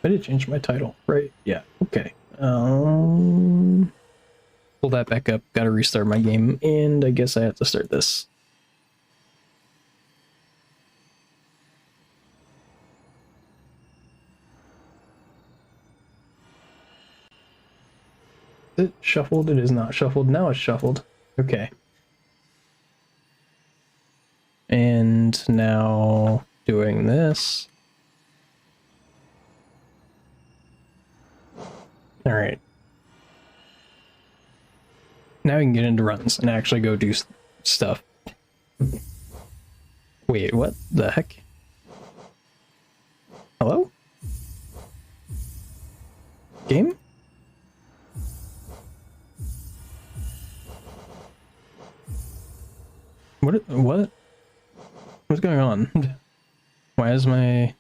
I did change my title, right? Yeah, okay. Pull that back up, gotta restart my game, and I guess I have to start this. Is it shuffled? It is not shuffled. Now it's shuffled. Okay. And now doing this. All right. Now we can get into runs and actually go do stuff. Wait, what the heck? Hello? Game? What? What's going on? Why is my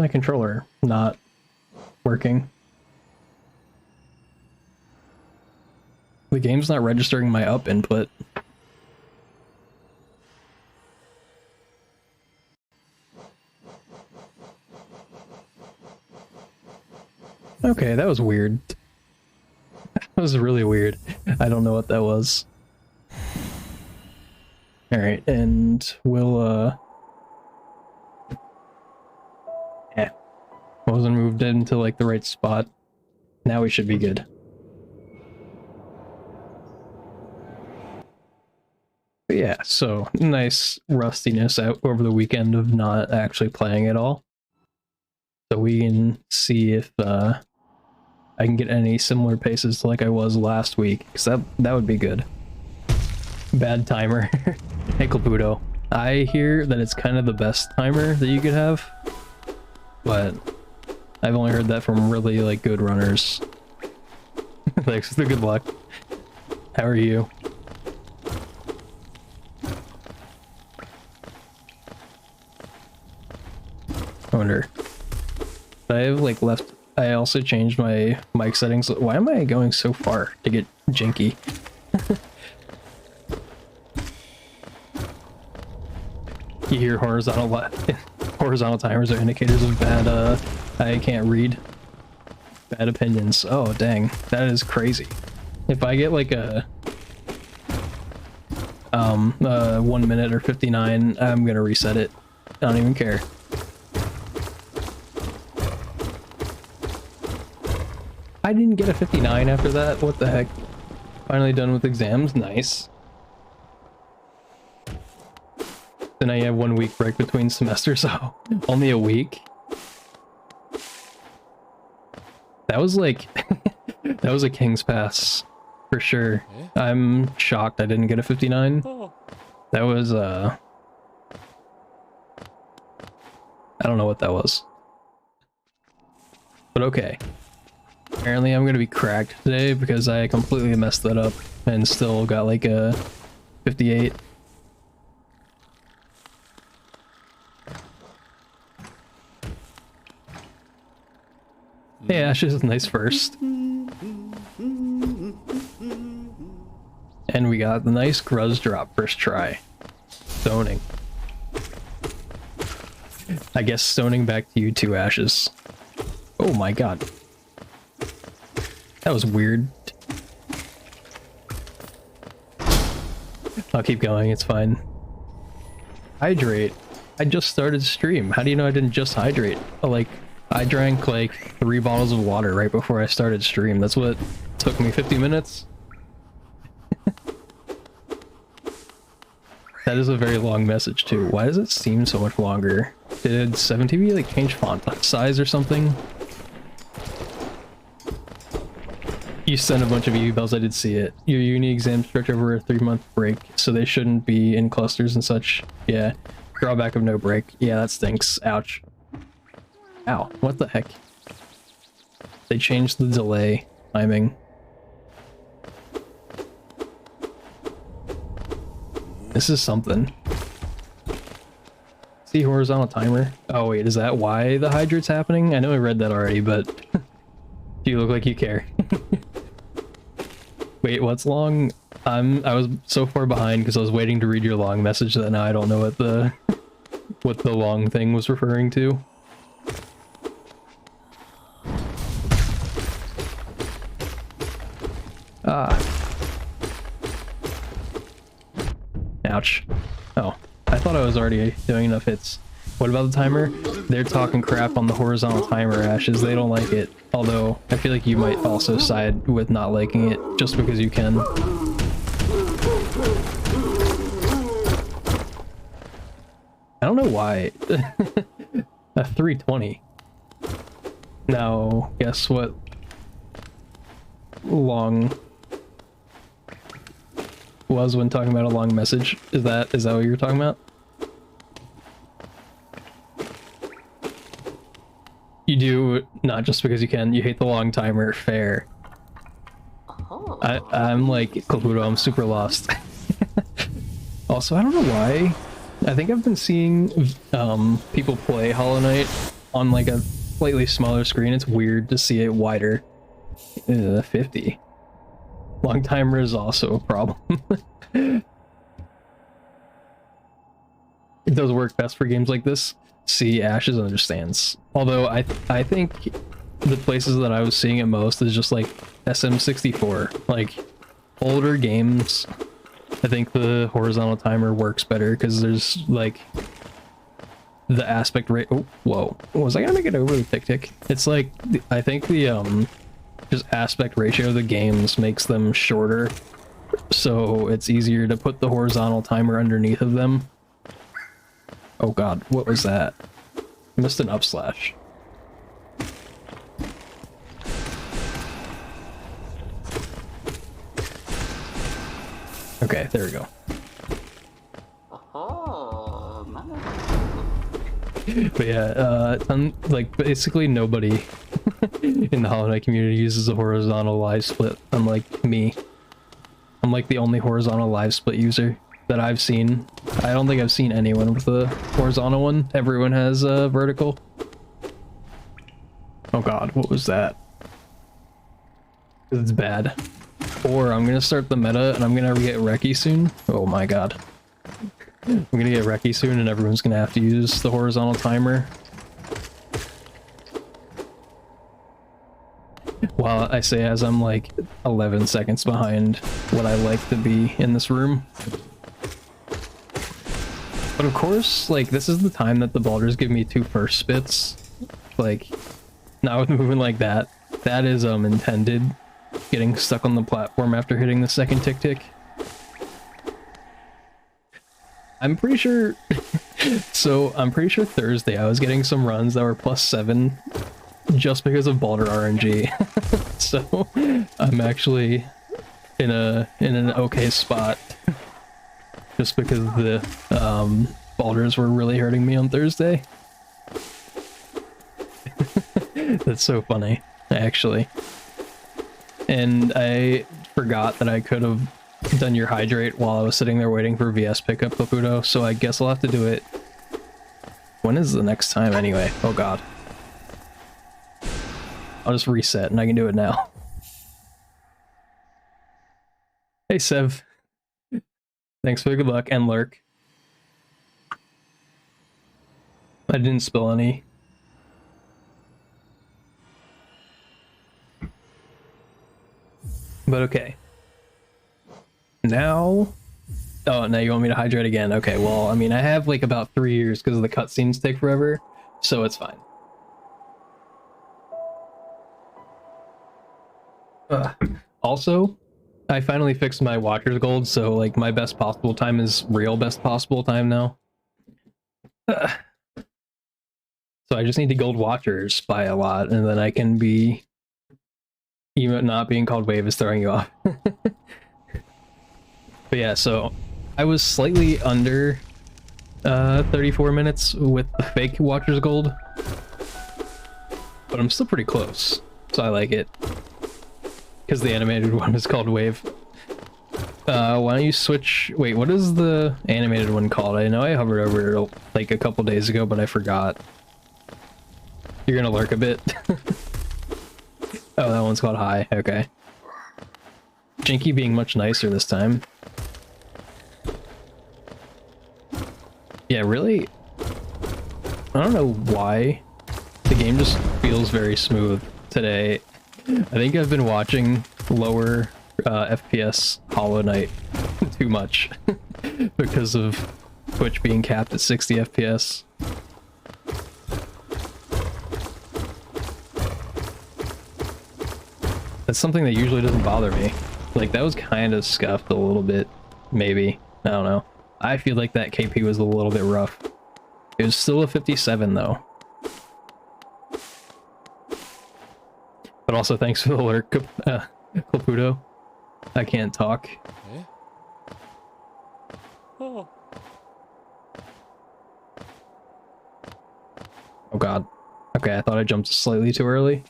controller not working? The game's not registering my up input. Okay, that was weird. That was really weird. I don't know what that was. Alright, and we'll, yeah. Wasn't moved into, like, the right spot. Now we should be good. But yeah, so nice rustiness out over the weekend of not actually playing at all. So we can see if I can get any similar paces to like I was last week, because that would be good. Bad timer. Hey Caputo. I hear that it's kind of the best timer that you could have, but I've only heard that from really like good runners. Thanks, good luck. How are you? I wonder. I have like left. I also changed my mic settings. Why am I going so far to get janky? You hear horizontal timers are indicators of bad. I can't read. Bad opinions. Oh dang, that is crazy. If I get like a 1 minute or 59, I'm gonna reset it. I don't even care. I didn't get a 59 after that. What the heck? Finally done with exams. Nice. Then I have 1 week break between semesters, so only a week. That was like that was a king's pass for sure. I'm shocked I didn't get a 59. That was I don't know what that was. But okay. Apparently I'm gonna be cracked today because I completely messed that up and still got like a 58. Yeah, Ash is nice first. And we got the nice Gruz drop first try. Stoning. I guess stoning back to you too, Ashes. Oh my god. That was weird. I'll keep going, it's fine. Hydrate. I just started stream. How do you know I didn't just hydrate? Like, I drank like 3 bottles of water right before I started stream. That's what took me 50 minutes. That is a very long message too. Why does it seem so much longer? Did 7TV like change font size or something? You sent a bunch of emails, I did see it. Your uni exams stretch over a 3-month break, so they shouldn't be in clusters and such. Yeah. Drawback of no break. Yeah, that stinks. Ouch. Ow, what the heck? They changed the delay timing. This is something. See horizontal timer? Oh wait, is that why the hydrate's happening? I know I read that already, but you look like you care. Wait, what's long? I was so far behind because I was waiting to read your long message that now I don't know what the long thing was referring to. Ah. Ouch. Oh, I thought I was already doing enough hits. What about the timer? They're talking crap on the horizontal timer, Ashes. They don't like it. Although, I feel like you might also side with not liking it just because you can. I don't know why. A 320. Now, guess what? Long was when talking about a long message. Is that what you're talking about? You do not just because you can. You hate the long timer. Fair. I'm like Caputo. I'm super lost. Also, I don't know why. I think I've been seeing people play Hollow Knight on like a slightly smaller screen. It's weird to see it wider. 50. Long timer is also a problem. It does work best for games like this. See, Ashes understands. Although I think the places that I was seeing it most is just like SM64. Like older games, I think the horizontal timer works better because there's like the aspect rate. Oh, whoa. Was I gonna make it over the tick? It's like, I think the just aspect ratio of the games makes them shorter. So it's easier to put the horizontal timer underneath of them. Oh god, what was that? I missed an upslash. Okay, there we go. But yeah, like basically nobody in the Hollow Knight community uses a horizontal live split, unlike me. I'm like the only horizontal live split user that I've seen. I don't think I've seen anyone with a horizontal one. Everyone has a vertical. Oh god, what was that? It's bad. Or I'm gonna start the meta and I'm gonna get Reki soon. Oh my god. I'm gonna get Reki soon and everyone's gonna have to use the horizontal timer. While I say as I'm like 11 seconds behind what I like to be in this room. But of course, like, this is the time that the boulders give me 2 first spits. Like, not with moving like that. That is intended. Getting stuck on the platform after hitting the second tick. I'm pretty sure... So, I'm pretty sure Thursday I was getting some runs that were +7 just because of boulder RNG. So, I'm actually in an okay spot. Just because the boulders were really hurting me on Thursday. That's so funny, actually. And I forgot that I could have done your hydrate while I was sitting there waiting for VS pickup, Caputo, so I guess I'll have to do it. When is the next time anyway? Oh god. I'll just reset and I can do it now. Hey Sev. Thanks for the good luck, and Lurk. I didn't spill any. But okay. Now... Oh, now you want me to hydrate again? Okay, well, I mean, I have like about 3 years because the cutscenes take forever, so it's fine. Also, I finally fixed my Watcher's Gold, so like my best possible time is real best possible time now. So I just need to gold Watchers by a lot, and then I can be... Even not being called Wave is throwing you off. But yeah, so I was slightly under 34 minutes with the fake Watcher's Gold. But I'm still pretty close, so I like it. Because the animated one is called Wave. Why don't you switch... Wait, what is the animated one called? I know I hovered over it like a couple days ago, but I forgot. You're gonna lurk a bit? Oh, that one's called High. Okay. Jinky being much nicer this time. Yeah, really? I don't know why. The game just feels very smooth today. I think I've been watching lower FPS Hollow Knight too much because of Twitch being capped at 60 FPS. That's something that usually doesn't bother me. Like, that was kind of scuffed a little bit, maybe. I don't know. I feel like that KP was a little bit rough. It was still a 57 though. But also thanks for the alert, Caputo. I can't talk. Eh? Oh. Oh god. Okay, I thought I jumped slightly too early.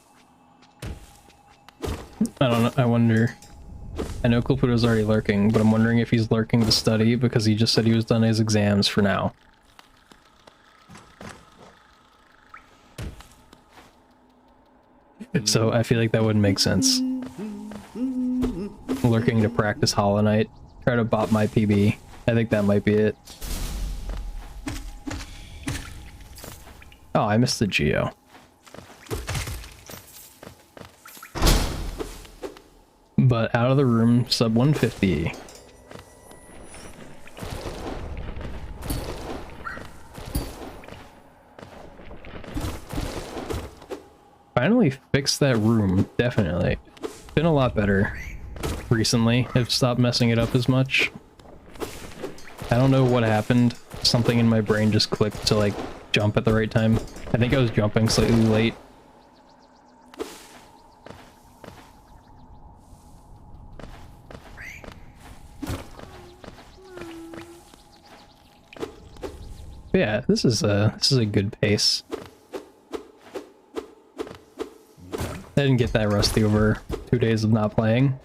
I don't know, I wonder... I know Caputo's already lurking, but I'm wondering if he's lurking to study because he just said he was done his exams for now. So I feel like that wouldn't make sense. Lurking to practice Hollow Knight. Try to bop my PB. I think that might be it. Oh, I missed the Geo. But out of the room, sub 150. Finally fixed that room, definitely. Been a lot better recently. I've stopped messing it up as much. I don't know what happened. Something in my brain just clicked to like jump at the right time. I think I was jumping slightly late. But yeah, this is a good pace. I didn't get that rusty over 2 days of not playing.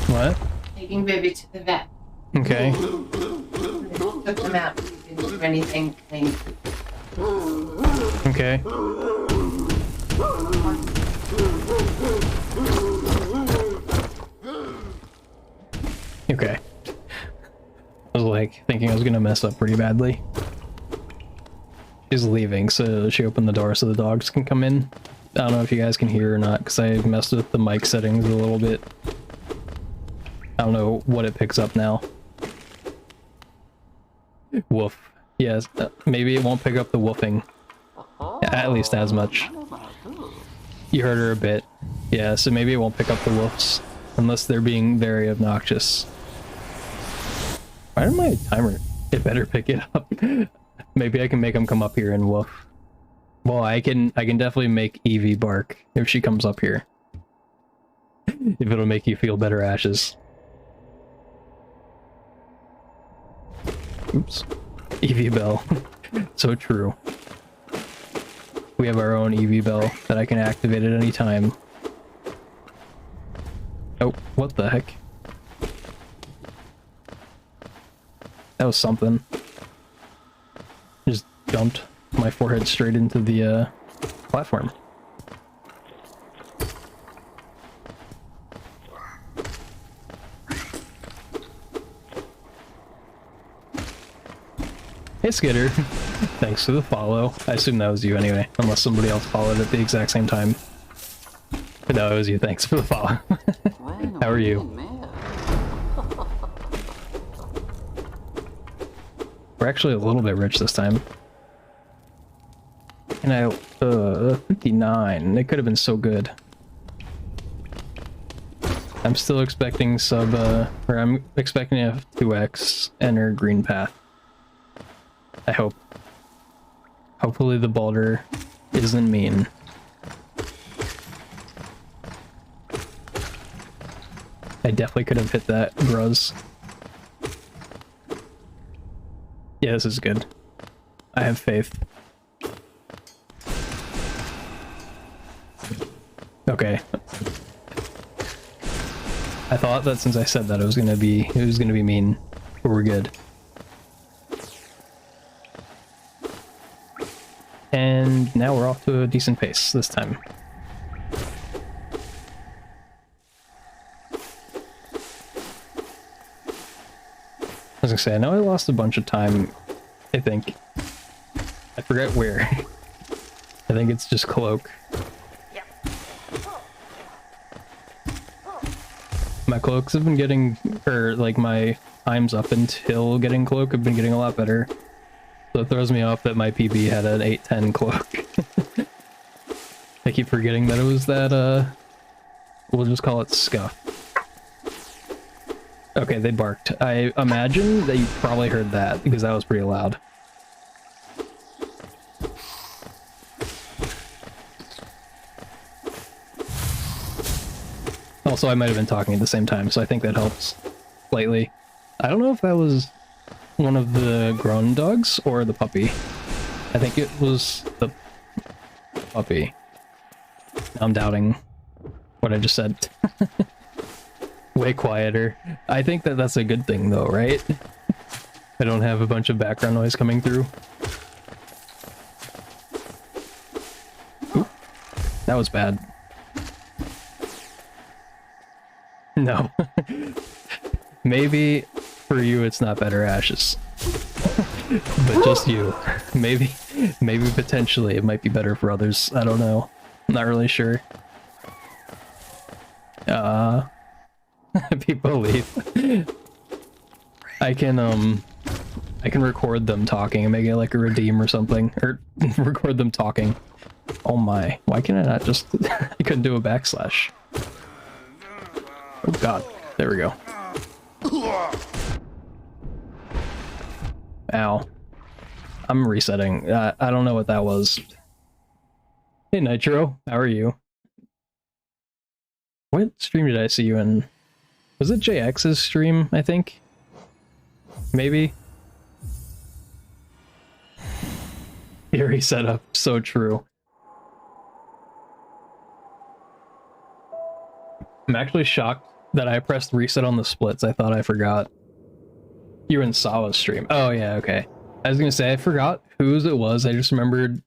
What? Taking baby to the vet. Okay. Took them out. Didn't do anything. Okay. Okay. I was like thinking I was gonna mess up pretty badly. She's leaving, so she opened the door so the dogs can come in. I don't know if you guys can hear or not because I messed with the mic settings a little bit. I don't know what it picks up now. Woof. Yes, maybe it won't pick up the woofing. At least as much. You heard her a bit. Yeah, so maybe it won't pick up the woofs. Unless they're being very obnoxious. Why did my timer? It better pick it up. Maybe I can make them come up here and woof. Well, I can definitely make Evie bark if she comes up here. If it'll make you feel better, Ashes. Oops. Evie Bell. So true. We have our own Evie Bell that I can activate at any time. Oh, what the heck? That was something. Just dumped my forehead straight into the platform. Hey Skitter, thanks for the follow. I assume that was you anyway, unless somebody else followed at the exact same time. But no, it was you, thanks for the follow. How are you? We're actually a little bit rich this time. And 59, it could have been so good. I'm still expecting or I'm expecting a 2x enter green path. I hope. Hopefully the Balder isn't mean. I definitely could have hit that Gruz. Yeah, this is good. I have faith. Okay. I thought that since I said that it was gonna be mean, but we're good. now we're off to a decent pace this time. I was gonna say, I know I lost a bunch of time, I think. I forget where. I think it's just cloak. My cloaks have been getting, or like my times up until getting cloak have been getting a lot better. So it throws me off that my PB had an 810 cloak. I keep forgetting that it was that, we'll just call it scuff. Okay, they barked. I imagine that you probably heard that, because that was pretty loud. Also, I might have been talking at the same time, so I think that helps slightly. I don't know if that was one of the grown dogs or the puppy. I think it was the puppy. I'm doubting what I just said. Way quieter. I think that that's a good thing though, right? I don't have a bunch of background noise coming through. Oop, that was bad. No. Maybe for you it's not better ashes. But just you. Maybe potentially it might be better for others. I don't know. I'm not really sure. People leave. I can record them talking and make it like a redeem or something, or record them talking. Oh my, why can I not just I couldn't do a backslash. Oh god, there we go. Ow. I'm resetting. I don't know what that was. Hey Nitro, how are you? What stream did I see you in? Was it JX's stream, I think? Maybe? Eerie setup, so true. I'm actually shocked that I pressed reset on the splits. I thought I forgot. You were in Sawa's stream. Oh yeah, okay. I was gonna say, I forgot whose it was. I just remembered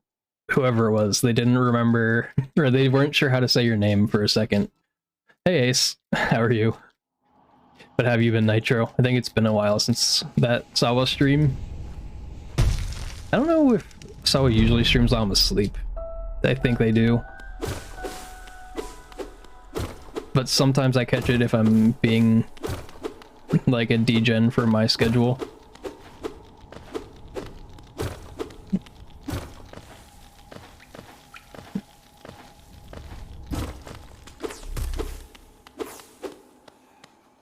whoever it was. They didn't remember, or they weren't sure how to say your name for a second. Hey Ace, how are you? But have you been, Nitro? I think it's been a while since that Sawa stream. I don't know if Sawa usually streams while I'm asleep. I think they do. But sometimes I catch it if I'm being like a degen for my schedule.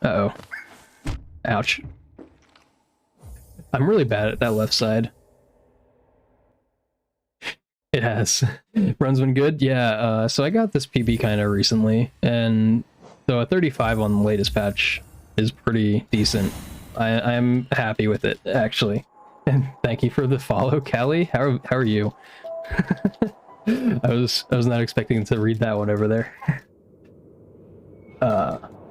Uh-oh. Ouch. I'm really bad at that left side. It has. Run's been good? Yeah, so I got this PB kind of recently, and so a 35 on the latest patch is pretty decent. I'm happy with it, actually. And thank you for the follow, Callie. How are you? I was not expecting to read that one over there.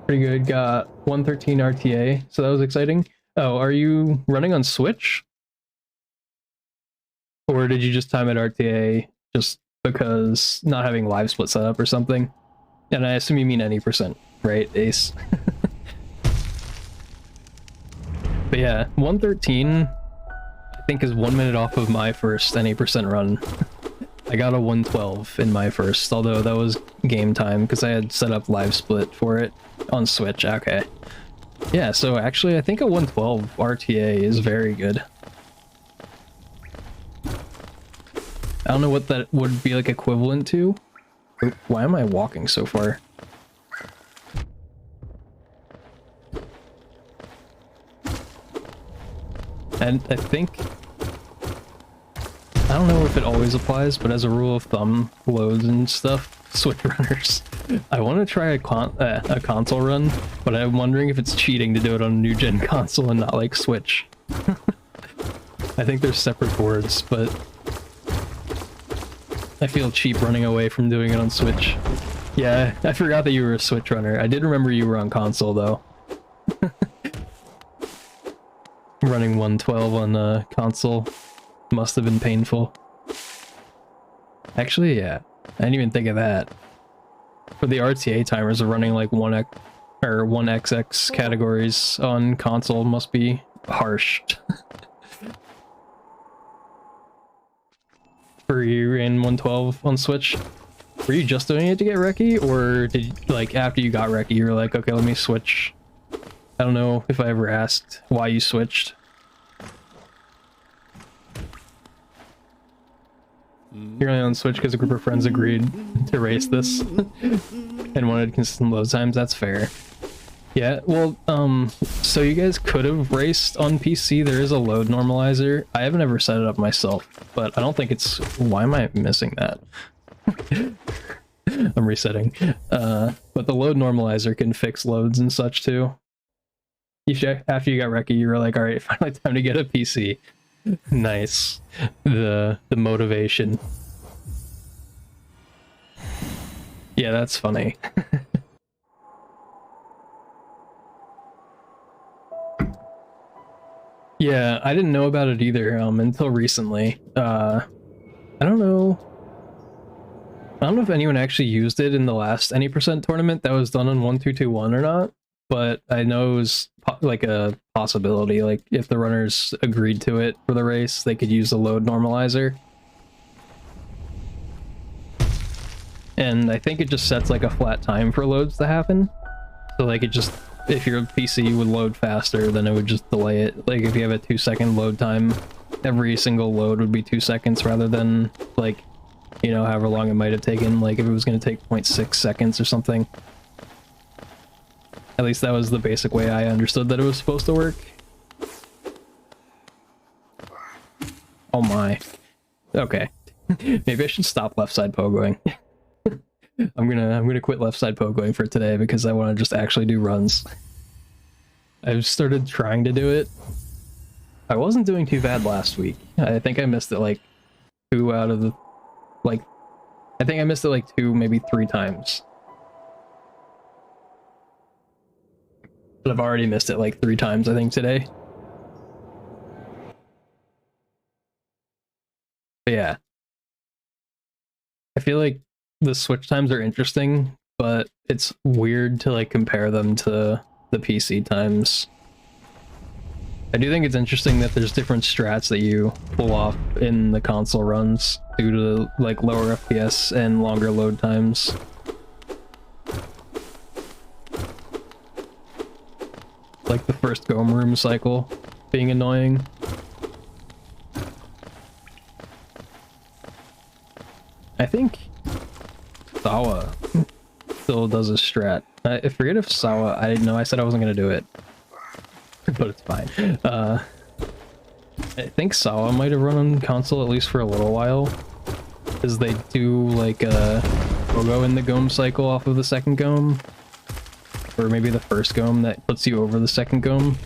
Pretty good. Got 113 RTA, so that was exciting. Oh, are you running on Switch? Or did you just time it RTA just because not having live split set up or something? And I assume you mean any percent, right, Ace? But yeah, 113 I think is 1 minute off of my first any percent run. I got a 112 in my first, although that was game time because I had set up live split for it on Switch. Okay. Yeah, so actually I think a 112 RTA is very good. I don't know what that would be like equivalent to. Oop, why am I walking so far? And I think, I don't know if it always applies, but as a rule of thumb, loads and stuff, Switch runners. I want to try a console run, but I'm wondering if it's cheating to do it on a new gen console and not like Switch. I think they're separate boards, but I feel cheap running away from doing it on Switch. Yeah, I forgot that you were a Switch runner. I did remember you were on console though. Running 112 on console must have been painful. Actually, yeah. I didn't even think of that. For the RTA timers are running like 1x or 1xx categories on console must be harsh. For you in 112 on Switch, were you just doing it to get Reki, or did you, like after you got Reki you were like, okay, let me switch? I don't know if I ever asked why you switched. You're only on Switch because a group of friends agreed to race this and wanted consistent load times. That's fair. Yeah, well, so you guys could have raced on PC. There is a load normalizer. I haven't ever set it up myself, but I don't think it's... Why am I missing that? I'm resetting. But the load normalizer can fix loads and such too. After you got Reki, you were like, alright, finally time to get a PC. Nice. The motivation. Yeah, that's funny. Yeah, I didn't know about it either until recently. I don't know. I don't know if anyone actually used it in the last any percent tournament that was done on 1221 or not, but I know it was like a possibility. Like if the runners agreed to it for the race, they could use the load normalizer. And I think it just sets like a flat time for loads to happen. So like it just, if your PC would load faster, then it would just delay it. Like if you have a 2-second load time, every single load would be 2 seconds rather than like, you know, however long it might have taken. Like if it was going to take 0.6 seconds or something. At least that was the basic way I understood that it was supposed to work. Oh my. Okay. Maybe I should stop left side pogoing. I'm gonna quit left side pogoing for today because I want to just actually do runs. I've started trying to do it. I wasn't doing too bad last week. I think I missed it like 2 out of the... like, I think I missed it like 2, maybe 3 times. But I've already missed it like 3 times, I think, today. But yeah. I feel like the switch times are interesting, but it's weird to like compare them to the PC times. I do think it's interesting that there's different strats that you pull off in the console runs due to like lower FPS and longer load times. Like the first Gome Room cycle being annoying. I think Sawa still does a strat. I forget if Sawa... I didn't know, I said I wasn't gonna do it. But it's fine. I think Sawa might have run on console at least for a little while. Because they do like a pogo in the Gome cycle off of the second Gome. Or maybe the first Gome that puts you over the second Gome.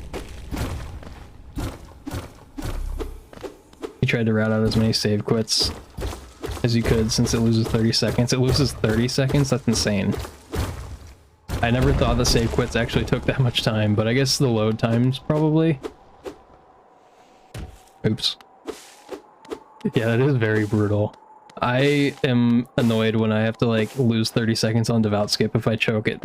You tried to route out as many save quits as you could since it loses 30 seconds. It loses 30 seconds? That's insane. I never thought the save quits actually took that much time, but I guess the load times probably. Oops. Yeah, that is very brutal. I am annoyed when I have to like lose 30 seconds on devout skip if I choke it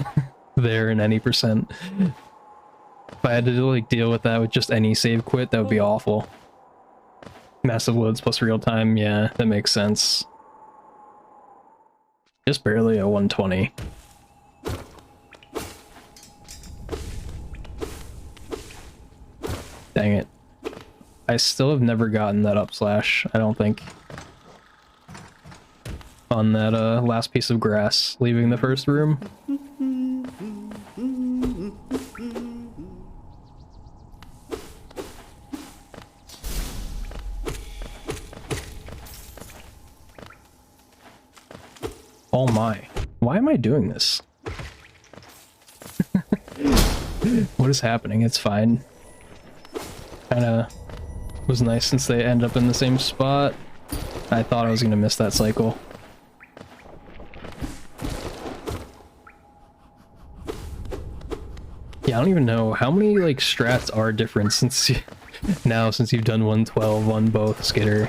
there in any percent. If I had to like deal with that with just any save quit, that would be awful. Massive loads plus real time, yeah, that makes sense. Just barely a 120. Dang it. I still have never gotten that up slash, I don't think. On that last piece of grass leaving the first room. Oh my. Why am I doing this? What is happening? It's fine. Kinda was nice since they end up in the same spot. I thought I was gonna miss that cycle. Yeah, I don't even know how many like strats are different since since you've done 112 on both Skitter.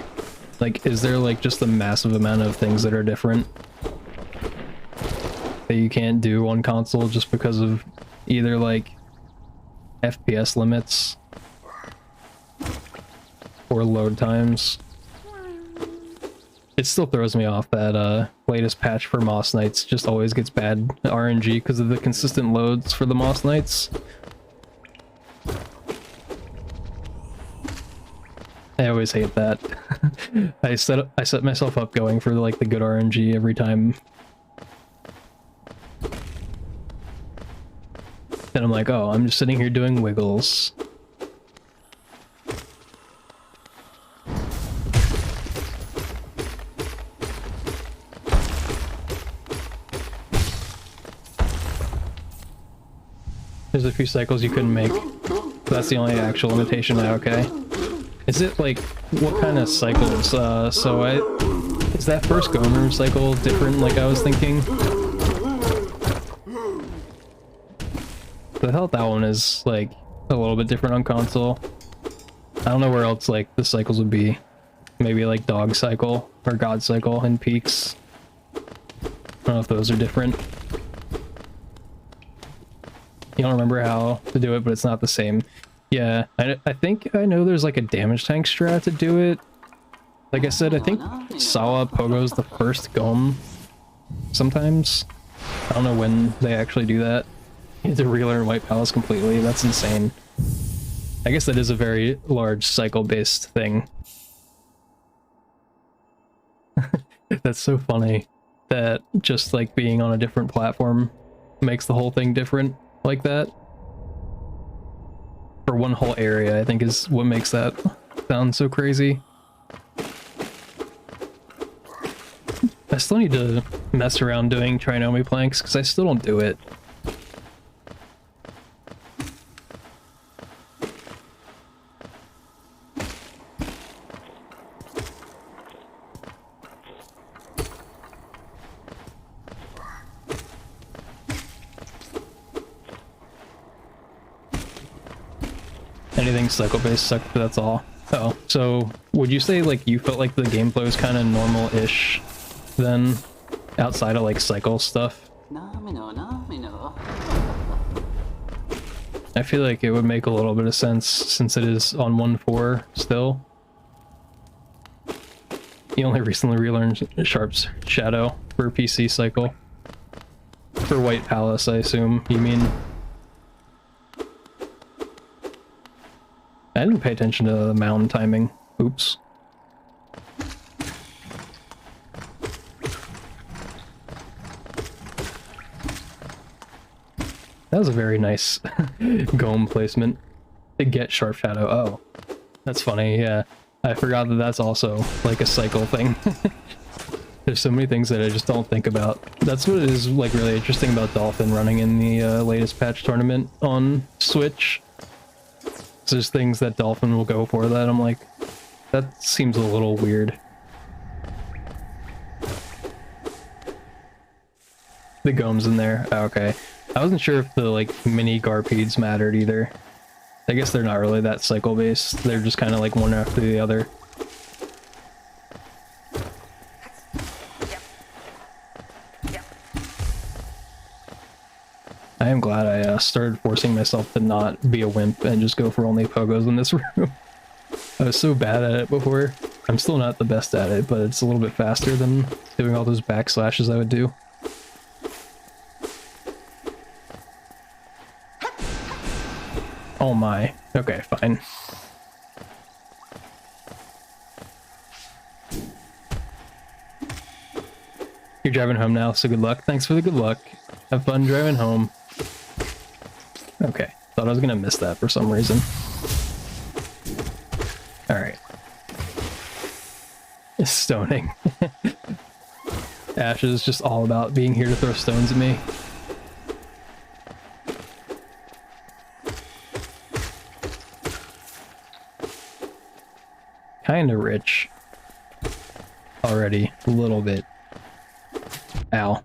Like, is there like just a massive amount of things that are different that you can't do on console just because of either like FPS limits or load times? It still throws me off that latest patch for Moss Knights just always gets bad RNG because of the consistent loads for the Moss Knights. I always hate that. I set myself up going for like the good RNG every time. Then I'm like, oh, I'm just sitting here doing wiggles. There's a few cycles you couldn't make. That's the only actual limitation now, okay. Is it like, what kind of cycles? Is that first Gomer cycle different like I was thinking? I thought that one is like a little bit different on console. I don't know where else like the cycles would be. Maybe like Dog Cycle or God Cycle in Peaks. I don't know if those are different. You don't remember how to do it, but it's not the same. Yeah, I think I know there's like a damage tank strat to do it. Like I said, I think Sawa Pogo's the first Gom sometimes. I don't know when they actually do that. You have to relearn White Palace completely. That's insane. I guess that is a very large cycle-based thing. That's so funny that just like being on a different platform makes the whole thing different like that. For one whole area, I think is what makes that sound so crazy. I still need to mess around doing Trinomi planks because I still don't do it. Anything cycle-based sucked, but that's all. Oh, so would you say like you felt like the gameplay was kind of normal-ish then, outside of like cycle stuff? I feel like it would make a little bit of sense since it is on 1.4 still. You only recently relearned Sharp's Shadow for PC cycle. For White Palace, I assume you mean. I didn't pay attention to the mound timing. Oops. That was a very nice Gome placement to get Sharp Shadow. Oh, that's funny, yeah. I forgot that that's also like a cycle thing. There's so many things that I just don't think about. That's what is like really interesting about Dolphin running in the latest patch tournament on Switch. There's things that Dolphin will go for that I'm like, that seems a little weird. The Gome's in there. Oh, okay. I wasn't sure if the like mini Garpedes mattered either. I guess they're not really that cycle based. They're just kind of like one after the other. I am glad I started forcing myself to not be a wimp and just go for only pogos in this room. I was so bad at it before. I'm still not the best at it, but it's a little bit faster than doing all those backslashes I would do. Oh my. Okay, fine. You're driving home now, so good luck. Thanks for the good luck. Have fun driving home. Okay, thought I was gonna miss that for some reason. Alright. Stoning. Ash is just all about being here to throw stones at me. Kinda rich. Already. A little bit. Ow.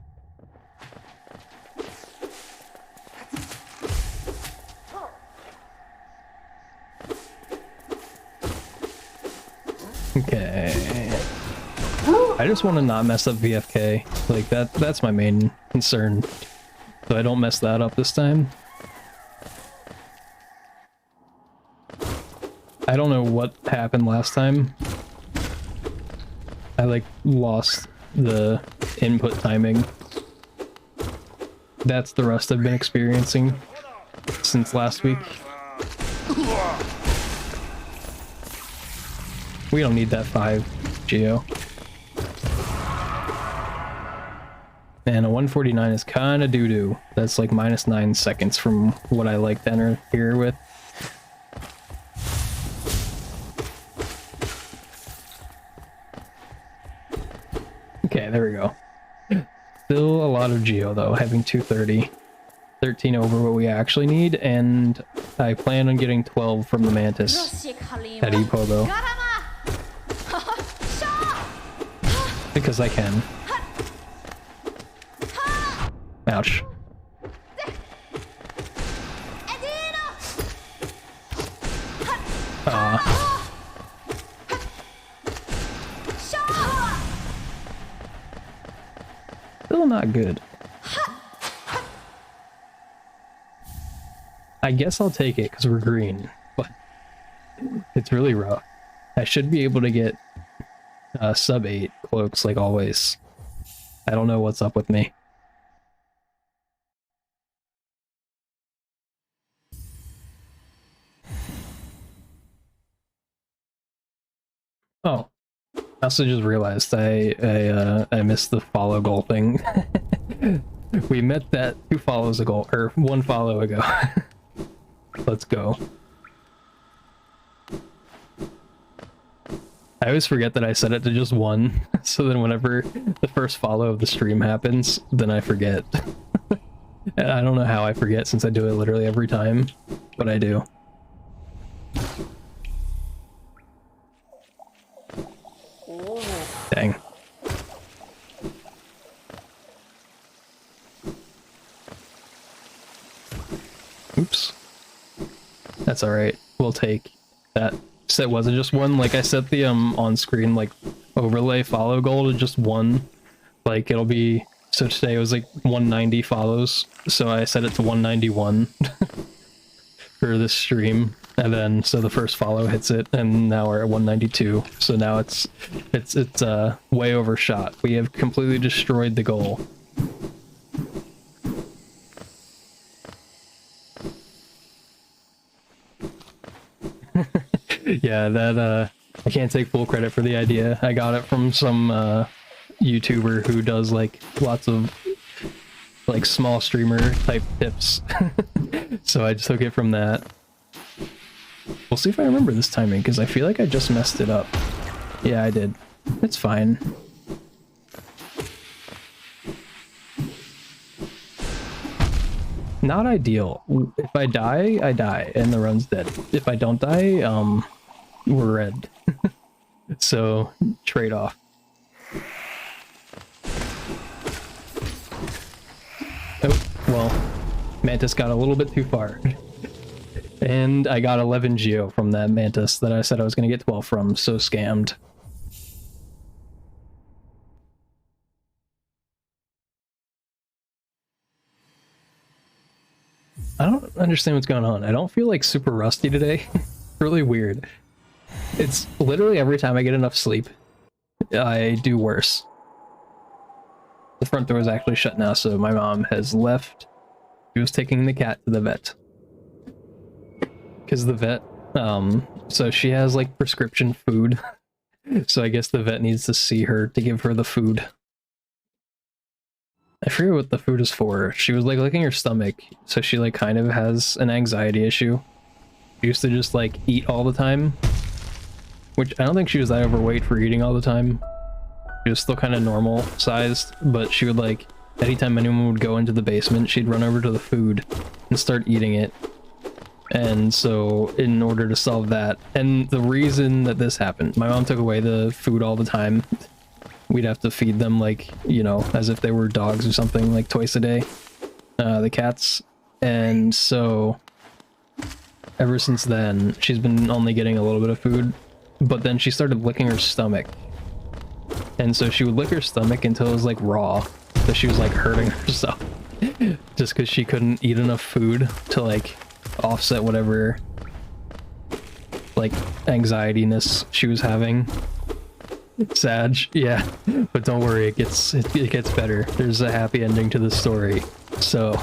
Okay. I just want to not mess up VFK. Like, that's my main concern. So I don't mess that up this time. I don't know what happened last time. I, like, lost the input timing. That's the rust I've been experiencing since last week. We don't need that 5, Geo. And a 149 is kind of doo-doo. That's like -9 seconds from what I like to enter here with. Okay, there we go. Still a lot of Geo though, having 230. 13 over what we actually need, and I plan on getting 12 from the Mantis at Epogo. Because I can. Ouch. Still not good. I guess I'll take it because we're green, but it's really rough. I should be able to get sub 8 cloaks like always. I don't know what's up with me. Oh, I also just realized I missed the follow goal thing. We met that 2 follows ago, or 1 follow ago. Let's go. I always forget that I set it to just 1, so then whenever the first follow of the stream happens, then I forget. And I don't know how I forget since I do it literally every time, but I do. Dang. Oops. That's alright. We'll take that. Set wasn't just 1. Like, I set the on-screen like overlay follow goal to just 1. Like, it'll be, so today it was like 190 follows, so I set it to 191 for this stream, and then so the first follow hits it, and now we're at 192. So now it's way overshot. We have completely destroyed the goal. Yeah, that I can't take full credit for the idea. I got it from some YouTuber who does like lots of like small streamer type tips. So I just took it from that. We'll see if I remember this timing, because I feel like I just messed it up. Yeah, I did. It's fine. Not ideal. If I die, I die, and the run's dead. If I don't die, we're red. So, trade-off. Oh, well, Mantis got a little bit too far. And I got 11 Geo from that Mantis that I said I was going to get 12 from, so scammed. I don't understand what's going on. I don't feel like super rusty today. Really weird. It's literally every time I get enough sleep, I do worse. The front door is actually shut now, so my mom has left. She was taking the cat to the vet. Because the vet, so she has like prescription food. So I guess the vet needs to see her to give her the food. I forget what the food is for. She was like licking her stomach, so she like kind of has an anxiety issue. She used to just like eat all the time, which I don't think she was that overweight for eating all the time. She was still kind of normal sized, but she would like, anytime anyone would go into the basement, she'd run over to the food and start eating it. And so in order to solve that, and the reason that this happened, my mom took away the food all the time. We'd have to feed them like, you know, as if they were dogs or something, like twice a day, the cats. And so ever since then, she's been only getting a little bit of food. but then she started licking her stomach. And so she would lick her stomach until it was like raw. So she was like hurting herself just because she couldn't eat enough food to like offset whatever like anxiety-ness she was having. Sad, yeah, but don't worry, it gets better. There's a happy ending to the story. So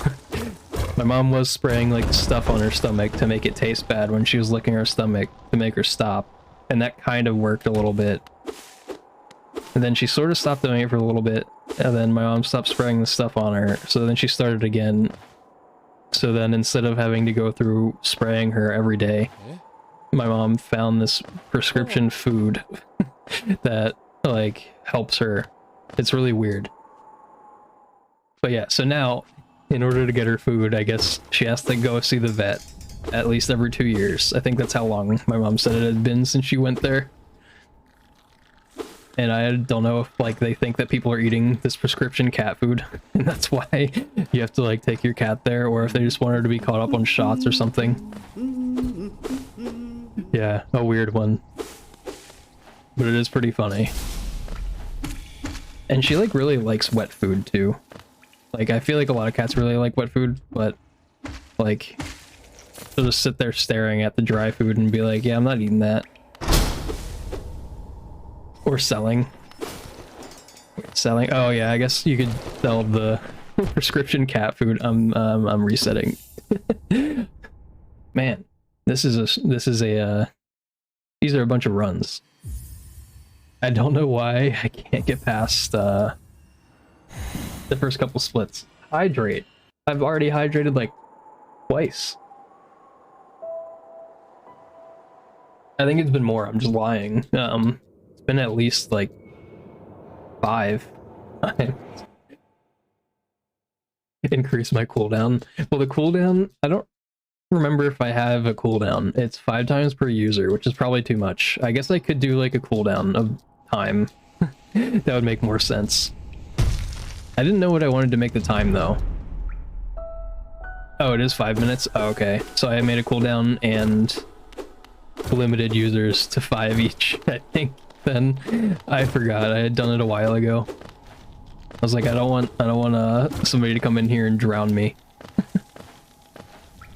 my mom was spraying like stuff on her stomach to make it taste bad when she was licking her stomach to make her stop, and that kind of worked a little bit. And then she sort of stopped doing it for a little bit, and then my mom stopped spraying the stuff on her, so then she started again. So then instead of having to go through spraying her every day, my mom found this prescription food that like helps her. It's really weird. But yeah, so now in order to get her food, I guess she has to go see the vet at least every 2 years. I think that's how long my mom said it had been since she went there. And I don't know if like they think that people are eating this prescription cat food and that's why you have to like take your cat there, or if they just want her to be caught up on shots or something. Yeah, a weird one. But it is pretty funny. And she like really likes wet food too. Like I feel like a lot of cats really like wet food, but like she'll just sit there staring at the dry food and be like, yeah, I'm not eating that. Or selling. Selling. Oh yeah, I guess you could sell the prescription cat food. I'm resetting. Man, these are a bunch of runs. I don't know why I can't get past the first couple splits. Hydrate. I've already hydrated like twice. I think it's been more. I'm just lying. It's been at least like 5 times. Increase my cooldown. Well, the cooldown, I don't remember if I have a cooldown. It's 5 times per user, which is probably too much. I guess I could do like a cooldown of time. That would make more sense. I didn't know what I wanted to make the time though. Oh, it is 5 minutes? Oh, okay. So I made a cooldown and limited users to 5 each, I think. Then I forgot. I had done it a while ago. I was like, I don't want somebody to come in here and drown me.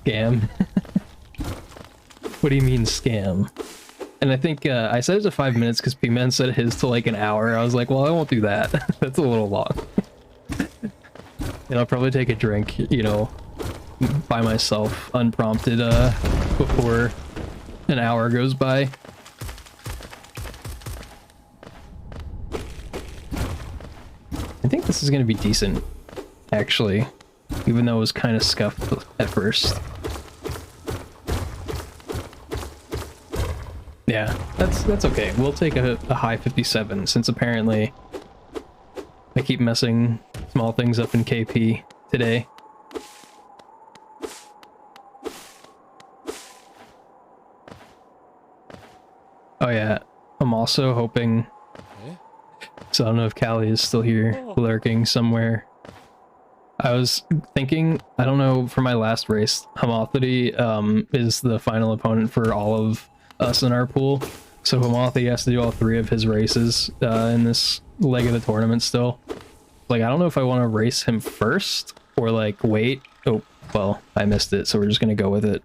Scam. What do you mean scam? And I think I said it to 5 minutes because P-Man said his to like an hour. I was like, well, I won't do that. That's a little long. And I'll probably take a drink, you know, by myself, unprompted, before an hour goes by. I think this is going to be decent, actually, even though it was kind of scuffed at first. Yeah, that's okay. We'll take a high 57, since apparently I keep messing small things up in KP today. Oh yeah, I'm also hoping... So I don't know if Callie is still here, lurking somewhere. I was thinking, I don't know, for my last race, Hamathity is the final opponent for all of us in our pool. So Hamathity has to do all 3 of his races in this leg of the tournament still. Like, I don't know if I want to race him first or like wait. Oh, well, I missed it, so we're just gonna go with it.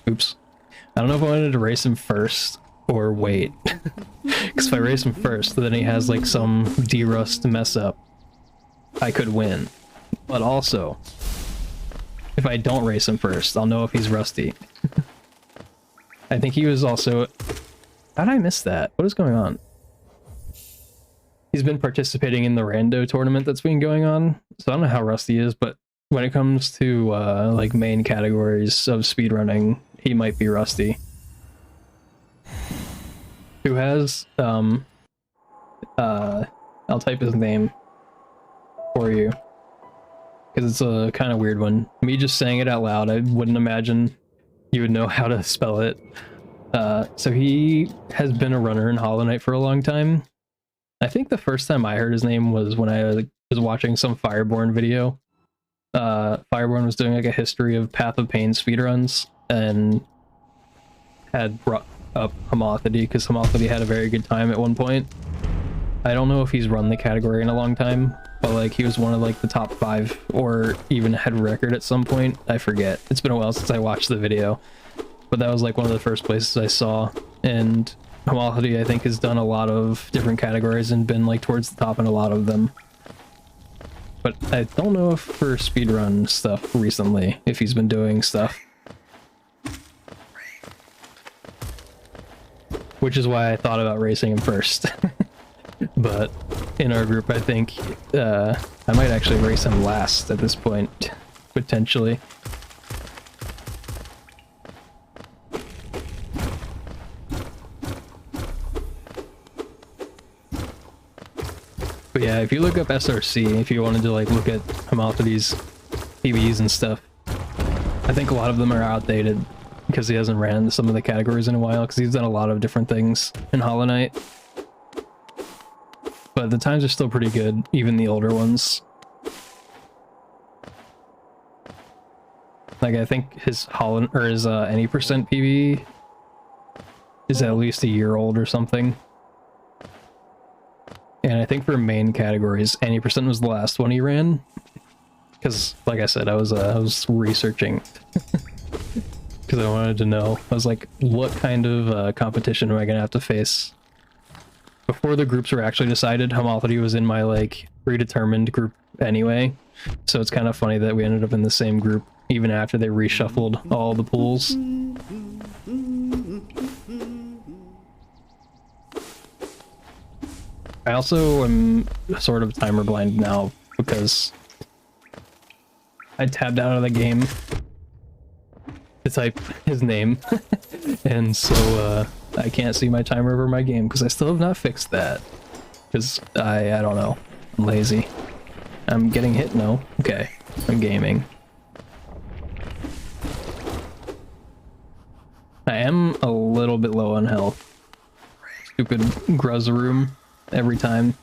Oops. I don't know if I wanted to race him first or wait. Because if I race him first, then he has like some D-Rust mess up. I could win. But also, if I don't race him first, I'll know if he's rusty. I think he was also... How did I miss that? What is going on? He's been participating in the rando tournament that's been going on, so I don't know how rusty he is, but when it comes to like main categories of speedrunning, he might be rusty. Who has I'll type his name for you because it's a kind of weird one. Me just saying it out loud, I wouldn't imagine you would know how to spell it. So he has been a runner in Hollow Knight for a long time. I think the first time I heard his name was when I was watching some Fireborn video. Fireborn was doing like a history of Path of Pain speedruns and had up Homothety, because Homothety had a very good time at one point. I don't know if he's run the category in a long time, but like he was one of like the top 5 or even had record at some point. I forget. It's been a while since I watched the video, but that was like one of the first places I saw. And Homothety, I think, has done a lot of different categories and been like towards the top in a lot of them. But I don't know if for speedrun stuff recently, if he's been doing stuff. Which is why I thought about racing him first. But in our group, I think I might actually race him last at this point, potentially. But yeah, if you look up SRC, if you wanted to like look at Homothety's PBs and stuff, I think a lot of them are outdated because he hasn't ran some of the categories in a while, because he's done a lot of different things in Hollow Knight. But the times are still pretty good, even the older ones. Like I think his his any percent PB is at least a year old or something. And I think for main categories, any percent was the last one he ran. Because, like I said, I was researching because I wanted to know. I was like, what kind of competition am I gonna have to face? Before the groups were actually decided, Homothety was in my like predetermined group anyway. So it's kind of funny that we ended up in the same group even after they reshuffled all the pools. I also am sort of timer blind now because I tabbed out of the game to type his name, and so I can't see my timer over my game because I still have not fixed that. Because I don't know, I'm lazy. I'm getting hit? No? Okay, I'm gaming. I am a little bit low on health. Stupid Gruzzaroom every time.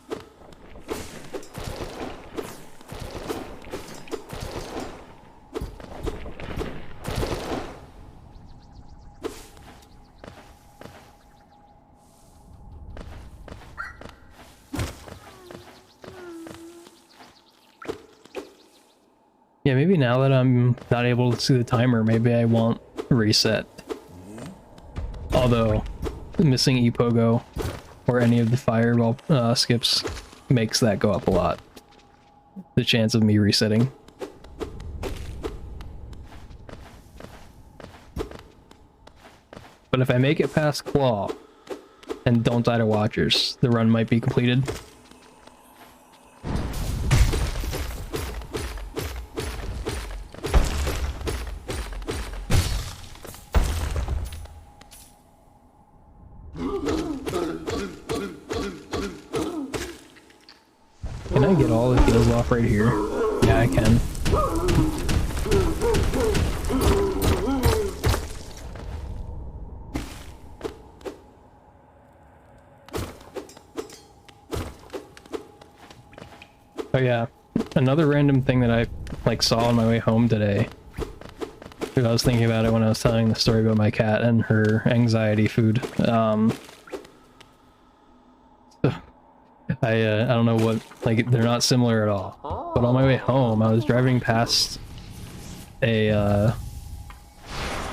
Yeah, maybe now that I'm not able to see the timer, maybe I won't reset. Although, missing Epogo or any of the fireball skips makes that go up a lot. The chance of me resetting. But if I make it past Claw and don't die to Watchers, the run might be completed. Can I get all the heals off right here? Yeah, I can. Oh yeah, another random thing that I like saw on my way home today. I was thinking about it when I was telling the story about my cat and her anxiety food. I don't know what, like, they're not similar at all. But on my way home, I was driving past a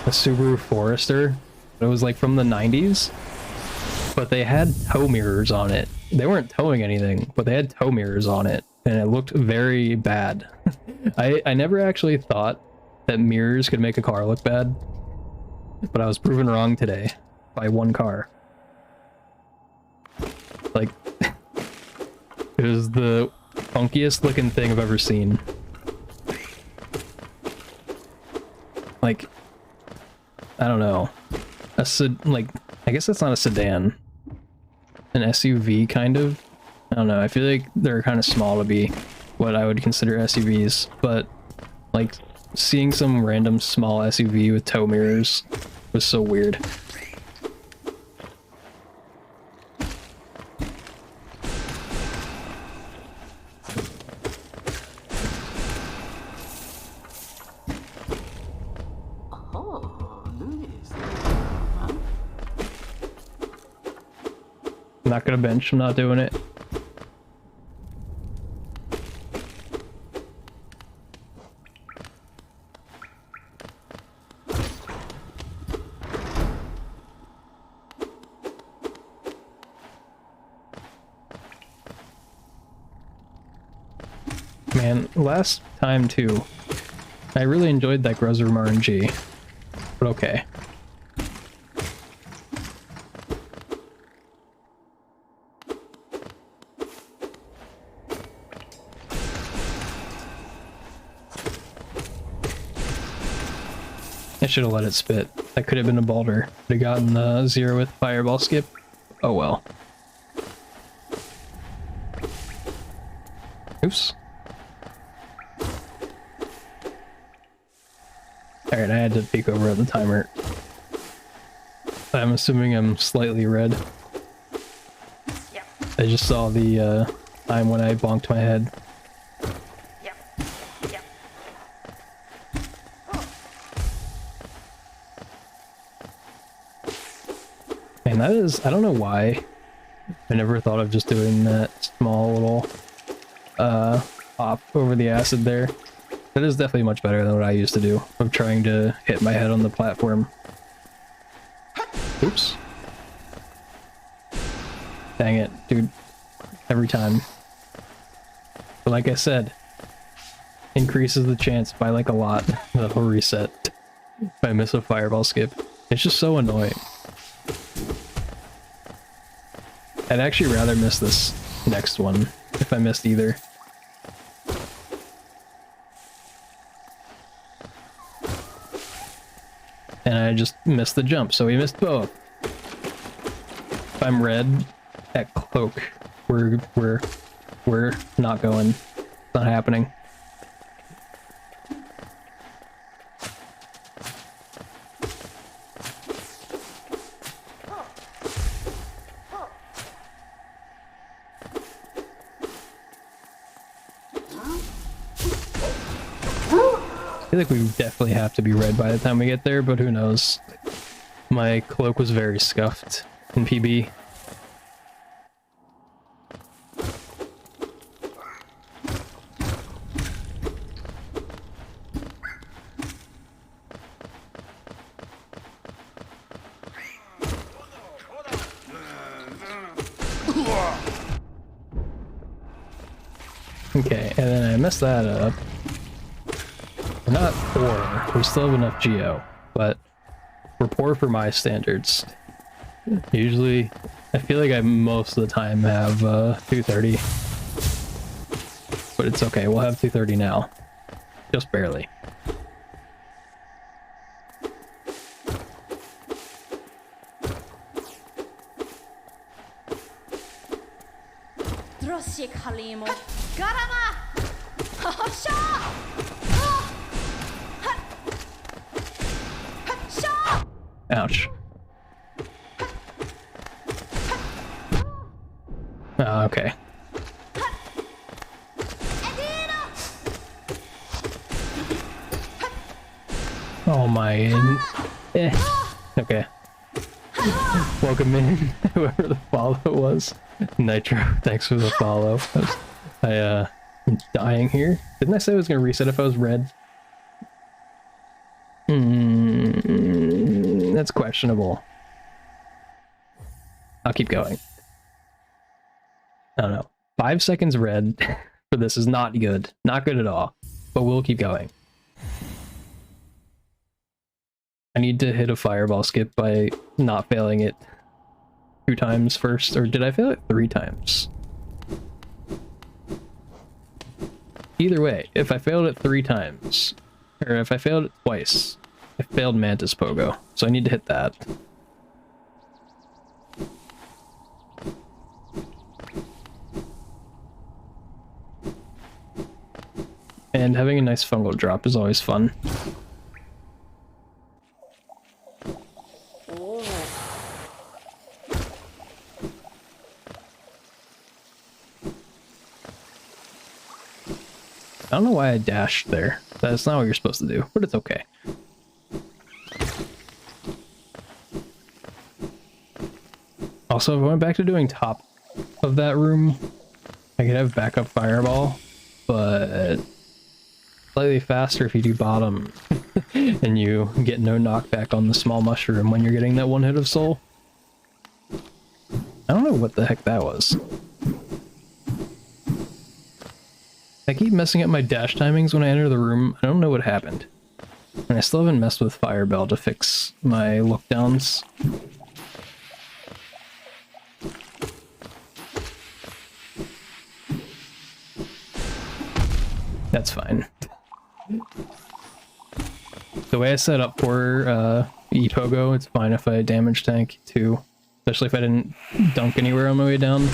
Subaru Forester. It was like from the 90s, but they had tow mirrors on it. They weren't towing anything, but they had tow mirrors on it, and it looked very bad. I never actually thought that mirrors could make a car look bad, but I was proven wrong today by one car. Like, it was the funkiest looking thing I've ever seen. Like, I don't know. Like, I guess that's not a sedan. An SUV, kind of. I don't know, I feel like they're kind of small to be what I would consider SUVs, but, like, seeing some random small SUV with tow mirrors was so weird. not gonna bench, I'm not doing it. Man, last time too, I really enjoyed that Grows Room RNG, but okay. I should have let it spit. That could have been a Balder. Could have gotten the 0 with Fireball skip. Oh well. Oops. Alright, I had to peek over at the timer. I'm assuming I'm slightly red. Yep. I just saw the time when I bonked my head. Yep. Yep. Man, that is, I don't know why. I never thought of just doing that small little hop over the acid there. That is definitely much better than what I used to do, of trying to hit my head on the platform. Oops. Dang it, dude. Every time. But like I said, increases the chance by like a lot that it'll reset if I miss a fireball skip. It's just so annoying. I'd actually rather miss this next one if I missed either. And I just missed the jump, so we missed both. If I'm red at cloak, we're not going. It's not happening. I feel like we definitely have to be red by the time we get there, but who knows. My cloak was very scuffed in PB. Okay, and then I messed that up. We're not poor, we still have enough geo, but we're poor for my standards. Usually, I feel like I most of the time have 230. But it's okay, we'll have 230 now. Just barely. Ouch. Oh, okay. Oh my. Okay. Welcome in, whoever the follow was. Nitro, thanks for the follow. I'm dying here. Didn't I say I was gonna reset if I was red? That's questionable. I'll keep going. I don't know. 5 seconds red for this is not good. Not good at all. But we'll keep going. I need to hit a fireball skip by not failing it 2 times first. Or did I fail it 3 times? Either way, if I failed it 3 times, or if I failed it twice, I failed Mantis Pogo. So I need to hit that. And having a nice fungal drop is always fun. I don't know why I dashed there. That's not what you're supposed to do, but it's okay. Also, if I went back to doing top of that room, I could have backup fireball, but slightly faster if you do bottom and you get no knockback on the small mushroom when you're getting that one hit of soul. I don't know what the heck that was. I keep messing up my dash timings when I enter the room. I don't know what happened. And I still haven't messed with Firebell to fix my lookdowns. That's fine. The way I set up for E-Pogo, it's fine if I damage tank too. Especially if I didn't dunk anywhere on my way down.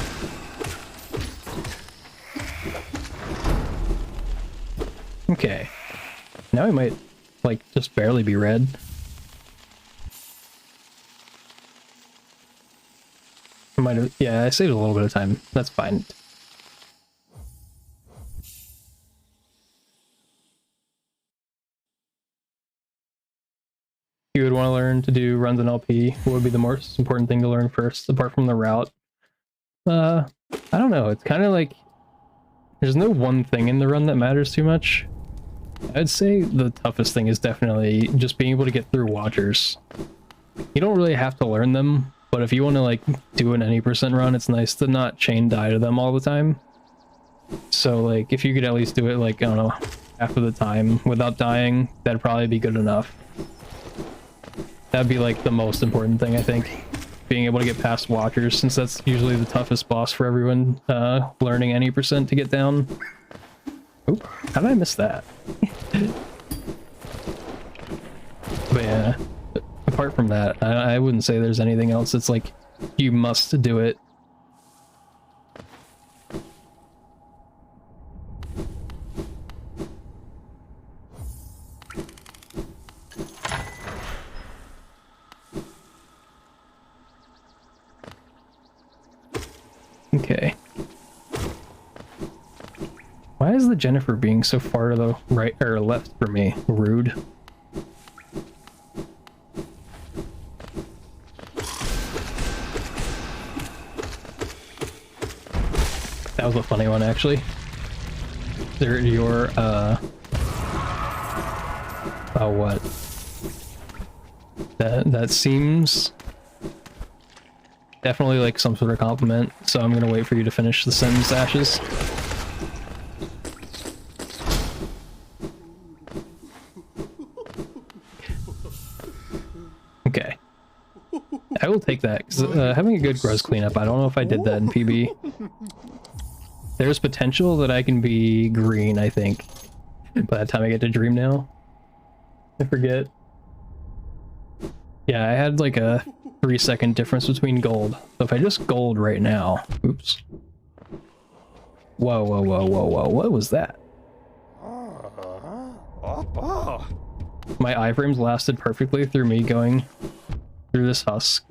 Okay. Now I might, like, just barely be red. I might have, yeah, I saved a little bit of time. That's fine. You would want to learn to do runs in LP. What would be the most important thing to learn first, apart from the route? I don't know. It's kind of like there's no one thing in the run that matters too much. I'd say the toughest thing is definitely just being able to get through watchers. You don't really have to learn them, but if you want to like do an any % run, it's nice to not chain die to them all the time. So like if you could at least do it like, I don't know, half of the time without dying, that'd probably be good enough. That'd be like the most important thing, I think. Being able to get past watchers, since that's usually the toughest boss for everyone, learning any % to get down. Oop, how did I miss that? But yeah, apart from that, I wouldn't say there's anything else that's like, you must do it. Okay. Why is the Jennifer being so far to the right or left for me? Rude. That was a funny one, actually. Your oh, what? That seems definitely like some sort of compliment, so I'm gonna wait for you to finish the sentence, Ashes. Okay. I will take that, because having a good Gruz cleanup, I don't know if I did that in PB. There's potential that I can be green, I think, by the time I get to Dream now. I forget. Yeah, I had like a 3-second difference between gold. So if I just gold right now... Oops. Whoa, whoa, whoa, whoa, whoa, what was that? My iframes lasted perfectly through me going through this husk.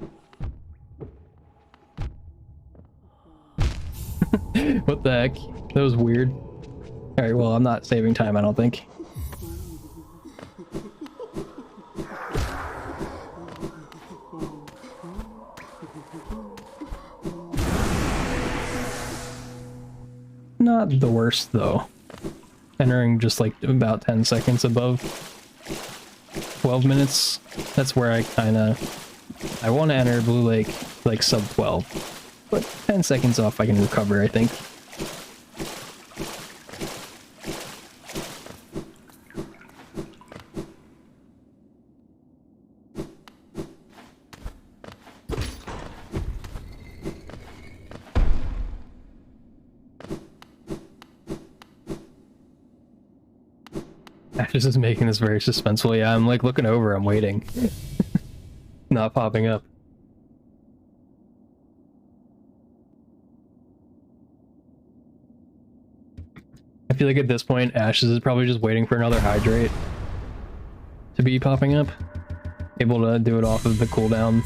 What the heck? That was weird. Alright, well, I'm not saving time, I don't think. Not the worst, though. Entering just like about 10 seconds above 12 minutes. That's where I kinda... I want to enter Blue Lake like sub 12. But 10 seconds off I can recover, I think. Ashes is making this very suspenseful. Yeah, I'm like looking over, I'm waiting. Not popping up. I feel like at this point, Ashes is probably just waiting for another hydrate to be popping up. Able to do it off of the cooldown.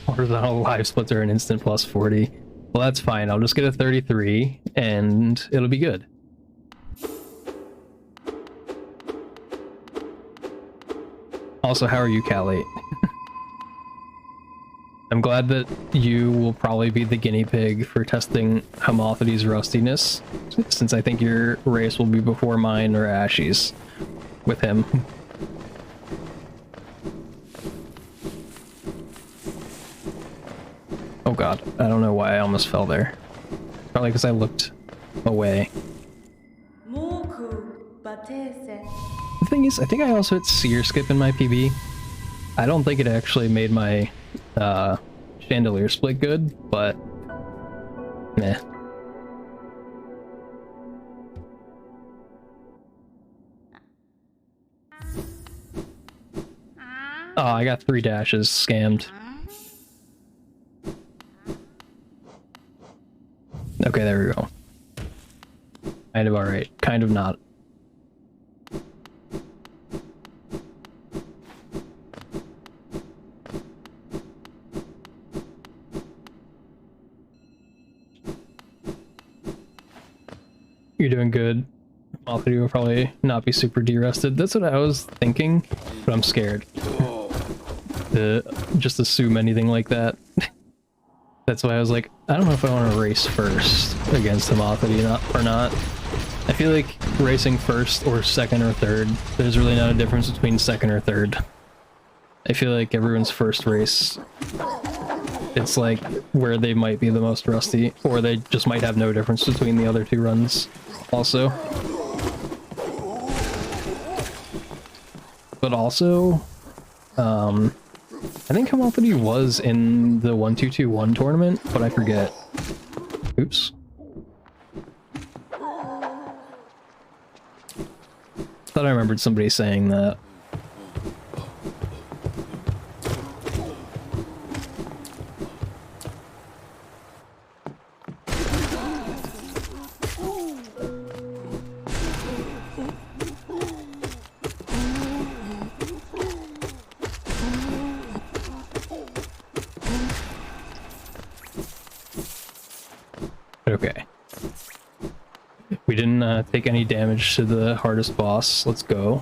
Horizontal live splits are an instant plus 40. Well, that's fine. I'll just get a 33 and it'll be good. Also, how are you, Calate? I'm glad that you will probably be the guinea pig for testing Homothety's rustiness, since I think your race will be before mine or Ashy's with him. Oh god, I don't know why I almost fell there. Probably because I looked away. The thing is, I think I also hit seer skip in my PB. I don't think it actually made my chandelier split good, but meh. Oh, I got 3 dashes scammed. Okay, there we go. Kind of alright, kind of not. You're doing good. Malthity will probably not be super de-rusted. That's what I was thinking, but I'm scared to just assume anything like that. That's why I was like, I don't know if I want to race first against Malthity or not. I feel like racing first or second or third, there's really not a difference between second or third. I feel like everyone's first race, it's like where they might be the most rusty, or they just might have no difference between the other 2 runs also. But also, I think Homophony was in the 1221 tournament, but I forget. Oops. Thought I remembered somebody saying that. Okay. We didn't take any damage to the hardest boss. Let's go.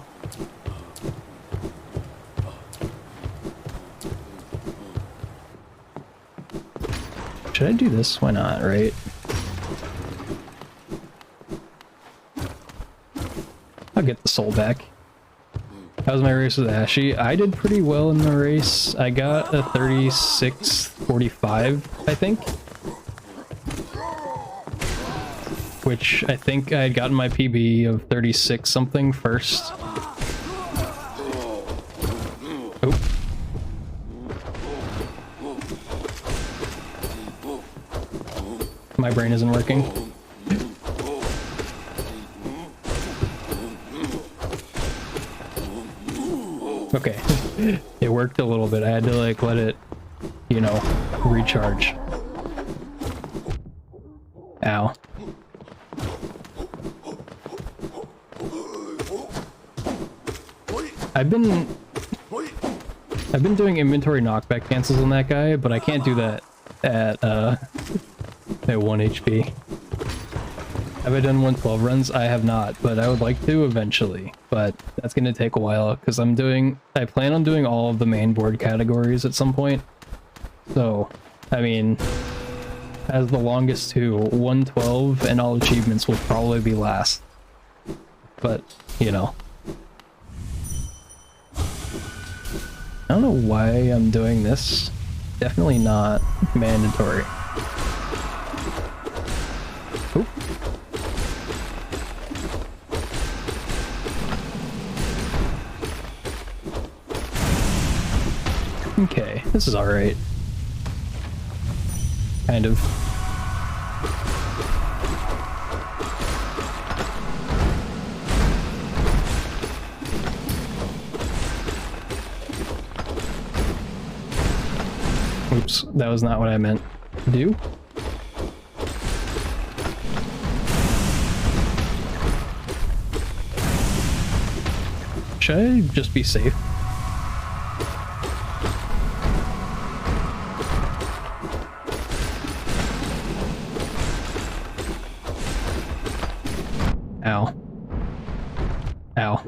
Should I do this? Why not, right? I'll get the soul back. That was my race with Ashy. I did pretty well in the race. I got a 36:45, I think. Which I think I had gotten my PB of 36 something first. Oh. My brain isn't working. Okay. It worked a little bit. I had to like let it, you know, recharge. Ow. I've been doing inventory knockback cancels on that guy, but I can't do that at 1 HP. Have I done 112 runs? I have not, but I would like to eventually. But that's gonna take a while because I plan on doing all of the main board categories at some point. So, I mean, as the longest 112 and all achievements will probably be last. But, you know. I don't know why I'm doing this. Definitely not mandatory. Oop. Okay, this is alright. Kind of. Oops, that was not what I meant to do. Should I just be safe? Ow. Ow.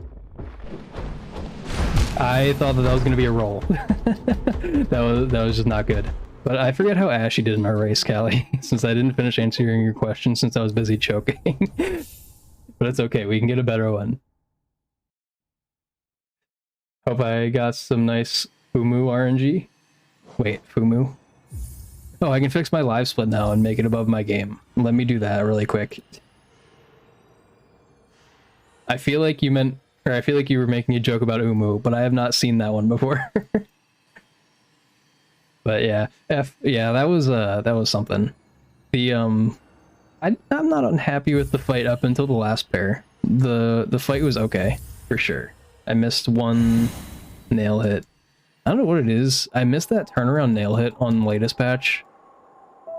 I thought that was going to be a roll. that was just not good. But I forget how Ashy did in our race, Callie, since I didn't finish answering your question since I was busy choking. But it's okay, we can get a better one. Hope I got some nice Fumu RNG. Wait, Fumu? Oh, I can fix my live split now and make it above my game. Let me do that really quick. I feel like you meant, or I feel like you were making a joke about Umu, but I have not seen that one before. But yeah, yeah, that was something. The I'm not unhappy with the fight up until the last pair. The fight was okay for sure. I missed one nail hit. I don't know what it is. I missed that turnaround nail hit on the latest patch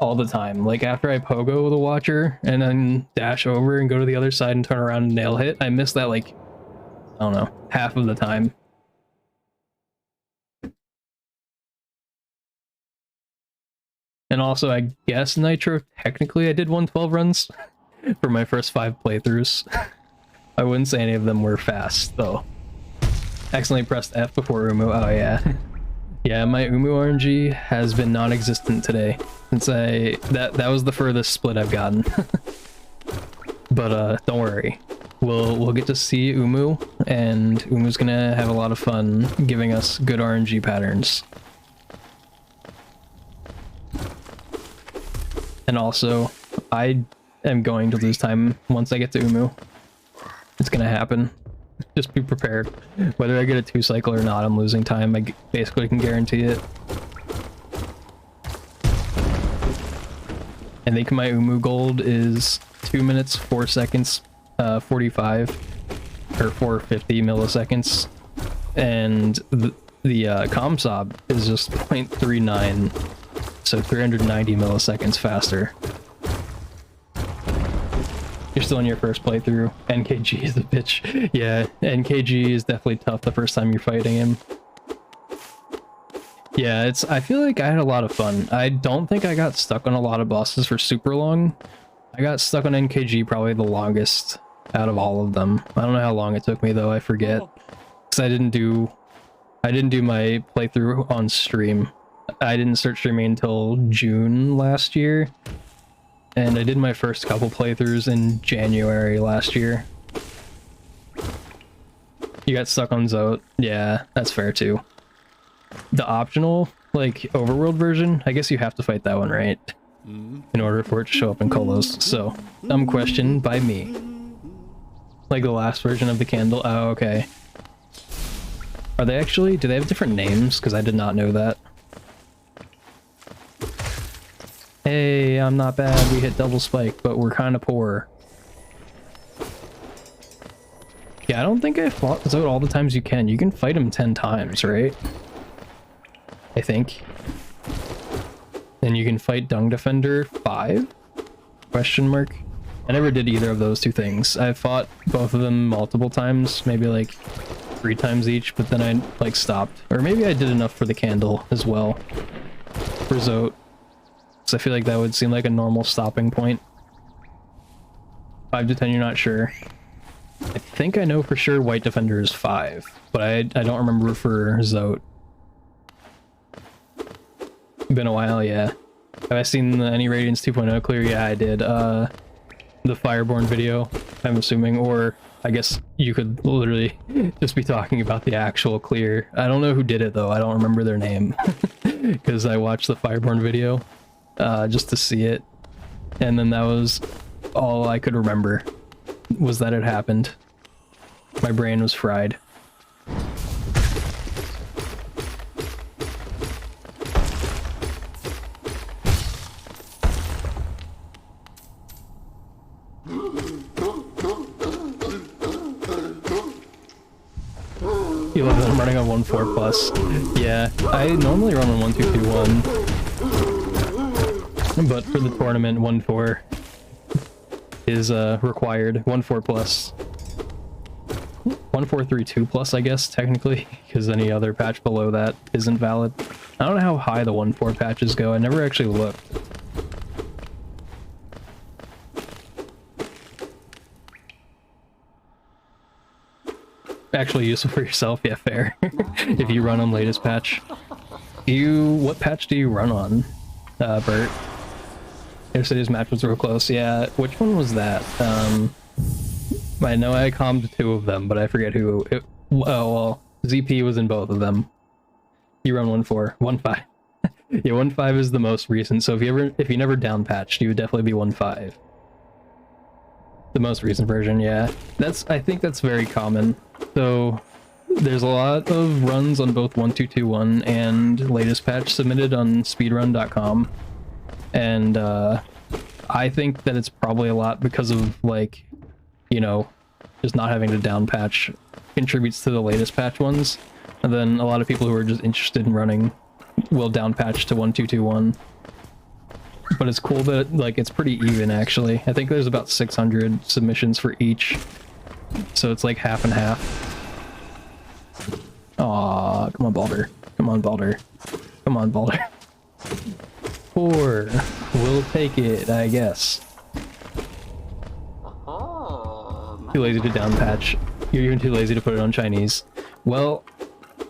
all the time. Like after I pogo the watcher and then dash over and go to the other side and turn around and nail hit, I missed that like, I don't know, half of the time. And also, I guess Nitro, technically I did 112 runs for my first 5 playthroughs. I wouldn't say any of them were fast, though. Accidentally pressed F before Umu. Oh, yeah. Yeah, my Umu RNG has been non-existent today, since that was the furthest split I've gotten. But, don't worry. We'll get to see Umu, and Umu's gonna have a lot of fun giving us good RNG patterns. And also, I am going to lose time once I get to Umu. It's gonna happen. Just be prepared. Whether I get a 2 cycle or not, I'm losing time. I basically can guarantee it. I think my Umu gold is 2 minutes, 4 seconds, 45, or 450 milliseconds. And the ComSob is just 0.39. So 390 milliseconds faster. You're still in your first playthrough. NKG is a bitch. Yeah, NKG is definitely tough the first time you're fighting him. Yeah, I feel like I had a lot of fun. I don't think I got stuck on a lot of bosses for super long. I got stuck on NKG probably the longest out of all of them. I don't know how long it took me though, I forget. Because I didn't do my playthrough on stream. I didn't start streaming until June last year, and I did my first couple playthroughs in January last year. You got stuck on Zote? Yeah, that's fair too. The optional, like, overworld version, I guess you have to fight that one, right? In order for it to show up in Kolos, so, dumb question by me. Like the last version of the candle? Oh, okay. Are they actually, do they have different names? Because I did not know that. Hey, I'm not bad, we hit double spike, but we're kind of poor. Yeah, I don't think I fought Zote all the times you can. You can fight him 10 times, right? I think. Then you can fight Dung Defender 5? Question mark? I never did either of those 2 things. I fought both of them multiple times, maybe like 3 times each, but then I like stopped. Or maybe I did enough for the candle as well. For Zote. I feel like that would seem like a normal stopping point. 5 to 10, you're not sure. I think I know for sure White Defender is 5, but I don't remember for Zote. Been a while, yeah. Have I seen any Radiance 2.0 clear? Yeah, I did. The Fireborn video, I'm assuming, or I guess you could literally just be talking about the actual clear. I don't know who did it though, I don't remember their name. Because I watched the Fireborn video. Just to see it, and then that was all I could remember, was that it happened. My brain was fried. You love that I'm running on 1.4 plus. Yeah, I normally run on 1.2.2.1. But for the tournament, 1.4 is required. 1.4 plus. 1.4.3.2 plus, I guess, technically, because any other patch below that isn't valid. I don't know how high the 1.4 patches go. I never actually looked. Actually useful for yourself, yeah, fair. If you run on latest patch. What patch do you run on, Bert? Yesterday's match was real close. Yeah, which one was that? I know I commed 2 of them, but I forget who. Oh well, ZP was in both of them. You run 1.4, 1.5. Yeah, 1.5 is the most recent. So if you never down patched, you would definitely be 1.5. The most recent version, yeah. I think that's very common. So there's a lot of runs on both 1.2.2.1 and latest patch submitted on speedrun.com. And I think that it's probably a lot because of, like, you know, just not having to down patch contributes to the latest patch ones. And then a lot of people who are just interested in running will down patch to 1.2.2.1. But it's cool that, like, it's pretty even, actually. I think there's about 600 submissions for each. So it's like half and half. Aw, come on, Balder. Come on, Balder. Come on, Balder. 4. We'll take it, I guess. Too lazy to down patch. You're even too lazy to put it on Chinese. Well,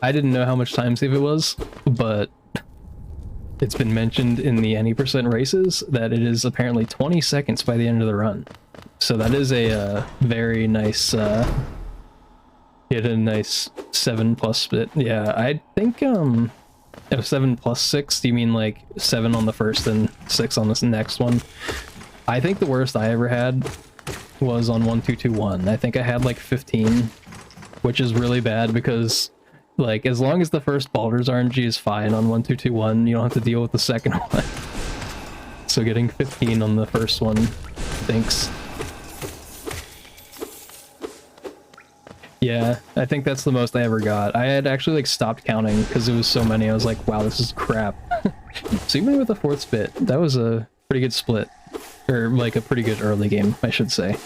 I didn't know how much time save it was, but it's been mentioned in the any percent races that it is apparently 20 seconds by the end of the run. So that is a very nice, a nice 7+ split. Yeah, I think, if 7 + 6, do you mean like 7 on the first and 6 on this next one? I think the worst I ever had was on 1.2.2.1. I think I had like 15, which is really bad because, like, as long as the first Baldur's RNG is fine on 1.2.2.1, you don't have to deal with the second one. So getting 15 on the first one stinks. Yeah, I think that's the most I ever got. I had actually, like, stopped counting because it was so many. I was like, wow, this is crap. So even with the 4th split, that was a pretty good split. Or, like, a pretty good early game, I should say.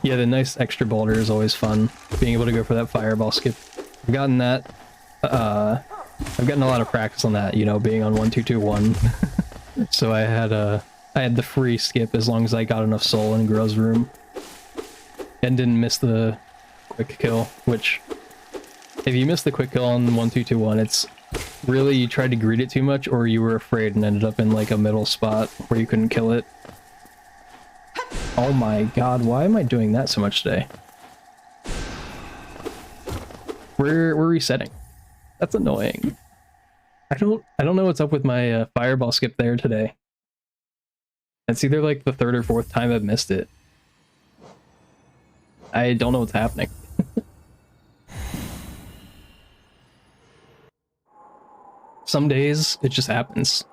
Yeah, the nice extra boulder is always fun. Being able to go for that fireball skip. I've gotten that. I've gotten a lot of practice on that, you know, being on 1.2.2.1. So I had the free skip as long as I got enough soul in Grow's room. And didn't miss the quick kill, which, if you miss the quick kill on 1.2.2.1, it's really you tried to greet it too much, or you were afraid and ended up in like a middle spot where you couldn't kill it. Oh my god, why am I doing that so much today? We're resetting. That's annoying. I don't know what's up with my fireball skip there today. It's either like the 3rd or 4th time I've missed it. I don't know what's happening. Some days, it just happens.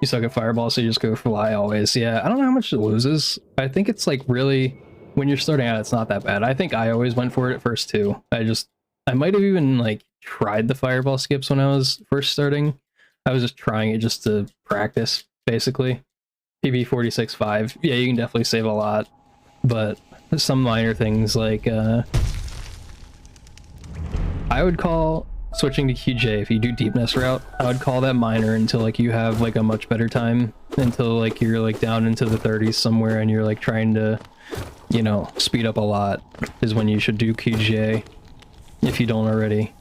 You suck at fireball, so you just go fly always. Yeah, I don't know how much it loses. I think it's like really, when you're starting out, it's not that bad. I think I always went for it at first too. I might have even like tried the fireball skips when I was first starting. I was just trying it just to practice, basically. PB 46.5. Yeah, you can definitely save a lot. But some minor things like, I would call switching to QJ, if you do deepness route, I would call that minor until like you have like a much better time, until like you're like down into the 30s somewhere and you're like trying to, you know, speed up a lot, is when you should do QJ, if you don't already.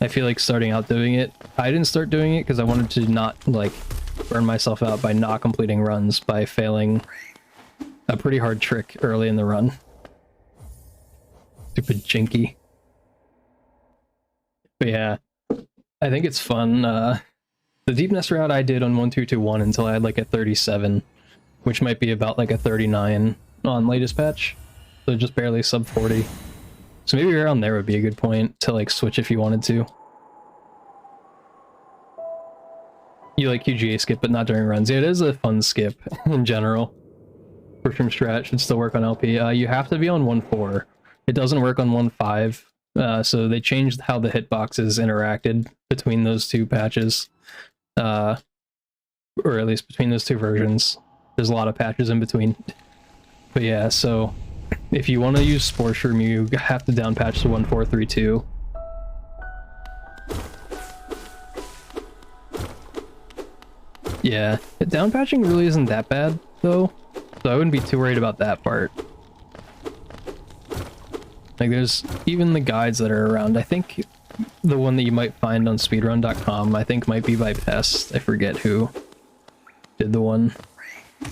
I feel like starting out doing it, I didn't start doing it because I wanted to not like burn myself out by not completing runs, by failing a pretty hard trick early in the run. Stupid Jinky. But yeah, I think it's fun. The deepness route I did on 1.2.2.1 until I had like a 37, which might be about like a 39 on latest patch. So just barely sub 40. So maybe around there would be a good point to like switch if you wanted to. You like QGA skip, but not during runs. Yeah, it is a fun skip in general. Short-term strat should still work on LP. You have to be on 1.4. It doesn't work on 1.5. So they changed how the hitboxes interacted between those two patches. Or at least between those two versions. There's a lot of patches in between. But yeah, so if you want to use Spore Shroom, you have to down patch to 1.4.3.2. Yeah, down patching really isn't that bad, though. So I wouldn't be too worried about that part. Like, there's even the guides that are around. I think the one that you might find on speedrun.com, I think might be by Pest. I forget who did the one. I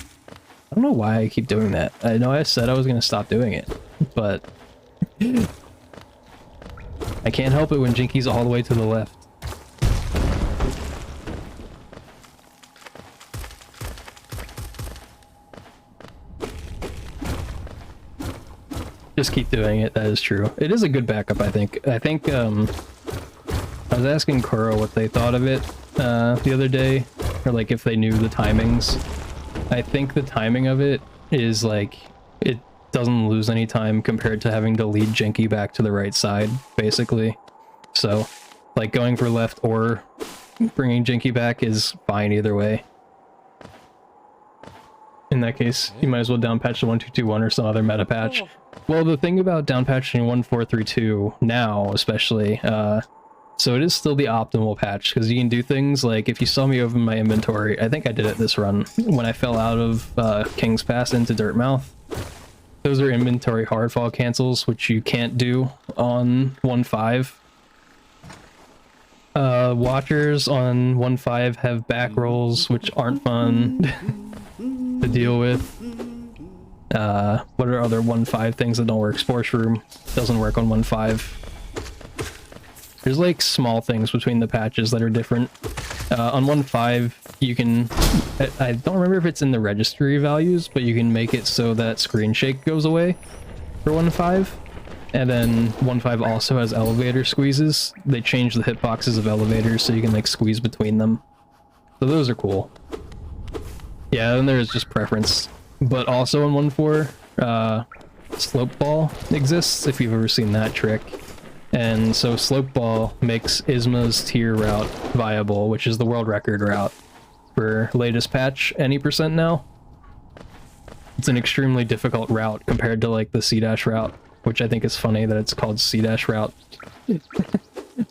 don't know why I keep doing that. I know I said I was gonna stop doing it, but I can't help it when Jinky's all the way to the left. Just keep doing it, that is true. It is a good backup, I think. I was asking Kuro what they thought of it the other day, or like if they knew the timings. I think the timing of it is like, it doesn't lose any time compared to having to lead Jinky back to the right side, basically. So, like, going for left or bringing Jinky back is fine either way. In that case, you might as well downpatch to 1221 or some other meta patch. Well, the thing about downpatching 1432 now, especially, so it is still the optimal patch, because you can do things like, if you saw me open my inventory, I think I did it this run, when I fell out of King's Pass into Dirtmouth. Those are inventory hardfall cancels, which you can't do on 1.5. Watchers on 1.5 have back rolls, which aren't fun to deal with. What are other 1.5 things that don't work? Sports Room doesn't work on 1.5. There's like small things between the patches that are different. On 1.5, you can... I don't remember if it's in the registry values, but you can make it so that screen shake goes away for 1.5. And then 1.5 also has elevator squeezes. They change the hitboxes of elevators so you can like squeeze between them. So those are cool. Yeah, and there's just preference. But also in 1.4, Slope Ball exists, if you've ever seen that trick. And so Slope Ball makes Isma's tier route viable, which is the world record route for latest patch, any percent now. It's an extremely difficult route compared to like the C-dash route, which I think is funny that it's called C-dash route.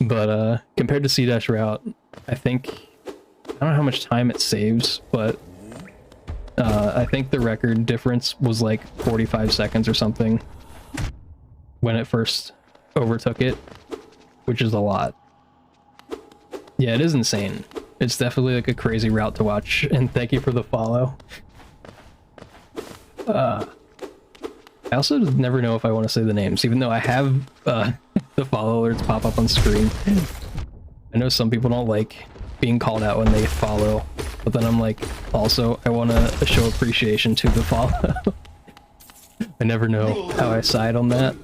But compared to C-dash route, I think, I don't know how much time it saves, but I think the record difference was like 45 seconds or something when it first overtook it, which is a lot. Yeah, it is insane. It's definitely like a crazy route to watch, and thank you for the follow. I also never know if I want to say the names, even though I have the follow alerts pop up on screen. I know some people don't like being called out when they follow, but then I'm like, also, I want to show appreciation to the follow. I never know how I side on that.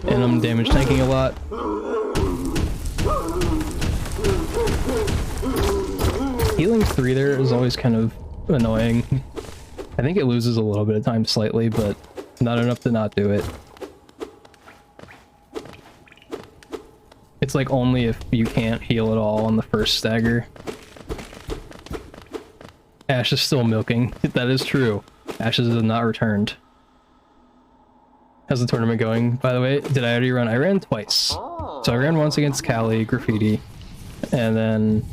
And I'm damage tanking a lot. Healing 3 there is always kind of annoying. I think it loses a little bit of time slightly, but not enough to not do it. It's like only if you can't heal at all on the first stagger. Ash is still milking. That is true. Ashes is not returned. How's the tournament going, by the way? Did I already run? I ran twice. So I ran once against Callie, Graffiti, and then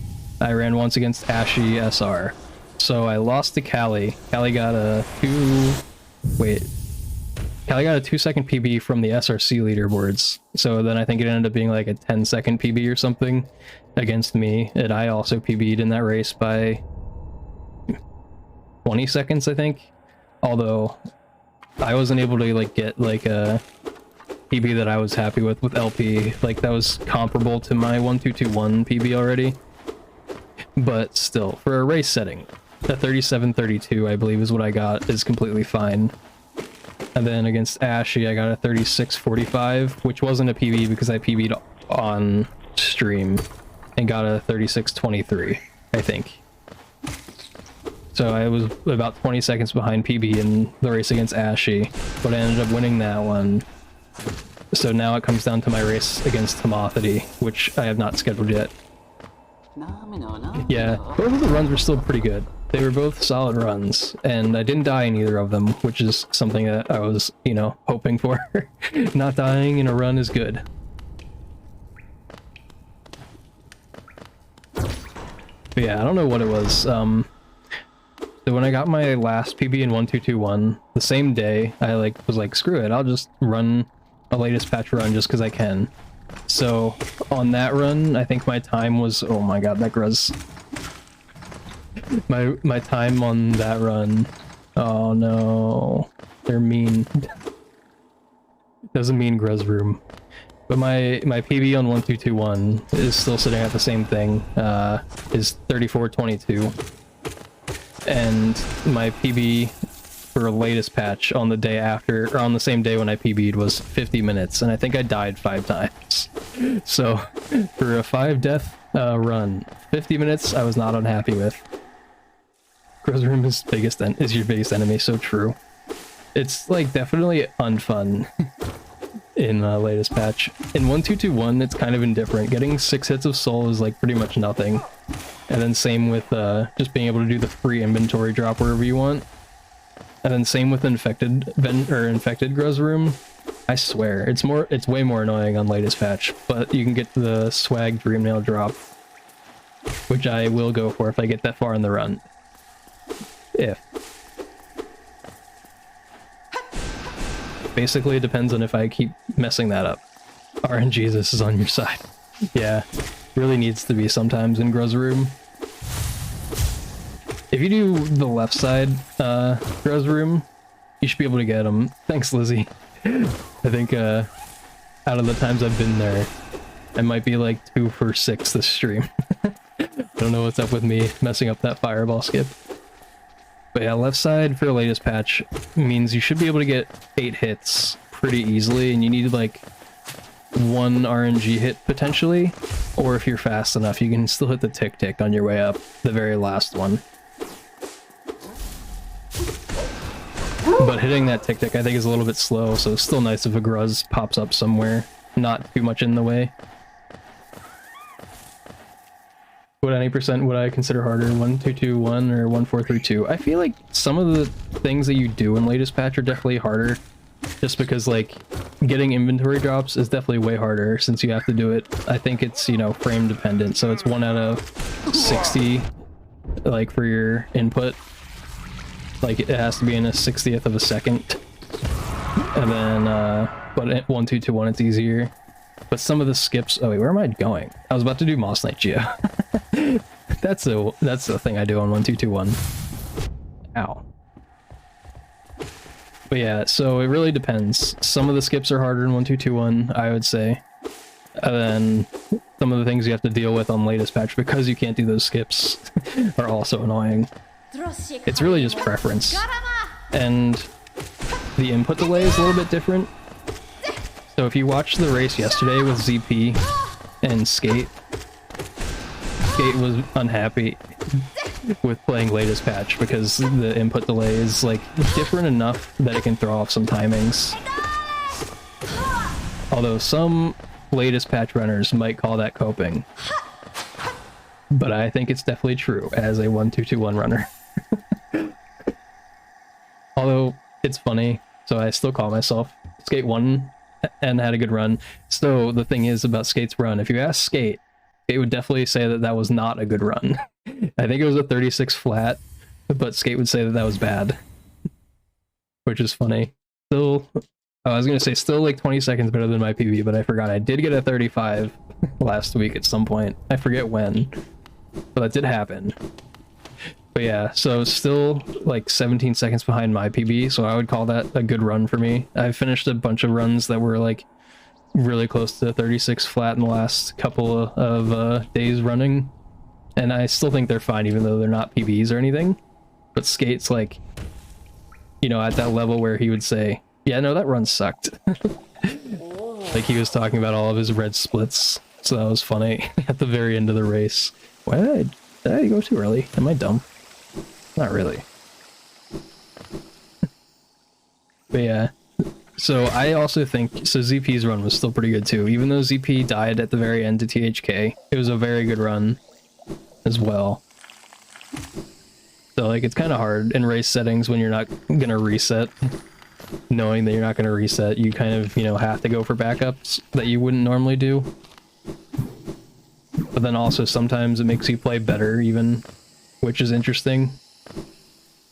I ran once against Ashy, SR. So I lost to Callie. Callie got a 2-second PB from the SRC leaderboards. So then I think it ended up being like a 10-second PB or something against me. And I also PB'd in that race by 20 seconds, I think. Although I wasn't able to like get like a PB that I was happy with LP. Like that was comparable to my 1221 PB already. But still, for a race setting, a 37-32 I believe is what I got, is completely fine. And then against Ashy I got a 36-45, which wasn't a PB because I PB'd on stream and got a 36-23, I think. So I was about 20 seconds behind PB in the race against Ashy, but I ended up winning that one. So now it comes down to my race against Timothity, which I have not scheduled yet. Yeah, both of the runs were still pretty good. They were both solid runs, and I didn't die in either of them, which is something that I was, you know, hoping for. Not dying in a run is good. But yeah, I don't know what it was. So when I got my last PB in 1221, the same day, I was like, screw it, I'll just run a latest patch run just because I can. So on that run, I think my time was, oh my god, that Gruz. My time on that run, oh no, they're mean. Doesn't mean Gruz room. But my PB on 1221 is still sitting at the same thing, is 3422. And my PB for latest patch on the day after, or on the same day when I PB'd, was 50 minutes, and I think I died 5 times. So for a 5 death run, 50 minutes I was not unhappy with. Gruz room is your biggest enemy, so true. It's like definitely unfun in latest patch. In 1221 it's kind of indifferent. Getting 6 hits of soul is like pretty much nothing. And then same with just being able to do the free inventory drop wherever you want. And then same with infected Gruz room. I swear, it's way more annoying on latest patch, but you can get the swag dreamnail drop, which I will go for if I get that far in the run. If. Basically, it depends on if I keep messing that up. RNGesus is on your side. Yeah, really needs to be sometimes in Gruz room. If you do the left side Gruz room, you should be able to get them. Thanks, Lizzie. I think out of the times I've been there, I might be like 2 for 6 this stream. I don't know what's up with me messing up that fireball skip. But yeah, left side for the latest patch means you should be able to get 8 hits pretty easily, and you need like 1 RNG hit potentially, or if you're fast enough, you can still hit the tick-tick on your way up, the very last one. But hitting that tick-tick I think is a little bit slow, so it's still nice if a Gruz pops up somewhere, not too much in the way. What any percent would I consider harder, 1221 or 1432? I feel like some of the things that you do in latest patch are definitely harder, just because like getting inventory drops is definitely way harder since you have to do it. I think it's, you know, frame dependent, so it's 1 out of 60 like for your input. Like it has to be in a 60th of a second. And then but at 1221 it's easier. But some of the skips, oh wait, where am I going? I was about to do Moss Knight Geo. That's the thing I do on 1221. Ow. But yeah, so it really depends. Some of the skips are harder in 1221, I would say. And then some of the things you have to deal with on latest patch because you can't do those skips are also annoying. It's really just preference. And the input delay is a little bit different. So if you watched the race yesterday with ZP and Skate was unhappy with playing latest patch because the input delay is like different enough that it can throw off some timings. Although some latest patch runners might call that coping. But I think it's definitely true as a 1221 runner. Although it's funny, so I still call myself Skate 1 and had a good run. So the thing is about Skate's run, if you ask Skate, Skate would definitely say that that was not a good run. I think it was a 36 flat, but Skate would say that that was bad. Which is funny. Still, I was going to say still like 20 seconds better than my PB, but I forgot. I did get a 35 last week at some point. I forget when, but that did happen. But yeah, so still like 17 seconds behind my PB, so I would call that a good run for me. I finished a bunch of runs that were like really close to 36 flat in the last couple of days running, and I still think they're fine even though they're not PBs or anything. But Skate's like, you know, at that level where he would say, yeah, no, that run sucked. Like he was talking about all of his red splits, so that was funny at the very end of the race. Why did I go too early? Am I dumb? Not really. But yeah, so I also think, so ZP's run was still pretty good too. Even though ZP died at the very end to THK, it was a very good run as well. So like it's kind of hard in race settings when you're not gonna reset. Knowing that you're not gonna reset, you kind of, you know, have to go for backups that you wouldn't normally do. But then also sometimes it makes you play better even, which is interesting.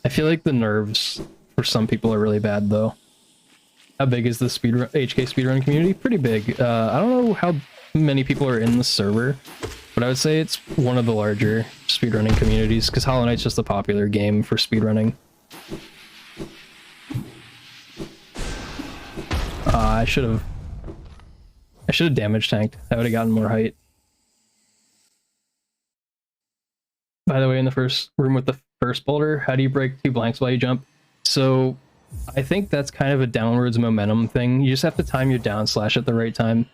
I feel like the nerves for some people are really bad though. How big is the HK speedrun community? Pretty big. I don't know how many people are in the server, but I would say it's one of the larger speedrunning communities because Hollow Knight's just a popular game for speedrunning. I should have damage tanked. I would have gotten more height. By the way, in the first room with the first boulder, how do you break 2 blanks while you jump? So I think that's kind of a downwards momentum thing. You just have to time your down slash at the right time.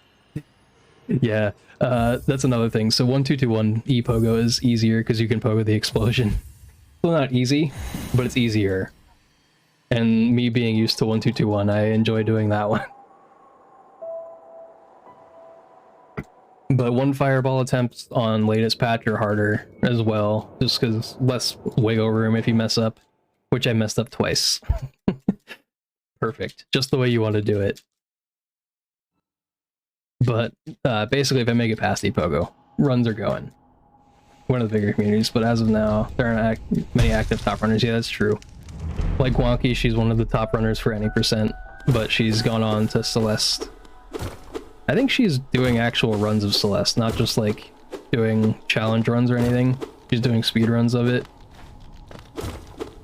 Yeah, that's another thing. So 1-2-2-1 E-Pogo is easier because you can pogo the explosion. Still not easy, but it's easier. And me being used to 1-2-2-1, I enjoy doing that one. But 1 fireball attempts on latest patch are harder as well, just because less wiggle room if you mess up, which I messed up twice. Perfect, just the way you want to do it. But basically, if I make it past E-Pogo, runs are going. One of the bigger communities, but as of now, there aren't many active top runners. Yeah, that's true. Like Wonky, she's one of the top runners for any percent, but she's gone on to Celeste. I think she's doing actual runs of Celeste, not just like doing challenge runs or anything. She's doing speed runs of it.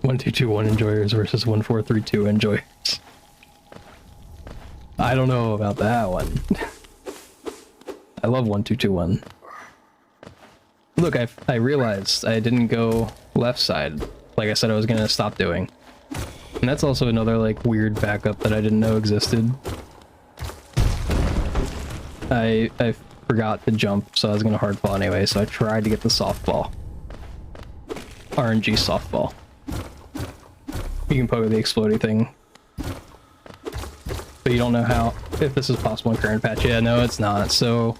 1-2-2-1 enjoyers versus 1-4-3-2 enjoyers. I don't know about that one. I love 1-2-2-1. Look, I realized I didn't go left side, like I said I was gonna stop doing. And that's also another like weird backup that I didn't know existed. I forgot to jump, so I was gonna hardfall anyway, so I tried to get the softball. RNG softball. You can pogo the explodey thing. But you don't know how, if this is possible in current patch. Yeah, no, it's not. So,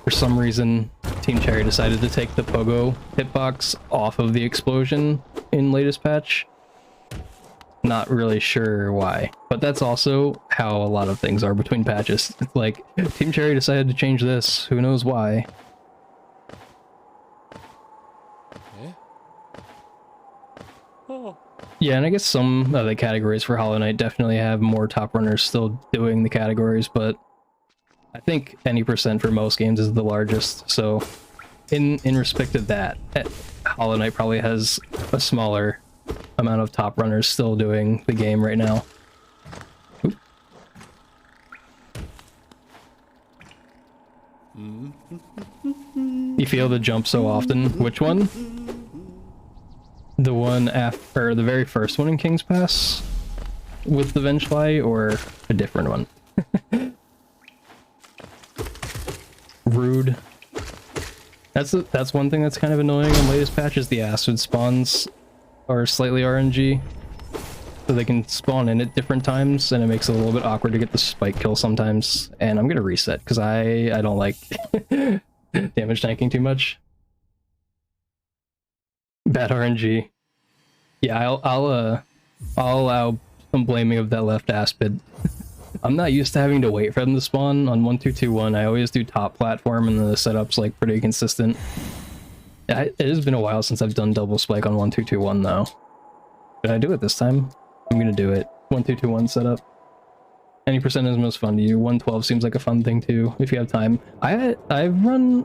for some reason, Team Cherry decided to take the pogo hitbox off of the explosion in latest patch. Not really sure why, but that's also how a lot of things are between patches. It's like, Team Cherry decided to change this, who knows why. Yeah. Oh. Yeah, and I guess some of the categories for Hollow Knight definitely have more top runners still doing the categories, but I think any percent for most games is the largest, so in respect of that, Hollow Knight probably has a smaller amount of top runners still doing the game right now. Oop. You feel the jump so often. Which one? The one after the very first one in King's Pass with the Vengefly, or a different one? Rude. That's one thing that's kind of annoying in latest patches. The acid spawns are slightly RNG, so they can spawn in at different times, and it makes it a little bit awkward to get the spike kill sometimes. And I'm gonna reset because I don't like damage tanking too much. Bad RNG. Yeah, I'll allow some blaming of that left aspid. I'm not used to having to wait for them to spawn on 1-2-2-1. I always do top platform, and the setup's like pretty consistent. It has been a while since I've done double spike on 1-2-2-1 though. Did I do it this time? I'm gonna do it. 1-2-2-1 setup. Any percent is most fun to you. 112 seems like a fun thing too, if you have time. I've run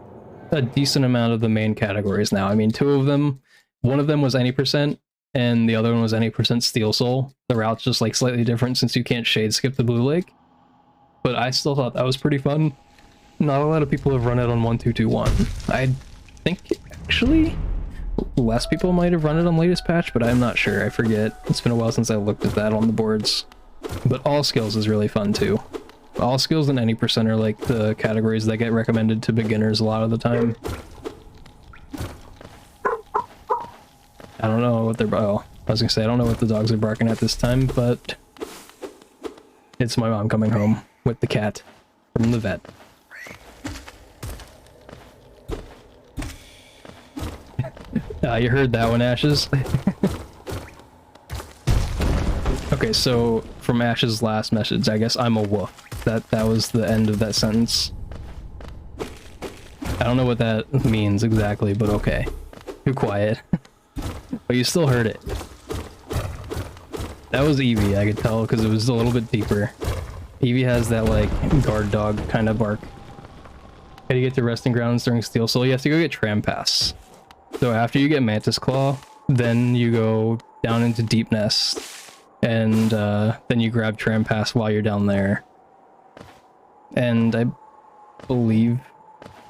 a decent amount of the main categories now. I mean, 2 of them, one of them was any percent, and the other one was any percent Steel Soul. The route's just like slightly different since you can't shade skip the Blue Lake. But I still thought that was pretty fun. Not a lot of people have run it on 1-2-2-1. I think actually less people might have run it on latest patch, but I'm not sure. I forget. It's been a while since I looked at that on the boards. But all skills is really fun too. All skills and any percent are like the categories that get recommended to beginners a lot of the time. I don't know what they're... Oh, I was gonna say, I don't know what the dogs are barking at this time, but it's my mom coming home with the cat from the vet. You heard that one, Ashes. Okay, so from Ash's last message, I guess I'm a wolf. That was the end of that sentence. I don't know what that means exactly, but okay. Too quiet. But you still heard it. That was Eevee, I could tell, because it was a little bit deeper. Eevee has that, like, guard dog kind of bark. How do you get to resting grounds during Steel Soul? You have to go get Tram Pass. So after you get Mantis Claw, then you go down into Deep Nest, and then you grab Tram Pass while you're down there. And I believe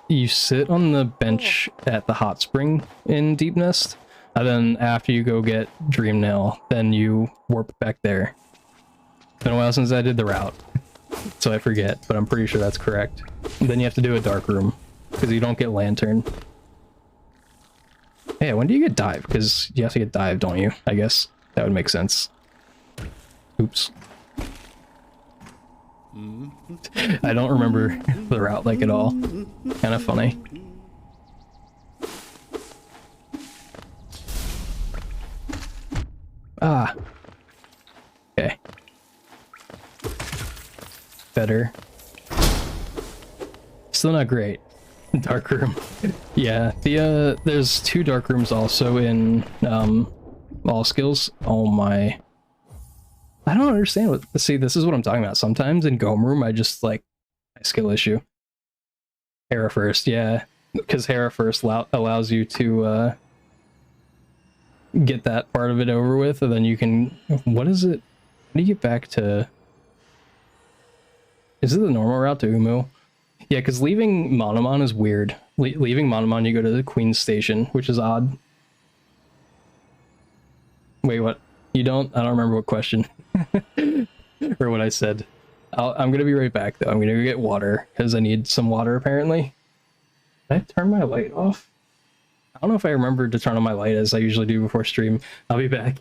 you sit on the bench at the hot spring in Deep Nest, and then after you go get Dream Nail, then you warp back there. It's been a while since I did the route, so I forget, but I'm pretty sure that's correct. And then you have to do a dark room, because you don't get Lantern. Hey, when do you get Dive? Because you have to get Dive, don't you? I guess that would make sense. Oops. I don't remember the route like at all. Kind of funny. Ah. Okay. Better. Still not great. Dark room. Yeah, there's 2 dark rooms also in all skills. Oh my. I don't understand what, see, this is what I'm talking about. Sometimes in Gome Room, I just, like, my skill issue. Hera first, yeah. Because Hera first allows you to, get that part of it over with, and then you can, what is it? How do you get back to, is it the normal route to Umu? Yeah, because leaving Monomon is weird. Leaving Monomon, you go to the Queen's Station, which is odd. Wait, what? You don't? I don't remember what question. Or what I said. I'm gonna be right back, though. I'm gonna go get water, because I need some water, apparently. Did I turn my light off? I don't know if I remember to turn on my light, as I usually do before stream. I'll be back.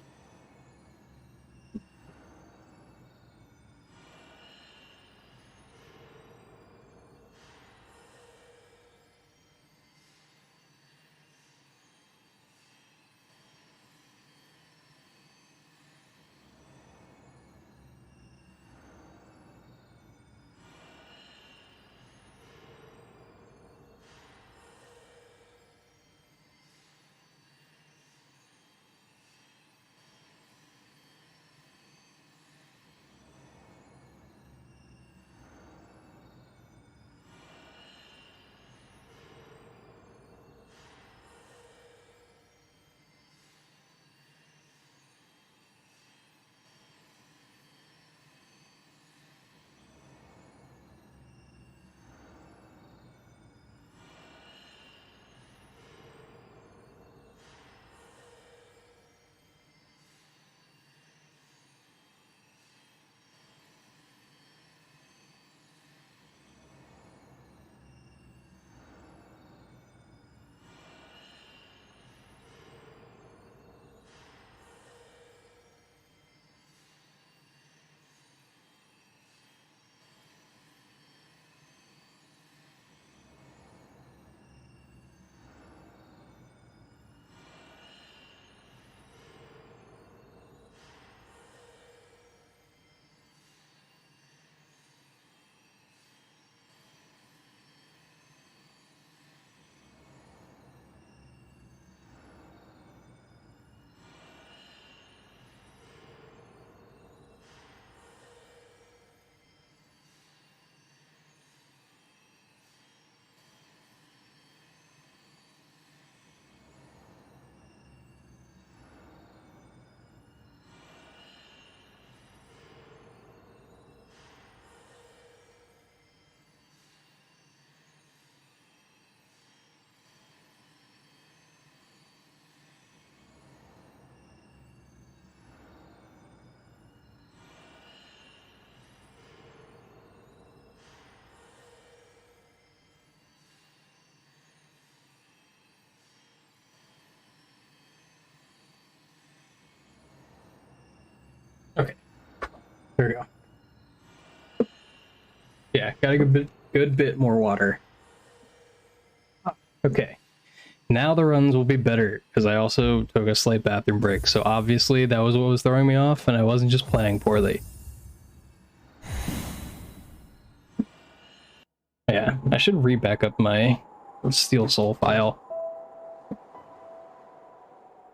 Okay. There we go. Yeah, got a good bit more water. Okay. Now the runs will be better, because I also took a slight bathroom break, so obviously that was what was throwing me off, and I wasn't just playing poorly. Yeah, I should re-back up my Steel Soul file.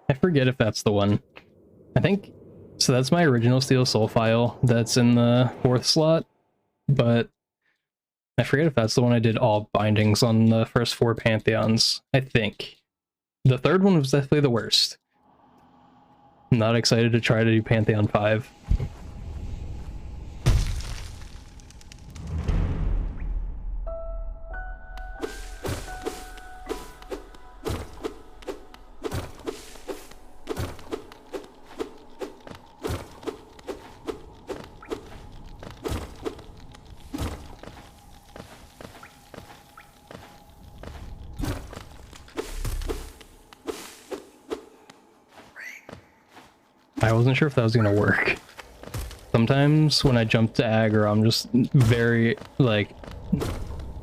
I forget if that's the one. I think So that's my original Steel Soul file that's in the 4th slot, but I forget if that's the one I did all bindings on the first 4 Pantheons, I think. The 3rd one was definitely the worst. I'm not excited to try to do Pantheon 5. I wasn't sure if that was gonna work. Sometimes when I jump to aggro, I'm just very, like,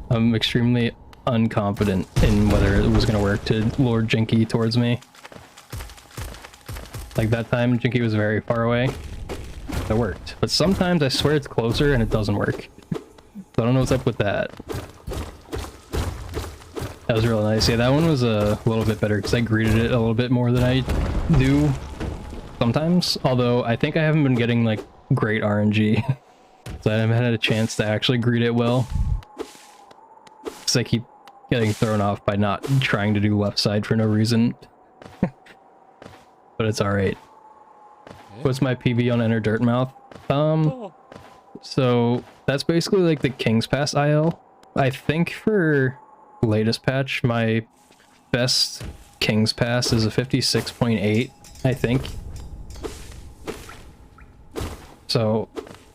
I'm extremely unconfident in whether it was gonna work to lure Jinky towards me. Like that time, Jinky was very far away. That worked. But sometimes I swear it's closer and it doesn't work. So I don't know what's up with that. That was real nice. Yeah, that one was a little bit better because I greeted it a little bit more than I do sometimes. Although I think I haven't been getting like great RNG. So I haven't had a chance to actually greet it well. Because I keep getting thrown off by not trying to do left side for no reason. But it's alright. What's my PB on Enter Dirtmouth? So that's basically like the King's Pass IL. I think for latest patch, my best King's Pass is a 56.8, I think. So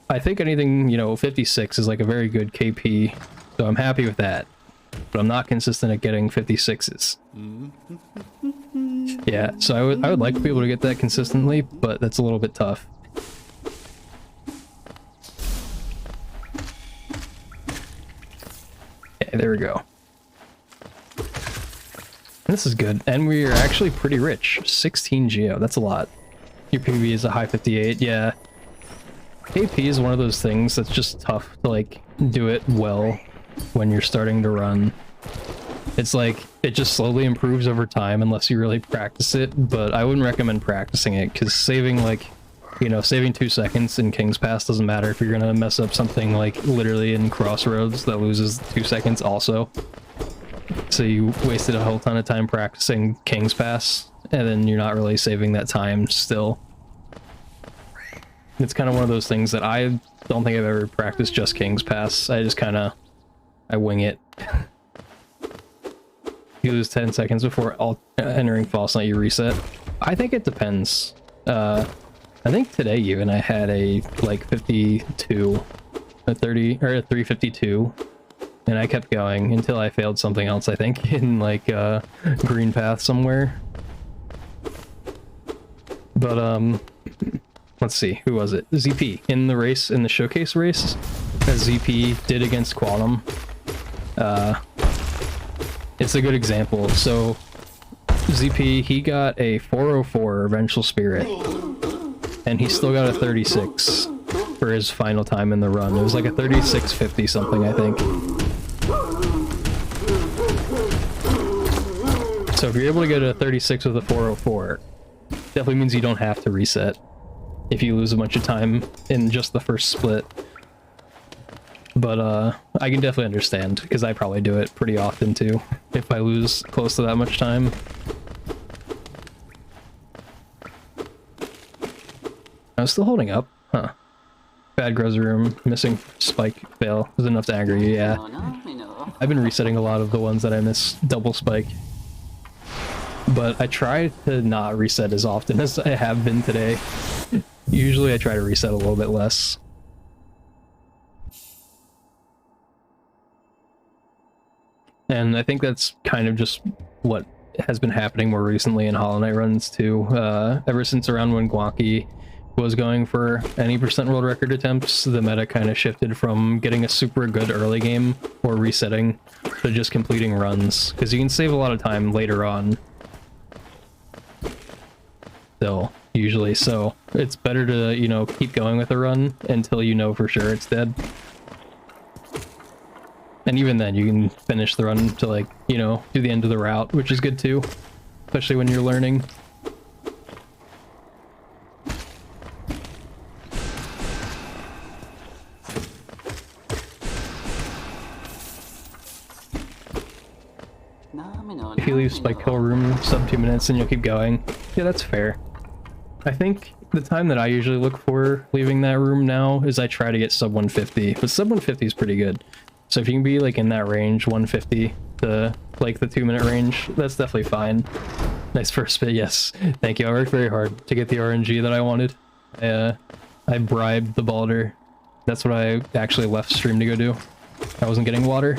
I think anything, you know, 56 is like a very good KP, so I'm happy with that. But I'm not consistent at getting 56s. Yeah, so I would like to be able to get that consistently, but that's a little bit tough. Okay, there we go. This is good, and we are actually pretty rich. 16 geo, that's a lot. Your PV is a high 58, yeah. KP is one of those things that's just tough to like do it well when you're starting to run. It's like it just slowly improves over time unless you really practice it, but I wouldn't recommend practicing it because saving like, you know, saving 2 seconds in King's Pass doesn't matter if you're gonna mess up something like literally in Crossroads that loses 2 seconds also. So you wasted a whole ton of time practicing King's Pass and then you're not really saving that time still. It's kind of one of those things that I don't think I've ever practiced just King's Pass. I just kind of, I wing it. You lose 10 seconds before entering False Night, you reset. I think it depends. I think today even I had a like 52, a 30, or a 352, and I kept going until I failed something else, I think, in like Green Path somewhere. But let's see, who was it? ZP in the race, in the showcase race, as ZP did against Quantum. It's a good example. So ZP, he got a 404 Vengeful Spirit, and he still got a 36 for his final time in the run. It was like a 36.50 something, I think. So if you're able to get a 36 with a 404, definitely means you don't have to reset if you lose a bunch of time in just the first split. But I can definitely understand, because I probably do it pretty often too, if I lose close to that much time. I was still holding up, huh? Bad Grows Room, missing spike fail was enough to aggro you, yeah. I've been resetting a lot of the ones that I miss double spike. But I try to not reset as often as I have been today. Usually I try to reset a little bit less. And I think that's kind of just what has been happening more recently in Hollow Knight runs too. Ever since around when Guaki was going for any % world record attempts, the meta kind of shifted from getting a super good early game or resetting to just completing runs, because you can save a lot of time later on. Still, usually, so it's better to, you know, keep going with a run until you know for sure it's dead. And even then, you can finish the run to, like, you know, do the end of the route, which is good too, especially when you're learning. If you leave Spike Hill room sub 2 minutes, then you'll keep going. Yeah, that's fair. I think the time that I usually look for leaving that room now is I try to get sub 150, but sub 150 is pretty good. So if you can be like in that range, 150 to like the 2-minute range, that's definitely fine. Nice first bit, yes. Thank you. I worked very hard to get the RNG that I wanted. I bribed the Balder. That's what I actually left stream to go do. I wasn't getting water.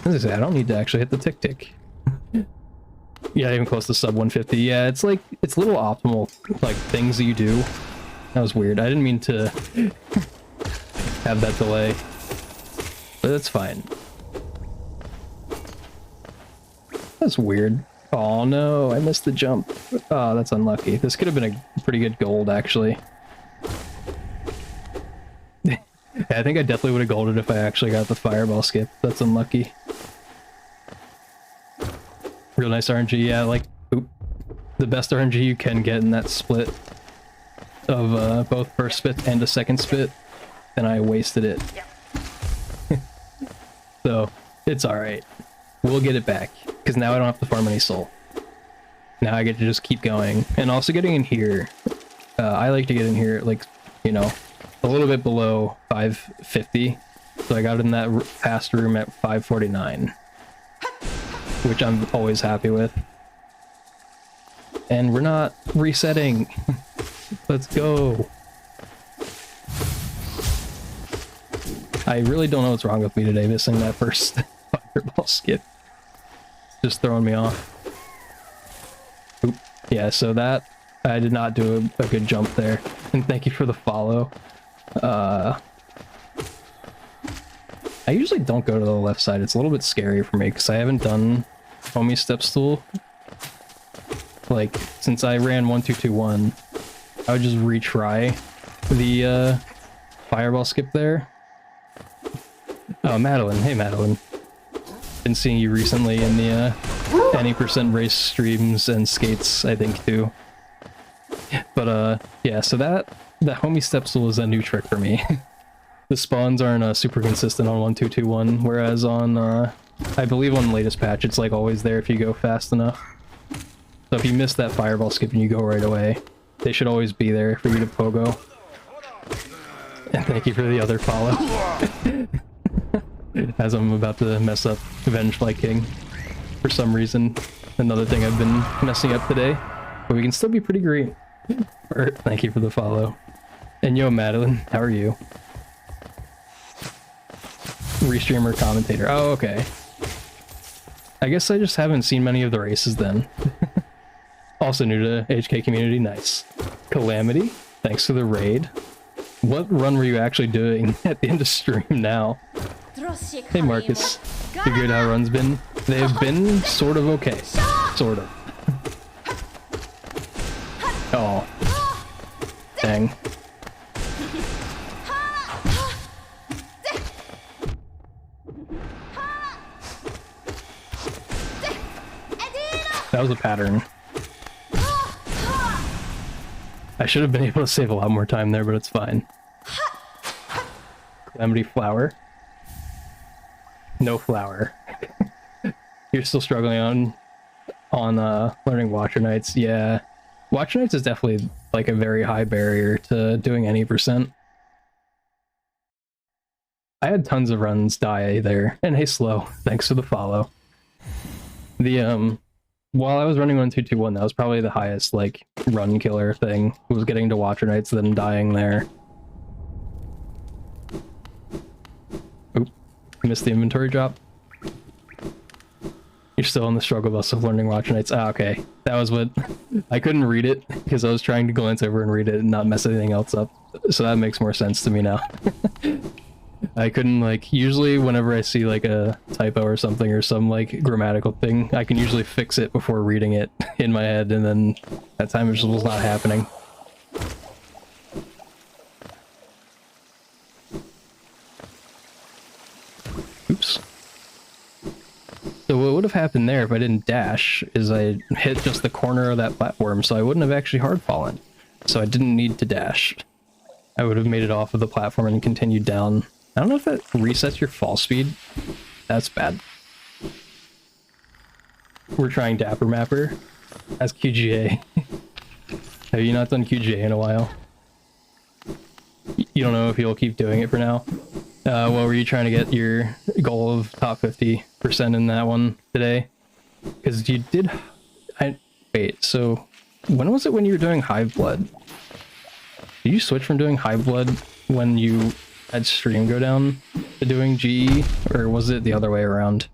As I say, I don't need to actually hit the tick. Yeah, even close to sub 150. Yeah, it's like, it's little optimal, like, things that you do. That was weird. I didn't mean to have that delay. But that's fine. That's weird. Oh no, I missed the jump. Oh, that's unlucky. This could have been a pretty good gold, actually. Yeah, I think I definitely would have golded if I actually got the fireball skip. That's unlucky. Real nice RNG, yeah, like, oop, the best RNG you can get in that split of both first spit and a second spit, and I wasted it. Yep. So, it's alright. We'll get it back, because now I don't have to farm any soul. Now I get to just keep going. And also getting in here, I like to get in here, like, you know, a little bit below 550. So I got in that past room at 549. Which I'm always happy with. And we're not resetting. Let's go. I really don't know what's wrong with me today, missing that first fireball skip. Just throwing me off. Oop. Yeah, so that, I did not do a good jump there. And thank you for the follow. I usually don't go to the left side. It's a little bit scary for me because I haven't done homie step stool. Like, since I ran 1221, I would just retry the fireball skip there. Oh, Madeline. Hey, Madeline. Been seeing you recently in the any % race streams and skates, I think, too. But, yeah, so that homie step stool is a new trick for me. The spawns aren't super consistent on 1221, whereas on, I believe on the latest patch, it's like always there if you go fast enough. So if you miss that fireball skip and you go right away, they should always be there for you to pogo. And thank you for the other follow. As I'm about to mess up Avenge Flight King. For some reason. Another thing I've been messing up today. But we can still be pretty green. Thank you for the follow. And yo, Madeline, how are you? Restreamer commentator. Oh, okay. I guess I just haven't seen many of the races then. Also new to HK community, nice. Calamity, thanks for the raid. What run were you actually doing at the end of stream now? Hey Marcus, you good how runs been? They have been sort of okay. Sort of. Oh. Dang. That was a pattern. I should have been able to save a lot more time there, but it's fine. Calamity flower. No flower. You're still struggling on learning Watcher Knights. Yeah. Watcher Knights is definitely like a very high barrier to doing any %. I had tons of runs die there. And hey Slow, thanks for the follow. The while I was running 1221, that was probably the highest, like, run killer thing. Was getting to Watcher Knights, then dying there. Oop. Missed the inventory drop. You're still on the struggle bus of learning Watcher Knights. Ah, okay. That was what... I couldn't read it, because I was trying to glance over and read it and not mess anything else up. So that makes more sense to me now. I couldn't, like, usually whenever I see, like, a typo or something or some, like, grammatical thing, I can usually fix it before reading it in my head, and then that time it just was not happening. Oops. So what would have happened there if I didn't dash is I hit just the corner of that platform, so I wouldn't have actually hard fallen. So I didn't need to dash. I would have made it off of the platform and continued down I don't know if that resets your fall speed. That's bad. We're trying Dapper Mapper as QGA. Have you not done QGA in a while? You don't know if you'll keep doing it for now? What were you trying to get your goal of top 50% in that one today? Because you did... Wait, so when was it when you were doing Hive Blood? Did you switch from doing Hive Blood when you had stream go down to doing GE? Or was it the other way around?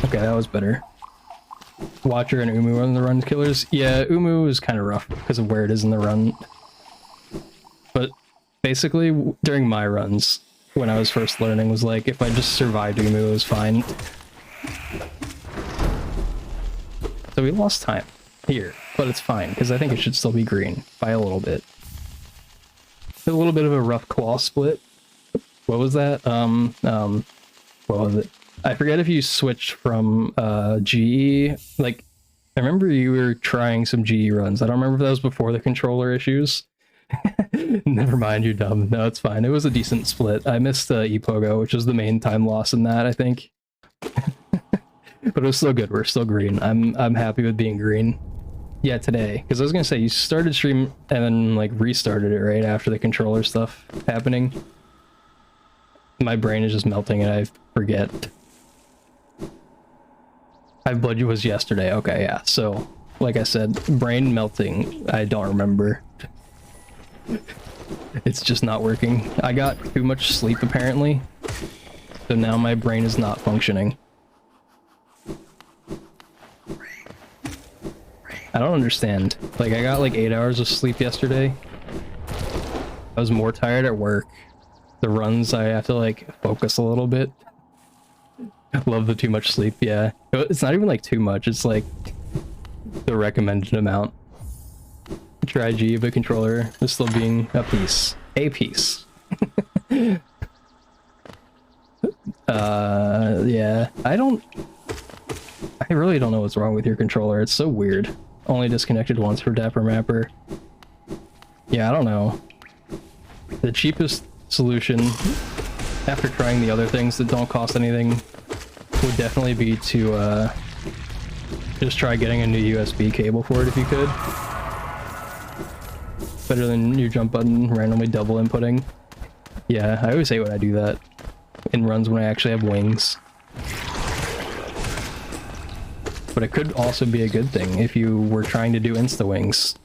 Okay, that was better. Watcher and Umu on the run killers. Yeah, Umu is kind of rough because of where it is in the run. But basically, during my runs, when I was first learning, was like, if I just survived Umu, it was fine. So we lost time here, but it's fine, because I think it should still be green by a little bit. A little bit of a rough claw split. What was that? What was it? I forget if you switched from GE, like, I remember you were trying some GE runs. I don't remember if that was before the controller issues. Never mind, you're dumb. No, it's fine. It was a decent split. I missed Epogo, which was the main time loss in that, I think. But it was still good. We're still green. I'm happy with being green. Yeah, today. Because I was going to say, you started stream and then, like, restarted it right after the controller stuff happening. My brain is just melting and I forget. Hive Blood was yesterday. Okay, yeah. So, like I said, brain melting. I don't remember. It's just not working. I got too much sleep apparently. So now my brain is not functioning. I don't understand. Like, I got like 8 hours of sleep yesterday. I was more tired at work. The runs, I have to like focus a little bit. Love the too much sleep, yeah. It's not even like too much, it's like the recommended amount. Try G of a controller is still being a piece. A piece. Yeah, I really don't know what's wrong with your controller. It's so weird. Only disconnected once for Dapper Mapper. Yeah, I don't know. The cheapest solution, after trying the other things that don't cost anything, would definitely be to just try getting a new USB cable for it if you could. Better than your jump button randomly double inputting. Yeah, I always hate when I do that in runs when I actually have wings. But it could also be a good thing if you were trying to do insta wings,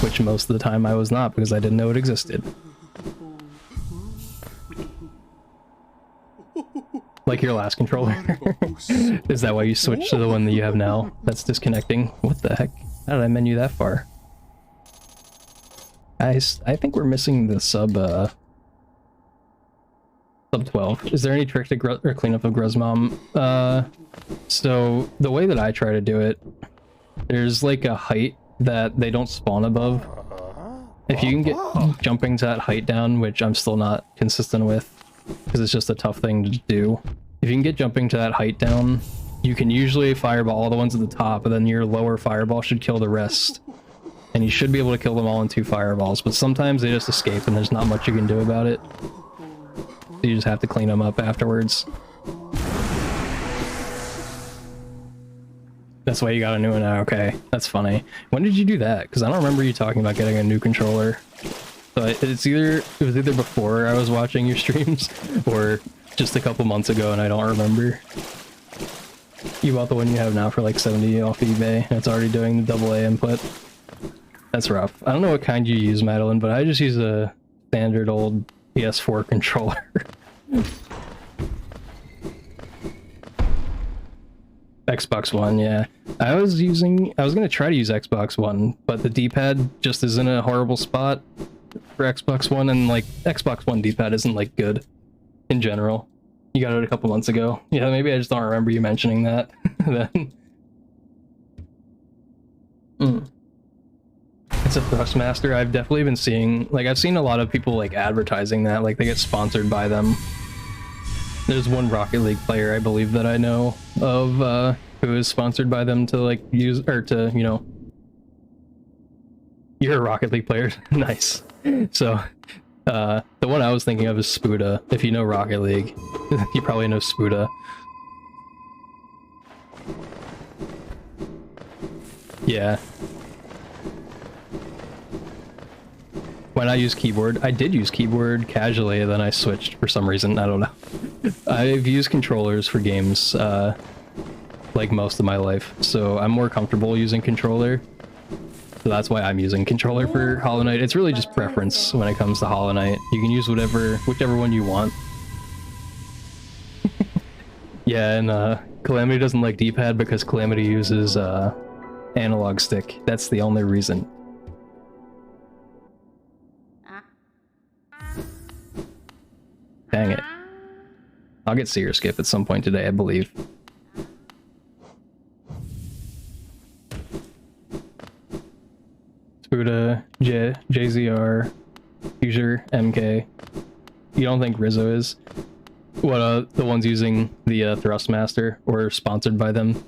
which most of the time I was not because I didn't know it existed. Like your last controller. Is that why you switched to the one that you have now? That's disconnecting. What the heck? How did I menu that far? I think we're missing the sub 12. Is there any trick to clean up of Gruzmom? So the way that I try to do it, there's like a height that they don't spawn above. If you can get jumping to that height down, which I'm still not consistent with, because it's just a tough thing to do. If you can get jumping to that height down, you can usually fireball all the ones at the top, and then your lower fireball should kill the rest. And you should be able to kill them all in 2 fireballs, but sometimes they just escape and there's not much you can do about it. So you just have to clean them up afterwards. That's why you got a new one now, okay. That's funny. When did you do that? Because I don't remember you talking about getting a new controller. So it was either before I was watching your streams, or just a couple months ago and I don't remember. You bought the one you have now for like 70 off eBay, and it's already doing the AA input. That's rough. I don't know what kind you use, Madeline, but I just use a standard old PS4 controller. Xbox One, yeah. I was gonna try to use Xbox One, but the D-pad just is in a horrible spot for Xbox One, and like Xbox One D-pad isn't like good in general. You got it a couple months ago. Yeah, maybe I just don't remember you mentioning that then. It's a Thrustmaster. I've definitely been seeing, like, I've seen a lot of people like advertising that, like they get sponsored by them. There's one Rocket League player I believe that I know of who is sponsored by them to like use, or to, you know, You're a Rocket League player? Nice. So, the one I was thinking of is Spuda. If you know Rocket League, you probably know Spuda. Yeah. When I use keyboard, I did use keyboard casually, then I switched for some reason, I don't know. I've used controllers for games, like most of my life, so I'm more comfortable using controller. So that's why I'm using controller for Hollow Knight. It's really just preference when it comes to Hollow Knight. You can use whichever one you want. Yeah, and Calamity doesn't like D-pad because Calamity uses analog stick. That's the only reason. Dang it. I'll get Seer Skip at some point today, I believe. Spuda, JZR, Fuser, MK. You don't think Rizzo is? What, the ones using the Thrustmaster or sponsored by them?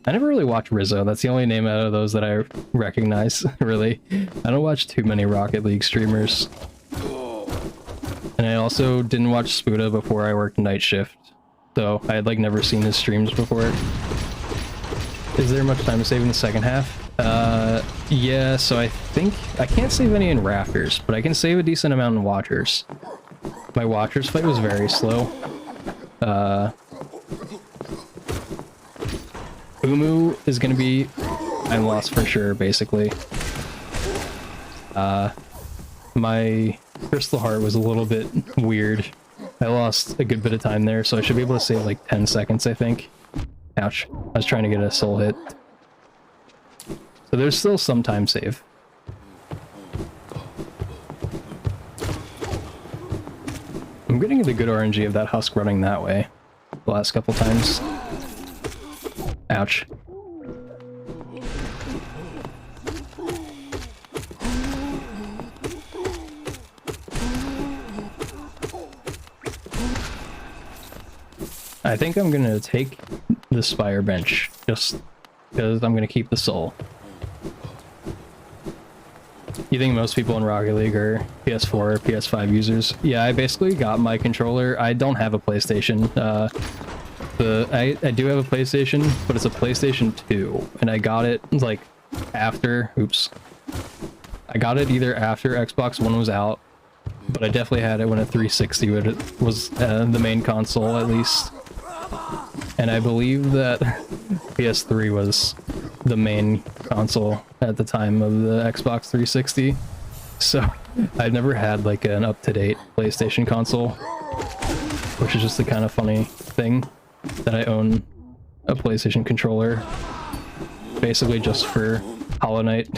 I never really watched Rizzo. That's the only name out of those that I recognize, really. I don't watch too many Rocket League streamers. And I also didn't watch Spuda before I worked night shift. So I had like never seen his streams before. Is there much time to save in the second half? Yeah, so I think I can't save any in Rafters, but I can save a decent amount in Watchers. My Watchers fight was very slow. Umu is gonna be... I'm lost for sure, basically. My Crystal Heart was a little bit weird. I lost a good bit of time there, so I should be able to save like 10 seconds, I think. Ouch. I was trying to get a soul hit. So there's still some time save. I'm getting the good RNG of that husk running that way the last couple times. Ouch. I think I'm gonna take the Spire bench, just because I'm gonna keep the soul. You think most people in Rocket League are PS4 or PS5 users? Yeah, I basically got my controller. I don't have a PlayStation. I do have a PlayStation, but it's a PlayStation 2, and I got it like after, oops. I got it either after Xbox One was out, but I definitely had it when a 360 was the main console at least. And I believe that PS3 was the main console at the time of the Xbox 360. So I've never had like an up-to-date PlayStation console, which is just a kind of funny thing that I own a PlayStation controller basically just for Hollow Knight.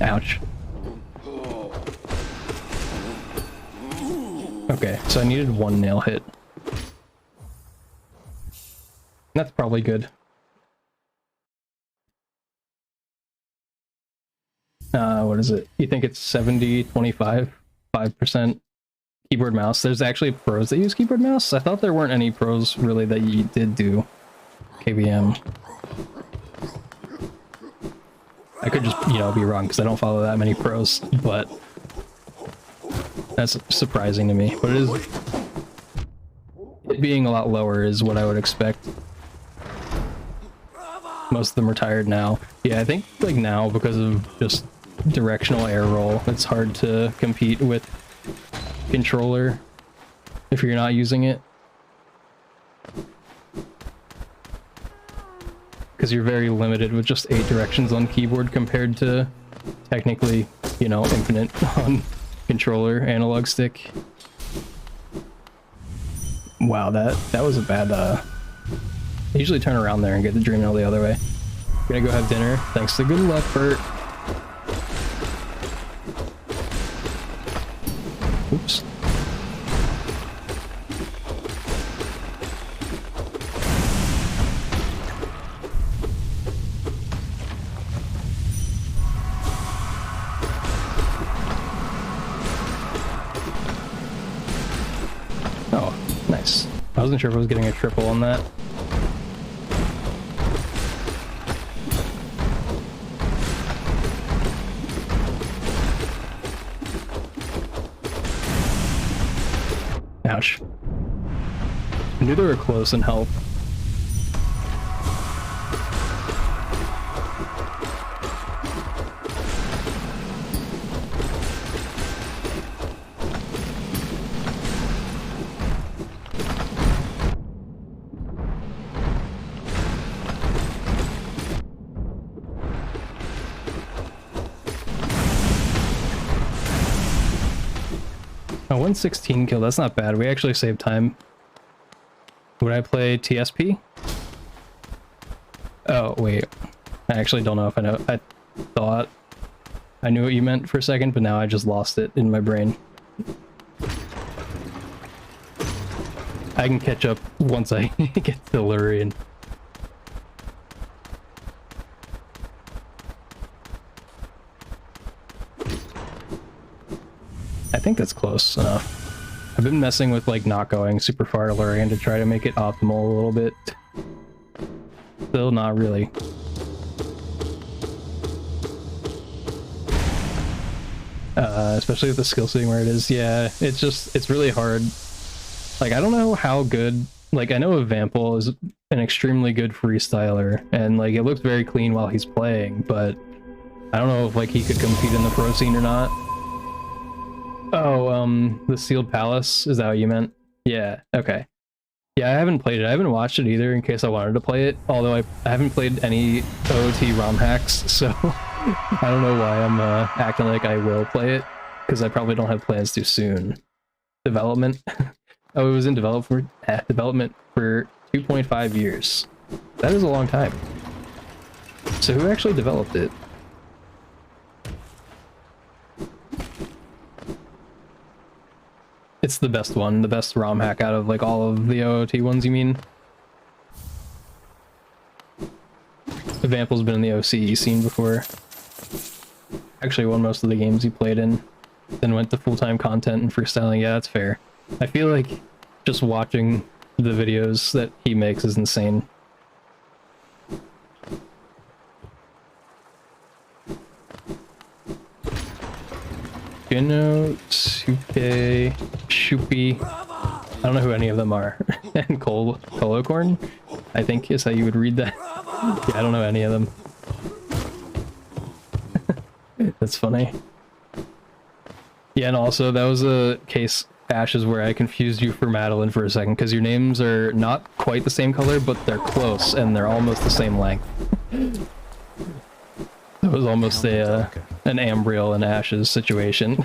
Ouch. Okay, so I needed one nail hit. That's probably good. What is it? You think it's 70, 25, 5% keyboard mouse? There's actually pros that use keyboard mouse? I thought there weren't any pros really that you did do KVM. I could just, you know, be wrong because I don't follow that many pros, but that's surprising to me. But it being a lot lower is what I would expect. Most of them are tired now. Yeah, I think like now because of just directional air roll, it's hard to compete with controller if you're not using it. Because you're very limited with just 8 directions on keyboard compared to technically, you know, infinite on controller analog stick. Wow, that was a bad I usually turn around there and get the dream nail the other way. Gonna go have dinner. Thanks to good luck, Bert. Oops. Oh, nice. I wasn't sure if I was getting a triple on that. Ouch. I knew they were close and help. A 116 kill, that's not bad. We actually saved time. Would I play TSP? Oh, wait. I actually don't know if I know. I thought I knew what you meant for a second, but now I just lost it in my brain. I can catch up once I get to Lurian. I think that's close enough. I've been messing with like not going super far to Lurian to try to make it optimal a little bit. Still not really. Especially with the skill sitting where it is. Yeah, it's really hard. Like, I don't know how good, like, I know Vampel is an extremely good freestyler, and like it looks very clean while he's playing, but I don't know if like he could compete in the pro scene or not. Oh, the Sealed Palace, is that what you meant? Yeah, okay. Yeah, I haven't played it. I haven't watched it either in case I wanted to play it, although I haven't played any OOT ROM hacks, so I don't know why I'm acting like I will play it, because I probably don't have plans to soon. Development? Oh, it was in development for 2.5 years. That is a long time. So who actually developed it? It's the best one, the best ROM hack out of like all of the OOT ones, you mean? Vampel's been in the OCE scene before. Actually won most of the games he played in. Then went to full-time content and freestyling. Yeah, that's fair. I feel like just watching the videos that he makes is insane. Suke, Shoopy. I don't know who any of them are. And Colocorn, I think is how you would read that. Yeah, I don't know any of them. That's funny. Yeah, and also that was a case, Ashes, where I confused you for Madeline for a second, because your names are not quite the same color, but they're close, and they're almost the same length. It was almost an Ambriel and Ashes situation.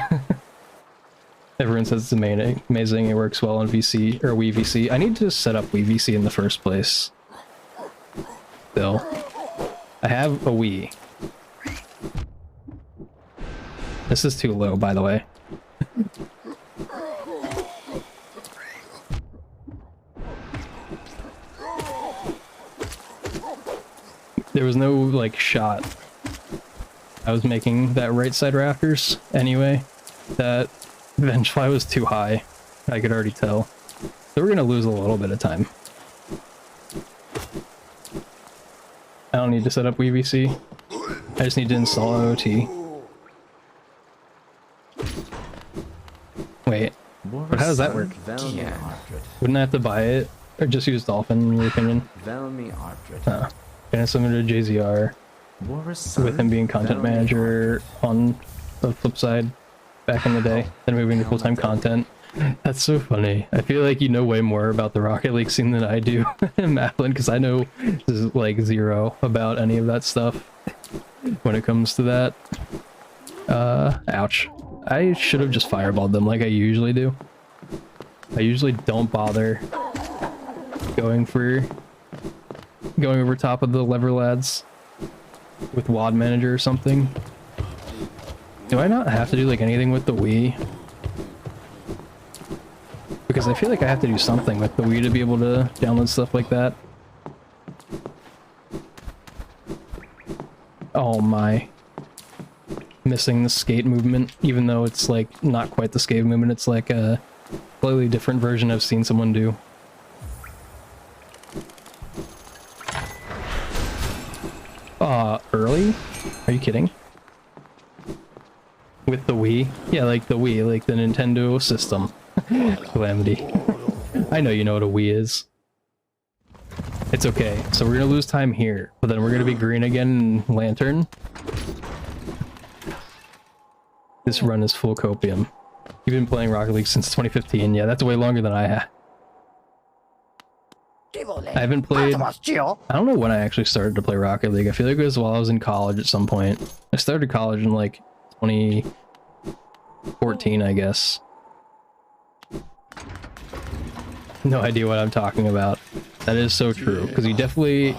Everyone says it's amazing, it works well on VC, or Wii VC. I need to set up Wii VC in the first place. Still. I have a Wii. This is too low, by the way. There was no, like, shot. I was making that right side rafters anyway. That Vengefly was too high. I could already tell. So we're gonna lose a little bit of time. I don't need to set up WVC. I just need to install OT. Wait, but how does that work? Wouldn't I have to buy it? Or just use Dolphin, in your opinion? Oh. Can I summon to JZR with him being content manager on the flip side back in the day, then moving to full-time content? That's so funny. I feel like you know way more about the Rocket League scene than I do, Madeline, because I know this is like zero about any of that stuff when it comes to that. Ouch. I should have just fireballed them like I usually do. I usually don't bother going over top of the lever lads with WOD manager or something. Do I not have to do like anything with the Wii? Because I feel like I have to do something with the Wii to be able to download stuff like that. Oh my. Missing the skate movement, even though it's like not quite the skate movement, it's like a slightly different version I've seen someone do. Early? Are you kidding? With the Wii? Yeah, like the Wii, like the Nintendo system. Calamity. I know you know what a Wii is. It's okay. So we're gonna lose time here, but then we're gonna be green again in Lantern. This run is full copium. You've been playing Rocket League since 2015. Yeah, that's way longer than I have. I haven't played... I don't know when I actually started to play Rocket League. I feel like it was while I was in college at some point. I started college in like 2014, I guess. No idea what I'm talking about. That is so true, because you definitely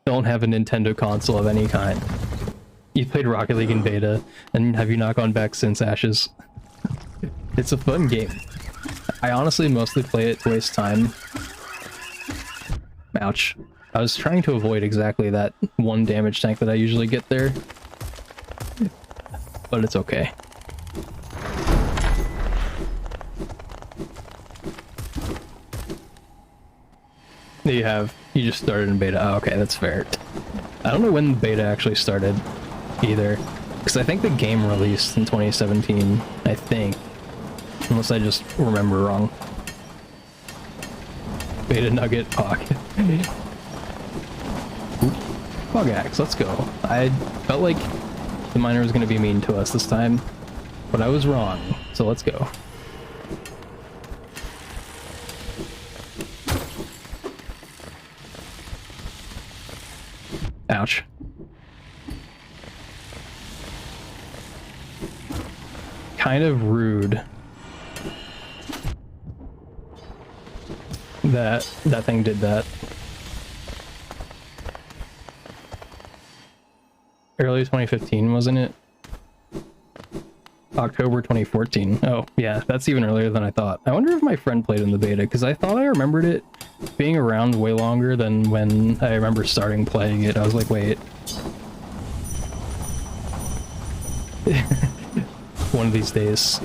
don't have a Nintendo console of any kind. You played Rocket League in beta, and have you not gone back since, Ashes? It's a fun game. I honestly mostly play it to waste time. Ouch. I was trying to avoid exactly that one damage tank that I usually get there. But it's okay. You just started in beta. Oh, okay, that's fair. I don't know when beta actually started either, because I think the game released in 2017, I think. Unless I just remember wrong. Beta Nugget Pocket. Bug Axe, let's go. I felt like the miner was going to be mean to us this time, but I was wrong, so let's go. Ouch. Kind of rude that thing did that. Early 2015, wasn't it? October 2014. Oh, yeah, that's even earlier than I thought. I wonder if my friend played in the beta, because I thought I remembered it being around way longer than when I remember starting playing it. I was like, wait. One of these days.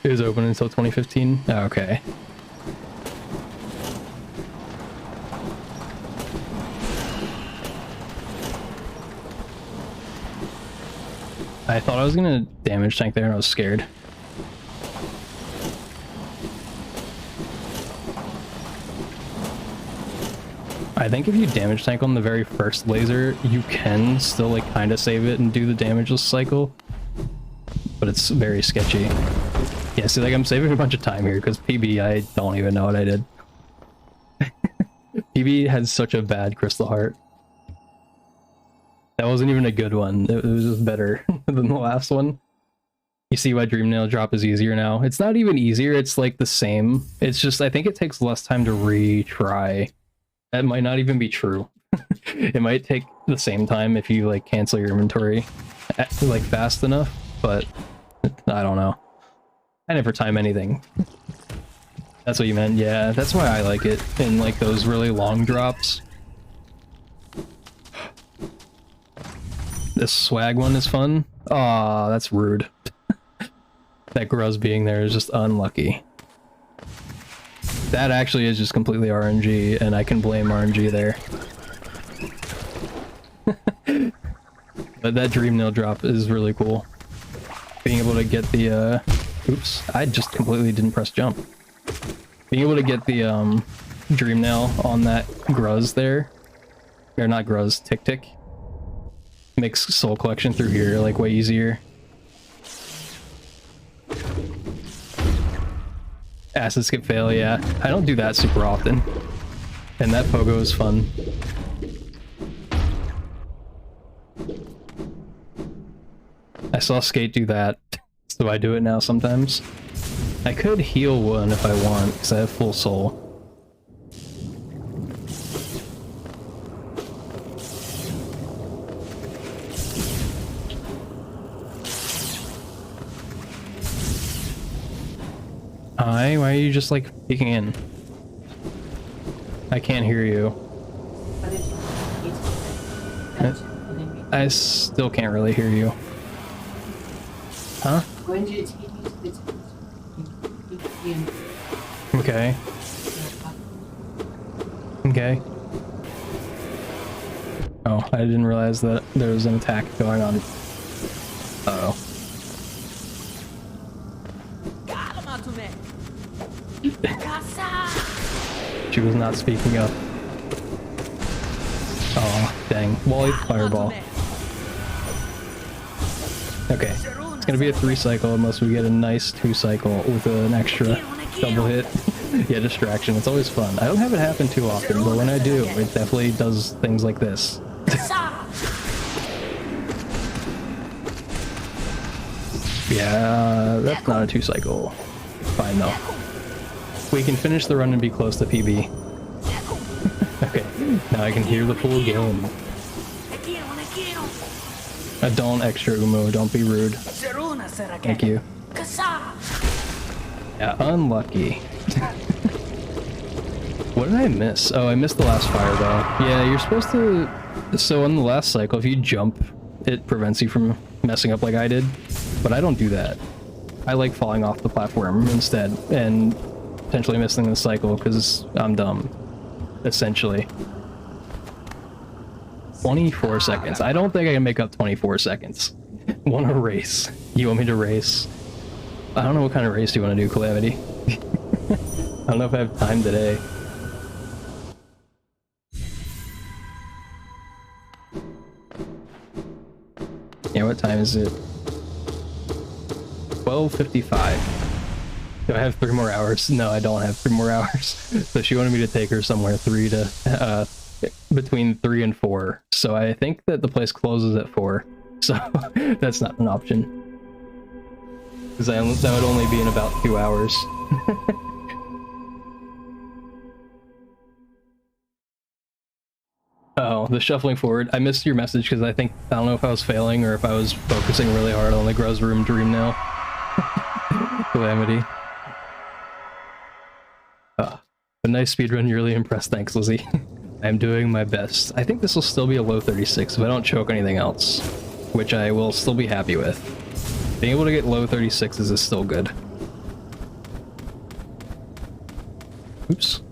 It was open until 2015? Oh, okay. I thought I was gonna damage tank there and I was scared. I think if you damage tank on the very first laser, you can still like kind of save it and do the damageless cycle. But it's very sketchy. Yeah, see, like I'm saving a bunch of time here because PB, I don't even know what I did. PB had such a bad crystal heart. That wasn't even a good one. It was just better than the last one. You see why Dream Nail drop is easier now? It's not even easier, it's like the same. It's just, I think it takes less time to retry. That might not even be true. It might take the same time if you like cancel your inventory like fast enough, but I don't know. I never time anything. That's what you meant, yeah. That's why I like it in like those really long drops. This swag one is fun. Aw, that's rude. That Gruz being there is just unlucky. That actually is just completely RNG, and I can blame RNG there. But that Dream Nail drop is really cool. Being able to get the, oops, I just completely didn't press jump. Being able to get the, Dream Nail on that Gruz there, or not Gruz, Tick Tick, makes soul collection through here like way easier. Acid skip fail, yeah. I don't do that super often. And that pogo is fun. I saw Skate do that, so I do it now sometimes. I could heal one if I want, because I have full soul. Hi, why are you just like peeking in? I can't hear you. I still can't really hear you. Huh? Okay. Okay. Oh, I didn't realize that there was an attack going on. Uh-oh. She was not speaking up. Oh, dang. Wally fireball. Okay. It's gonna be a 3 cycle unless we get a nice 2 cycle with an extra double hit. Yeah, distraction. It's always fun. I don't have it happen too often, but when I do, it definitely does things like this. Yeah, that's not a 2 cycle. Fine though. We can finish the run and be close to PB. Okay, now I can hear the full game. Don't extra Umo, don't be rude. Thank you. Yeah, unlucky. What did I miss? Oh, I missed the last fireball. Yeah, you're supposed to... So on the last cycle, if you jump, it prevents you from messing up like I did. But I don't do that. I like falling off the platform instead, and potentially missing the cycle because I'm dumb. Essentially. 24 seconds. I don't think I can make up 24 seconds. Want to race? You want me to race? I don't know what kind of race you want to do, Calamity. I don't know if I have time today. Yeah, what time is it? 12:55. Do I have 3 more hours? No, I don't have 3 more hours. So she wanted me to take her somewhere between 3 and 4. So I think that the place closes at 4. So that's not an option. Because that would only be in about 2 hours. Oh, the shuffling forward. I missed your message because I don't know if I was failing or if I was focusing really hard on the Grows Room Dream now. Calamity. A nice speedrun, you're really impressed. Thanks, Lizzie. I'm doing my best. I think this will still be a low 36 if I don't choke anything else, which I will still be happy with. Being able to get low 36s is still good. Oops.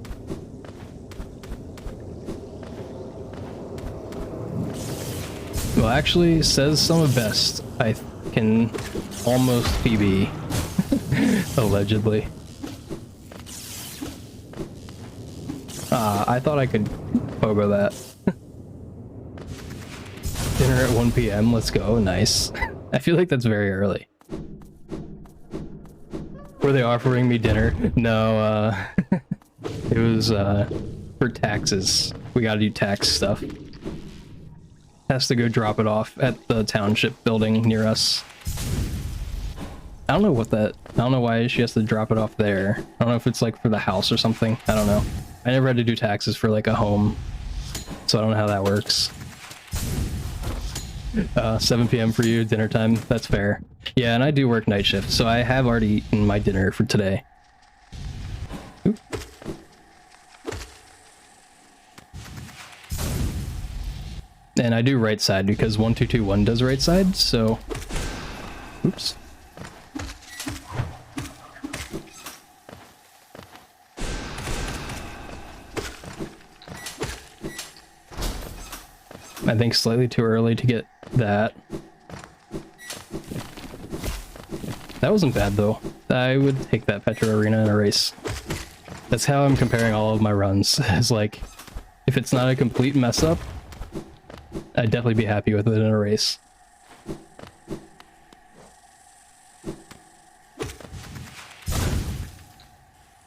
Well, actually, says some of best. I can almost PB. Allegedly. I thought I could pogo that. Dinner at 1 PM, let's go, nice. I feel like that's very early. Were they offering me dinner? No, it was, for taxes. We gotta do tax stuff. Has to go drop it off at the township building near us. I don't know why she has to drop it off there. I don't know if it's like for the house or something. I don't know. I never had to do taxes for like a home, so I don't know how that works. 7 PM for you, dinner time, that's fair. Yeah, and I do work night shift, so I have already eaten my dinner for today. Oop. And I do right side because 1221 does right side, so... Oops. I think slightly too early to get that. That wasn't bad though. I would take that Petro Arena in a race. That's how I'm comparing all of my runs. It's like, if it's not a complete mess up, I'd definitely be happy with it in a race.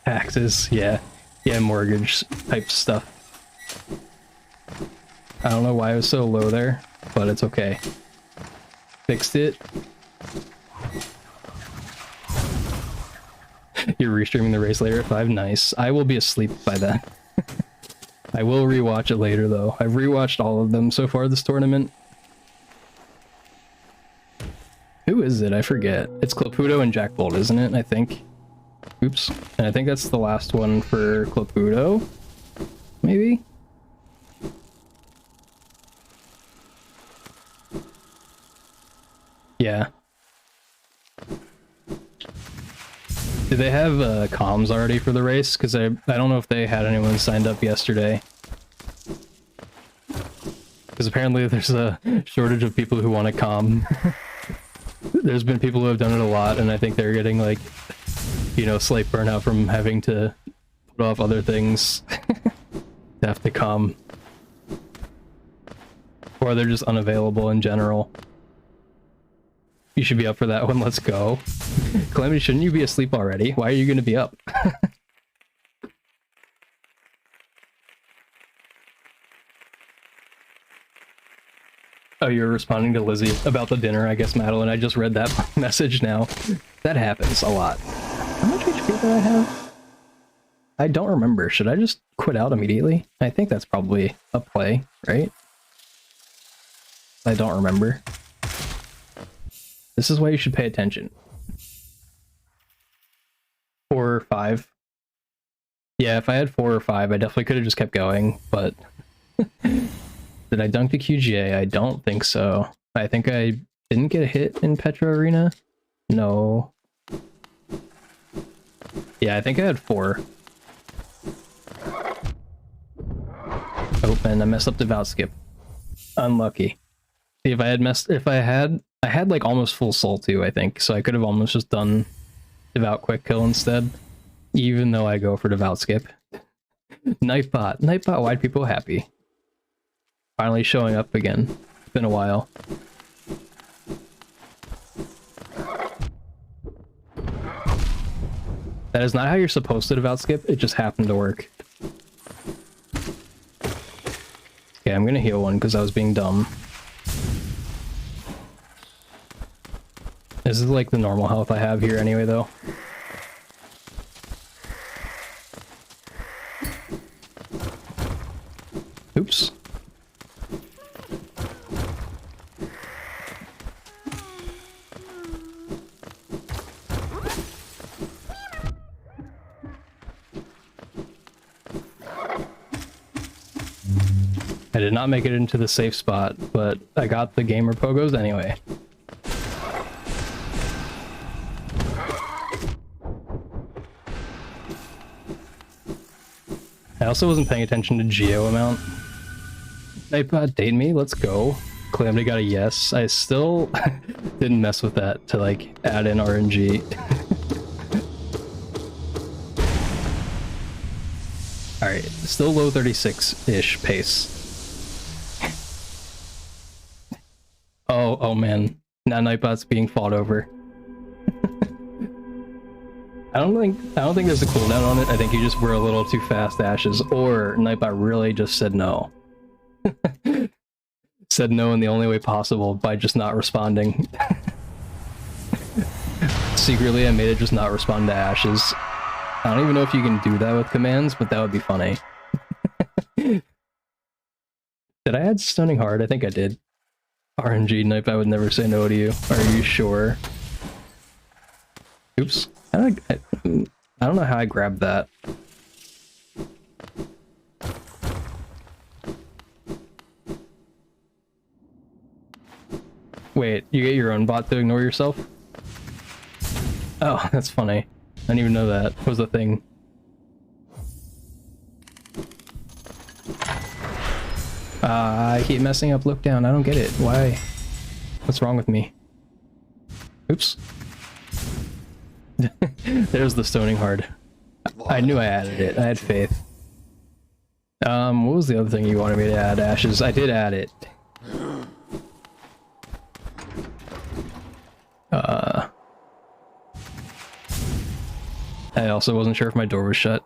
Taxes, yeah. Yeah, mortgage type stuff. I don't know why it was so low there, but it's okay. Fixed it. You're restreaming the race later at 5? Nice. I will be asleep by then. I will rewatch it later though. I've rewatched all of them so far this tournament. Who is it? I forget. It's Claputo and Jack Bolt, isn't it? I think. Oops. And I think that's the last one for Claputo. Maybe? Yeah. Do they have comms already for the race? Because I don't know if they had anyone signed up yesterday. Because because apparently there's a shortage of people who want to comm. There's been people who have done it a lot, and I think they're getting, like, you know, slight burnout from having to put off other things to have to comm. Or they're just unavailable in general. You should be up for that one, let's go. Calamity, shouldn't you be asleep already? Why are you going to be up? Oh, you're responding to Lizzie about the dinner, I guess, Madeline. I just read that message now. That happens a lot. How much HP did I have? I don't remember. Should I just quit out immediately? I think that's probably a play, right? I don't remember. This is why you should pay attention. 4 or 5. Yeah, if I had 4 or 5, I definitely could have just kept going, but... Did I dunk the QGA? I don't think so. I think I didn't get a hit in Petra Arena. No. Yeah, I think I had 4. Oh, and I messed up the Devout skip. Unlucky. See, if I had like almost full soul too, I think, so I could have almost just done Devout quick kill instead, even though I go for Devout skip. Nightbot, why'd people happy? Finally showing up again. It's been a while. That is not how you're supposed to Devout skip, it just happened to work. Okay, I'm gonna heal one because I was being dumb. This is like the normal health I have here anyway, though. Oops. I did not make it into the safe spot, but I got the gamer pogos anyway. I also wasn't paying attention to geo amount. Nightbot date me, let's go. Calamity got a yes. I still didn't mess with that to like add in RNG. Alright, still low 36-ish pace. Oh man. Now Nightbot's being fought over. I don't think there's a cooldown on it. I think you just were a little too fast, Ashes, or Nightbot really just said no. Said no in the only way possible by just not responding. Secretly, I made it just not respond to Ashes. I don't even know if you can do that with commands, but that would be funny. Did I add Stunning Hard? I think I did. RNG, Nightbot would never say no to you. Are you sure? Oops. I don't know how I grabbed that. Wait, you get your own bot to ignore yourself? Oh, that's funny. I didn't even know that was a thing. I keep messing up look down. I don't get it. Why? What's wrong with me? Oops. There's the Stoning Hard. I knew I added it. I had faith. What was the other thing you wanted me to add, Ashes? I did add it. I also wasn't sure if my door was shut.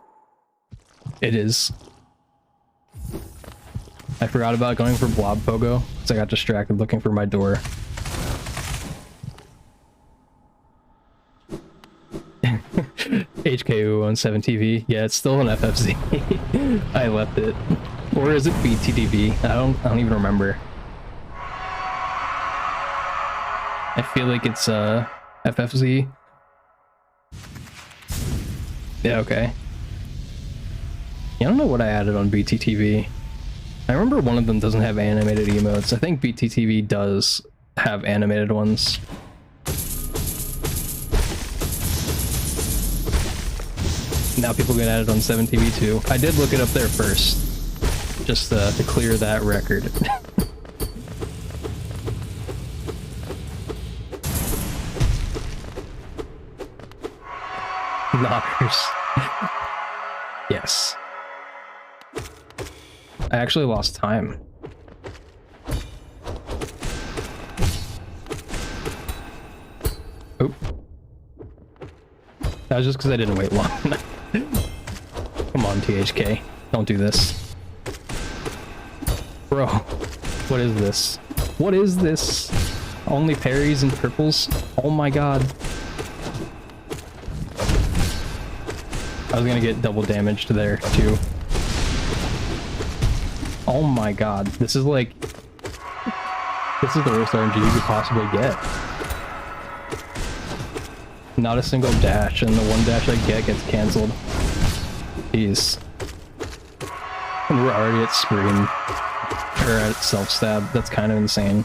It is. I forgot about going for Blob Pogo, because I got distracted looking for my door. HKU on 7TV. Yeah, it's still an FFZ. I left it. Or is it BTTV? I don't even remember. I feel like it's FFZ. Yeah, okay. Yeah, I don't know what I added on BTTV. I remember one of them doesn't have animated emotes. I think BTTV does have animated ones. Now people can add it on 7TV too. I did look it up there first, just to clear that record. Knockers. Yes. I actually lost time. Oop. That was just because I didn't wait long enough. Come on, THK. Don't do this. Bro, what is this? What is this? Only parries and triples? Oh my god. I was gonna get double damage to there, too. Oh my god. This is like... This is the worst RNG you could possibly get. Not a single dash, and the one dash I get gets cancelled. Jeez. And we're already at scream. Or at self-stab. That's kind of insane.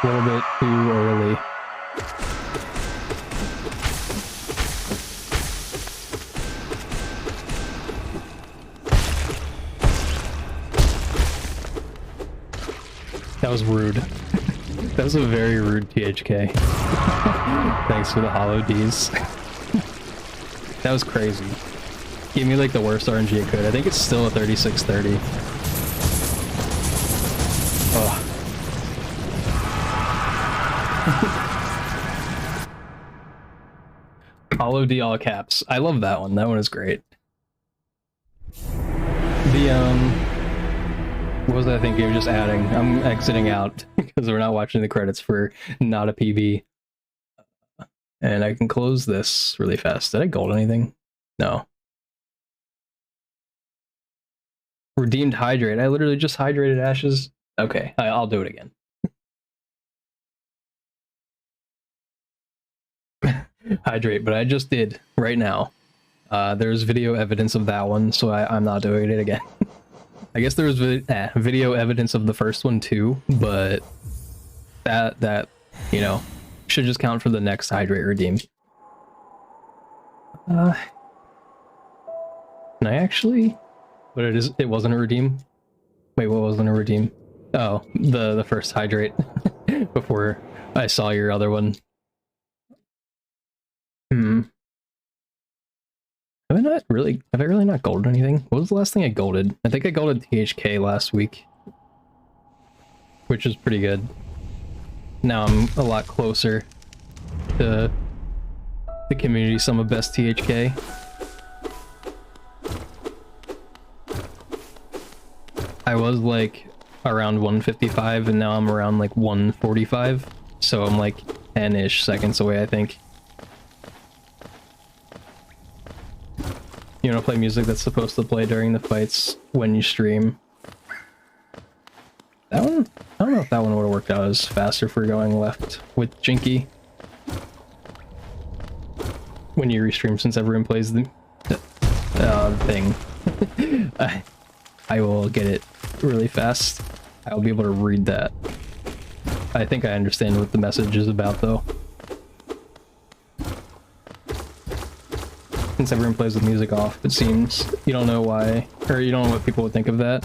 A little bit too early. That was rude. That was a very rude THK. Thanks for the hollow Ds. That was crazy. Gave me like the worst RNG it could. I think it's still a 3630. Oh. Hollow D all caps. I love that one. That one is great. What was that thing you were just adding? I'm exiting out because we're not watching the credits for not a PB. And I can close this really fast. Did I gold anything? No. Redeemed hydrate. I literally just hydrated ashes. Okay, I'll do it again. Hydrate, but I just did right now. There's video evidence of that one, so I'm not doing it again. I guess there was video evidence of the first one too, but that you know should just count for the next hydrate redeem. Can I actually? But it wasn't a redeem. Wait, what wasn't a redeem? Oh, the first hydrate before I saw your other one. Have I really not golded anything? What was the last thing I golded? I think I golded THK last week, which is pretty good. Now I'm a lot closer to the community sum of best THK. I was like around 155 and now I'm around like 145, so I'm like 10-ish seconds away, I think. You want to play music that's supposed to play during the fights when you stream. That one? I don't know if that one would have worked out as faster for going left with Jinky. When you restream, since everyone plays the thing. I will get it really fast. I'll be able to read that. I think I understand what the message is about, though. Since everyone plays with music off, it seems. You don't know why, or you don't know what people would think of that.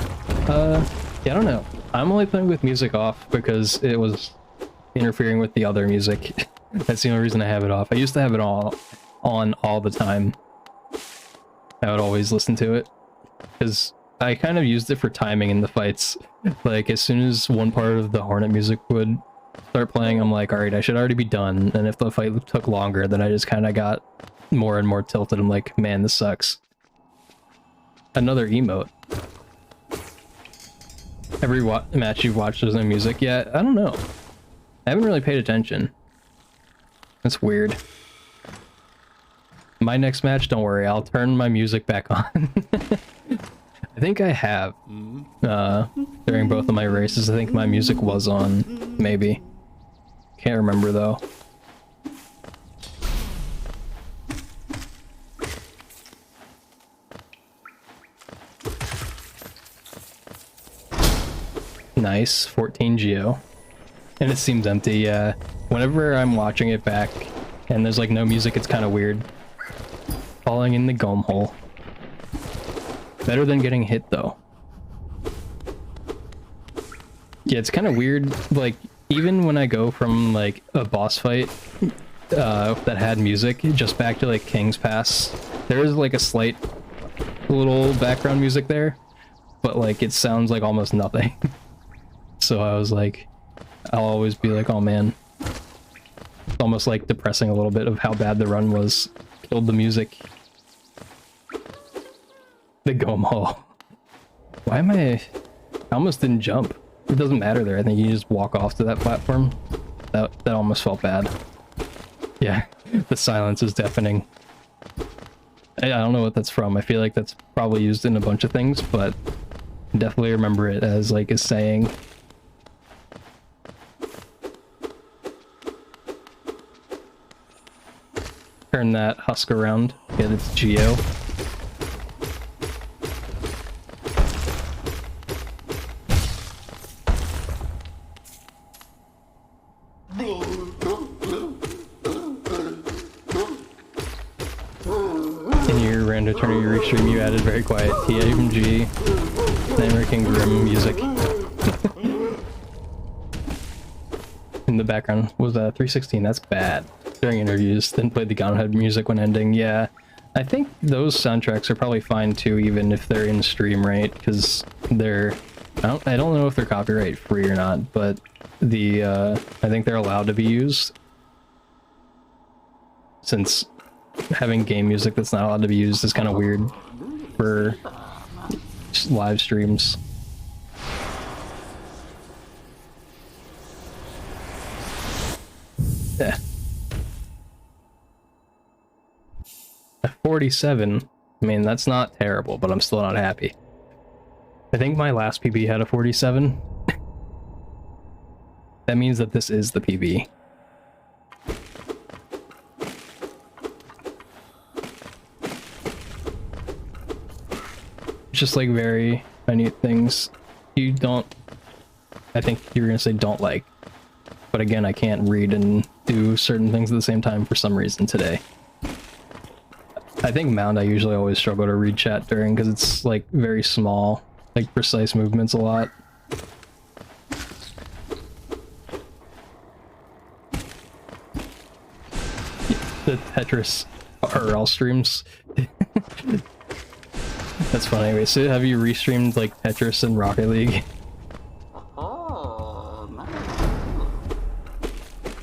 Yeah, I don't know. I'm only playing with music off because it was interfering with the other music. That's the only reason I have it off. I used to have it all on all the time. I would always listen to it because I kind of used it for timing in the fights. Like, as soon as one part of the Hornet music would start playing, I'm like, alright, I should already be done. And if the fight took longer, then I just kind of got more and more tilted. I'm like, man, this sucks. Another emote. Every match you've watched there's no music yet? I don't know. I haven't really paid attention. That's weird. My next match, don't worry, I'll turn my music back on. I think I have. During both of my races, I think my music was on. Maybe. Can't remember though. Nice, 14 geo. And it seems empty, yeah. Whenever I'm watching it back and there's like no music, it's kind of weird. Falling in the gom hole. Better than getting hit though. Yeah, it's kind of weird, like, even when I go from like a boss fight that had music just back to like King's Pass, there is like a slight little background music there, but like it sounds like almost nothing. So I was like, I'll always be like, oh man. It's almost like depressing a little bit of how bad the run was. Killed the music. The Gom Hall. Why am I almost didn't jump. It doesn't matter there. I think you just walk off to that platform. That almost felt bad. Yeah, the silence is deafening. I don't know what that's from. I feel like that's probably used in a bunch of things, but definitely remember it as like a saying. Turn that husk around. Get its geo. In your random Tourney restream, you added very quiet TMG, American Grim music. In the background was 316. That's bad. During interviews, then played the Gunhead music when ending. Yeah, I think those soundtracks are probably fine too, even if they're in stream, right? Because they're, I don't know if they're copyright free or not, but the I think they're allowed to be used, since having game music that's not allowed to be used is kind of weird for live streams. Yeah. 47. I mean, that's not terrible, but I'm still not happy. I think my last PB had a 47. That means that this is the PB. Just like very minute things you don't, I think you're gonna say don't like, but again, I can't read and do certain things at the same time for some reason today. I think Mound I usually always struggle to read chat during because it's like very small, like precise movements a lot. The Tetris RL streams. That's funny. Wait, so have you restreamed like Tetris and Rocket League?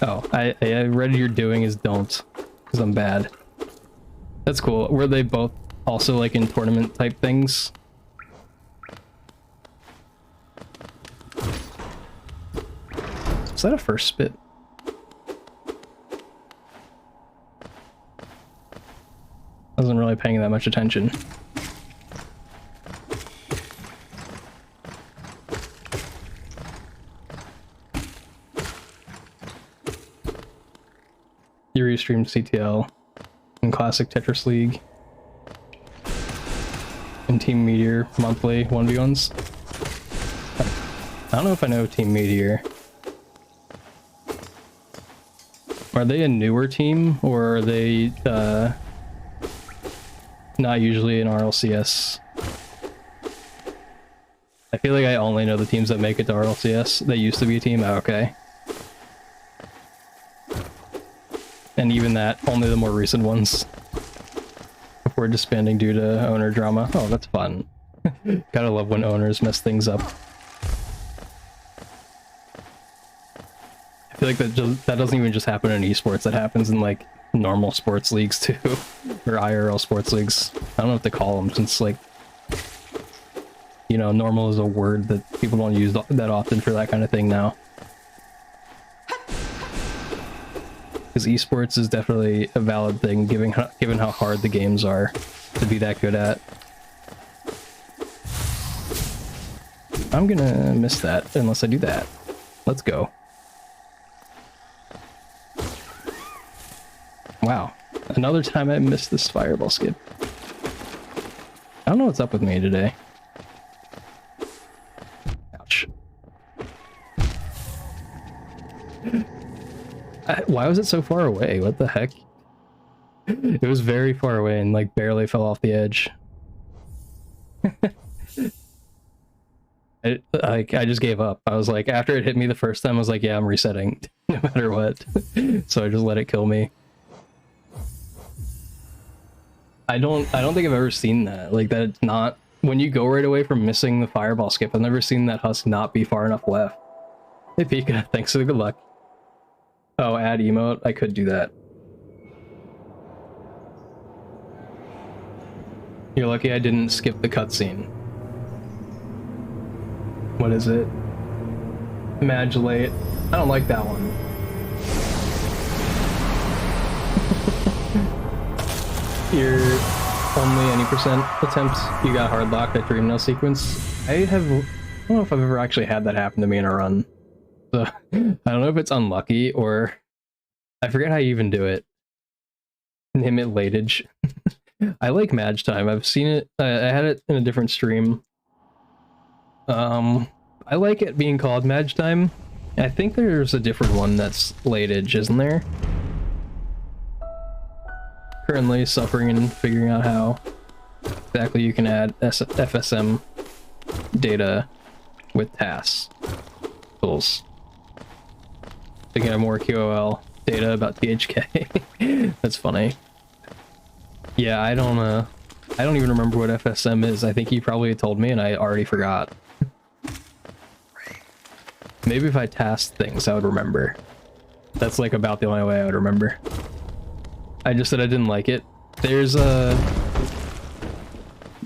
Oh, I read you're doing is don't, because I'm bad. That's cool. Were they both also like in tournament type things? Is that a first spit? I wasn't really paying that much attention. You restreamed CTL and Classic Tetris League and Team Meteor monthly 1v1s. I don't know if I know Team Meteor. Are they a newer team, or are they not usually in RLCS? I feel like I only know the teams that make it to RLCS. They used to be a team? Oh, okay. And even that, only the more recent ones. Before disbanding due to owner drama. Oh, that's fun. Gotta love when owners mess things up. I feel like that doesn't even just happen in esports, that happens in like normal sports leagues too. Or IRL sports leagues. I don't know what to call them, since like, you know, normal is a word that people don't use that often for that kind of thing now. Because esports is definitely a valid thing, given how hard the games are to be that good at. I'm gonna miss that unless I do that. Let's go. Wow, another time I missed this fireball skip. I don't know what's up with me today. Ouch. Why was it so far away? What the heck? It was very far away and like barely fell off the edge. I just gave up. I was like, after it hit me the first time, I was like, yeah, I'm resetting no matter what. So I just let it kill me. I don't think I've ever seen that. Like that it's not when you go right away from missing the fireball skip. I've never seen that husk not be far enough left. Hey Pika, thanks for the good luck. Oh, add emote. I could do that. You're lucky I didn't skip the cutscene. What is it? Modulate. I don't like that one. You're only any percent attempts. You got hard locked at Dream Nail sequence. I don't know if I've ever actually had that happen to me in a run. So I don't know if it's unlucky or I forget how you even do it. Name it latage. I like Madge Time. I've seen it. I had it in a different stream. I like it being called Madge Time. I think there's a different one that's latage, isn't there? Currently suffering and figuring out how exactly you can add FSM data with tasks tools to get more QOL data about THK. That's funny. Yeah, I don't even remember what FSM is. I think you probably told me and I already forgot. Maybe if I tasked things, I would remember. That's like about the only way I would remember. I just said I didn't like it. There's a...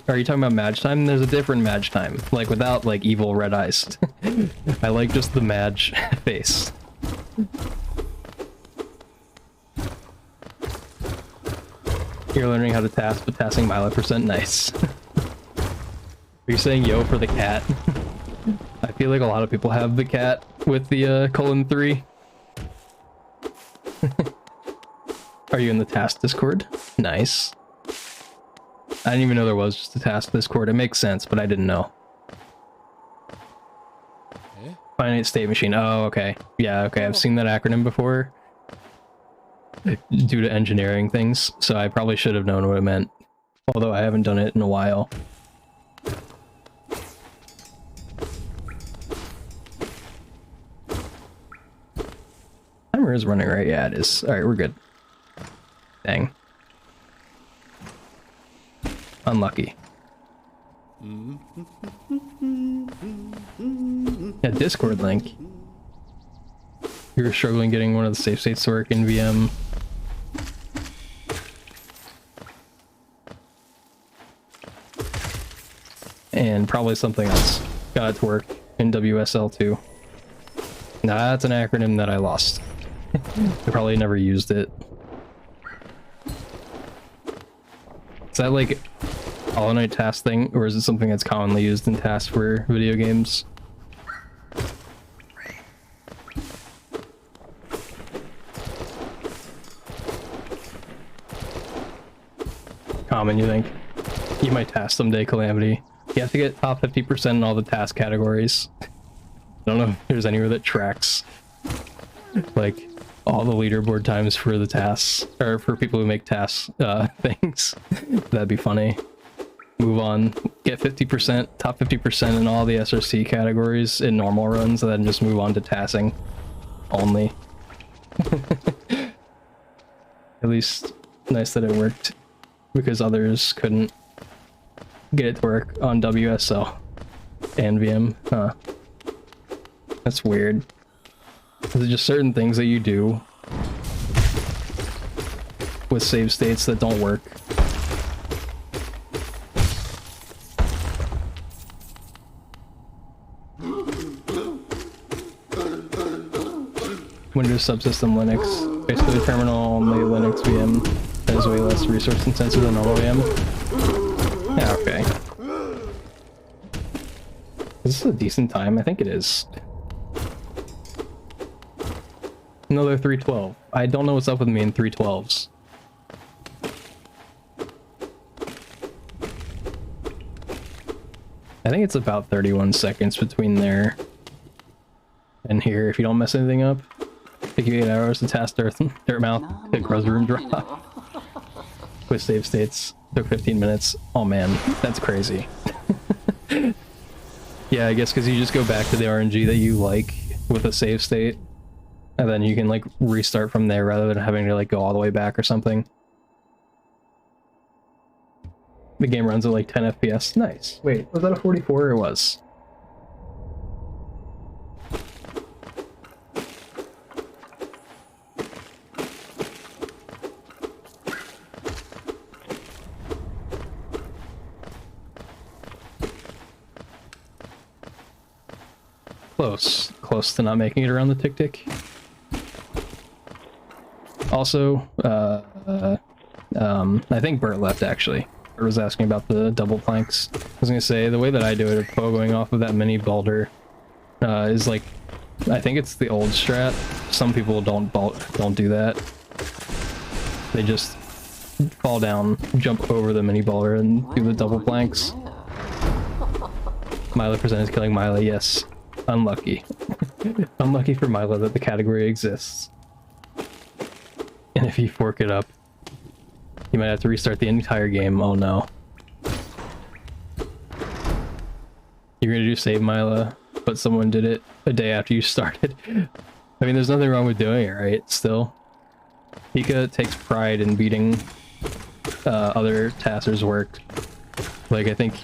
Are you talking about Madge Time? There's a different Madge Time. Like without like evil red eyes. I like just the Madge face. You're learning how to task, but tasking Milo %. Nice. Are you saying yo for the cat? I feel like a lot of people have the cat with the :3. Are you in the task Discord? Nice. I didn't even know there was just a task Discord. It makes sense, but I didn't know. Eh? Finite state machine. Oh, okay. Yeah, okay. I've seen that acronym before. Due to engineering things, so I probably should have known what it meant. Although I haven't done it in a while. Timer is running, right? Yeah, it is. Alright, we're good. Dang. Unlucky. Yeah, Discord link. You were struggling getting one of the safe states to work in VM. And probably something else got it to work in WSL too. Nah, that's an acronym that I lost. I probably never used it. Is that like all night task thing, or is it something that's commonly used in tasks for video games? Common, you think? You might task someday, Calamity. You have to get top 50% in all the task categories. I don't know if there's anywhere that tracks like all the leaderboard times for the tasks, or for people who make tasks things. That'd be funny. Move on, get 50%, top 50% in all the SRC categories in normal runs, and then just move on to tasking only. At least nice that it worked, because others couldn't get it to work on WSL and VM. Huh. That's weird. Is it just certain things that you do with save states that don't work? Windows subsystem Linux. Basically terminal only Linux VM that is way less resource intensive than normal VM. Yeah, okay. Is this a decent time? I think it is. Another 312. I don't know what's up with me in 312s. I think it's about 31 seconds between there and here if you don't mess anything up. Take you 8 hours to task Dirtmouth, pick Room drop. Quit save states. Took 15 minutes. Oh man, that's crazy. Yeah, I guess because you just go back to the RNG that you like with a save state, and then you can like restart from there rather than having to like go all the way back or something. The game runs at like 10 FPS. Nice. Wait, was that a 44? It was. Close to not making it around the tick-tick. Also, I think Bert left actually. Bert was asking about the double planks. I was gonna say, the way that I do it, going off of that mini boulder, is like, I think it's the old strat. Some people don't do that. They just fall down, jump over the mini boulder, and do the double planks. Milo presented killing Milo, yes. Unlucky. Unlucky for Milo that the category exists. And if you fork it up, you might have to restart the entire game. Oh no. You're gonna do save Milo, but someone did it a day after you started. I mean, there's nothing wrong with doing it, right? Still. Pika takes pride in beating other Tassers' work. Like, I think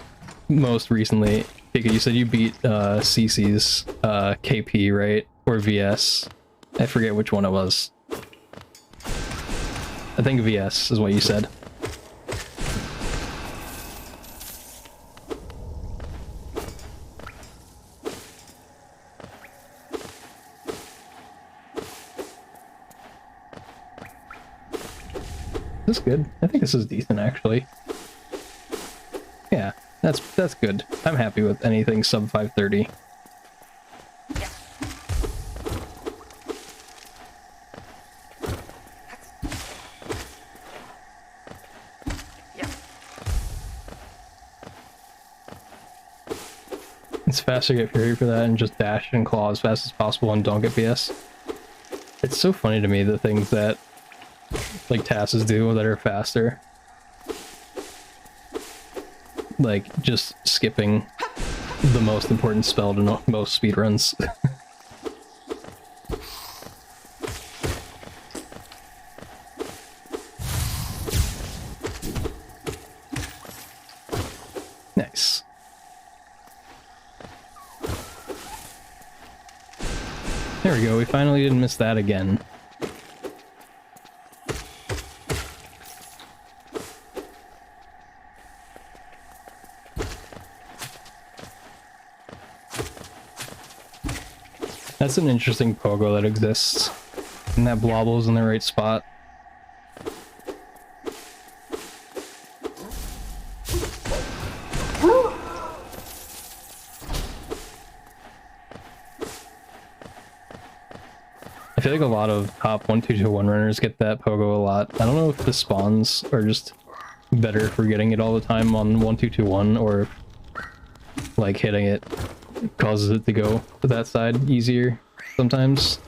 most recently, Pika, you said you beat CC's KP, right? Or VS. I forget which one it was. I think VS is what you said. This is good. I think this is decent, actually. Yeah, that's good. I'm happy with anything sub 530. It's faster to get Fury for that and just dash and claw as fast as possible and don't get BS. It's so funny to me, the things that like Tasses do that are faster. Like just skipping the most important spell to most speedruns. Nice. There we go, we finally didn't miss that again. That's an interesting pogo that exists. And that Blobble's in the right spot. I feel like a lot of top 1-2-2-1 runners get that pogo a lot. I don't know if the spawns are just better for getting it all the time on 1-2-2-1 or if, like, hitting it causes it to go to that side easier sometimes.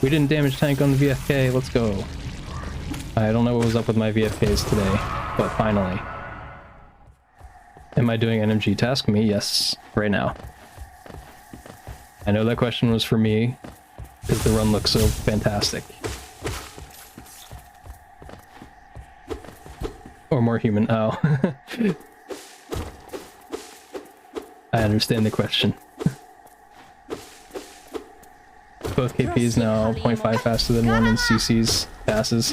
We didn't damage tank on the VFK, let's go. I don't know what was up with my VFKs today, but finally. Am I doing NMG task me? Yes, right now. I know that question was for me, because the run looks so fantastic. Or more human. Oh. I understand the question. Both KPs now 0.5 faster than one and CC's passes.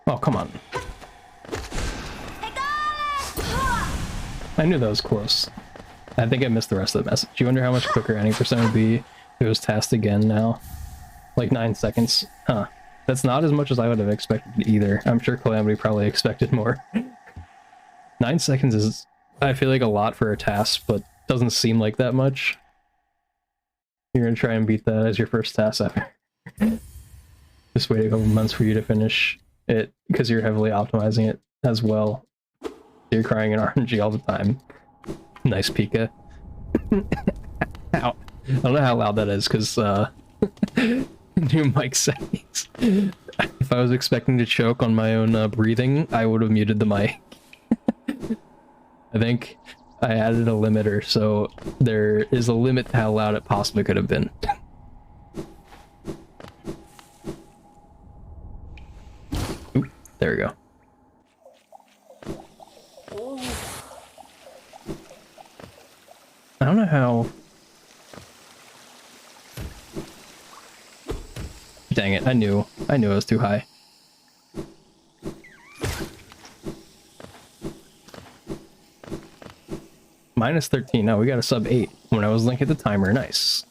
Oh, come on. I knew that was close. I think I missed the rest of the message. You wonder how much quicker any percent would be if it was tasked again now? Like 9 seconds. Huh. That's not as much as I would have expected either. I'm sure Calamity probably expected more. 9 seconds is, I feel like, a lot for a task, but doesn't seem like that much. You're gonna try and beat that as your first task ever. Just wait a couple months for you to finish it because you're heavily optimizing it as well. You're crying in RNG all the time. Nice Pika. Ow. I don't know how loud that is because new mic settings. If I was expecting to choke on my own breathing, I would have muted the mic. I think I added a limiter, so there is a limit to how loud it possibly could have been. Oop, there we go. I don't know how... Dang it, I knew it was too high. Minus 13, no, we got a sub 8 when I was looking at the timer, nice.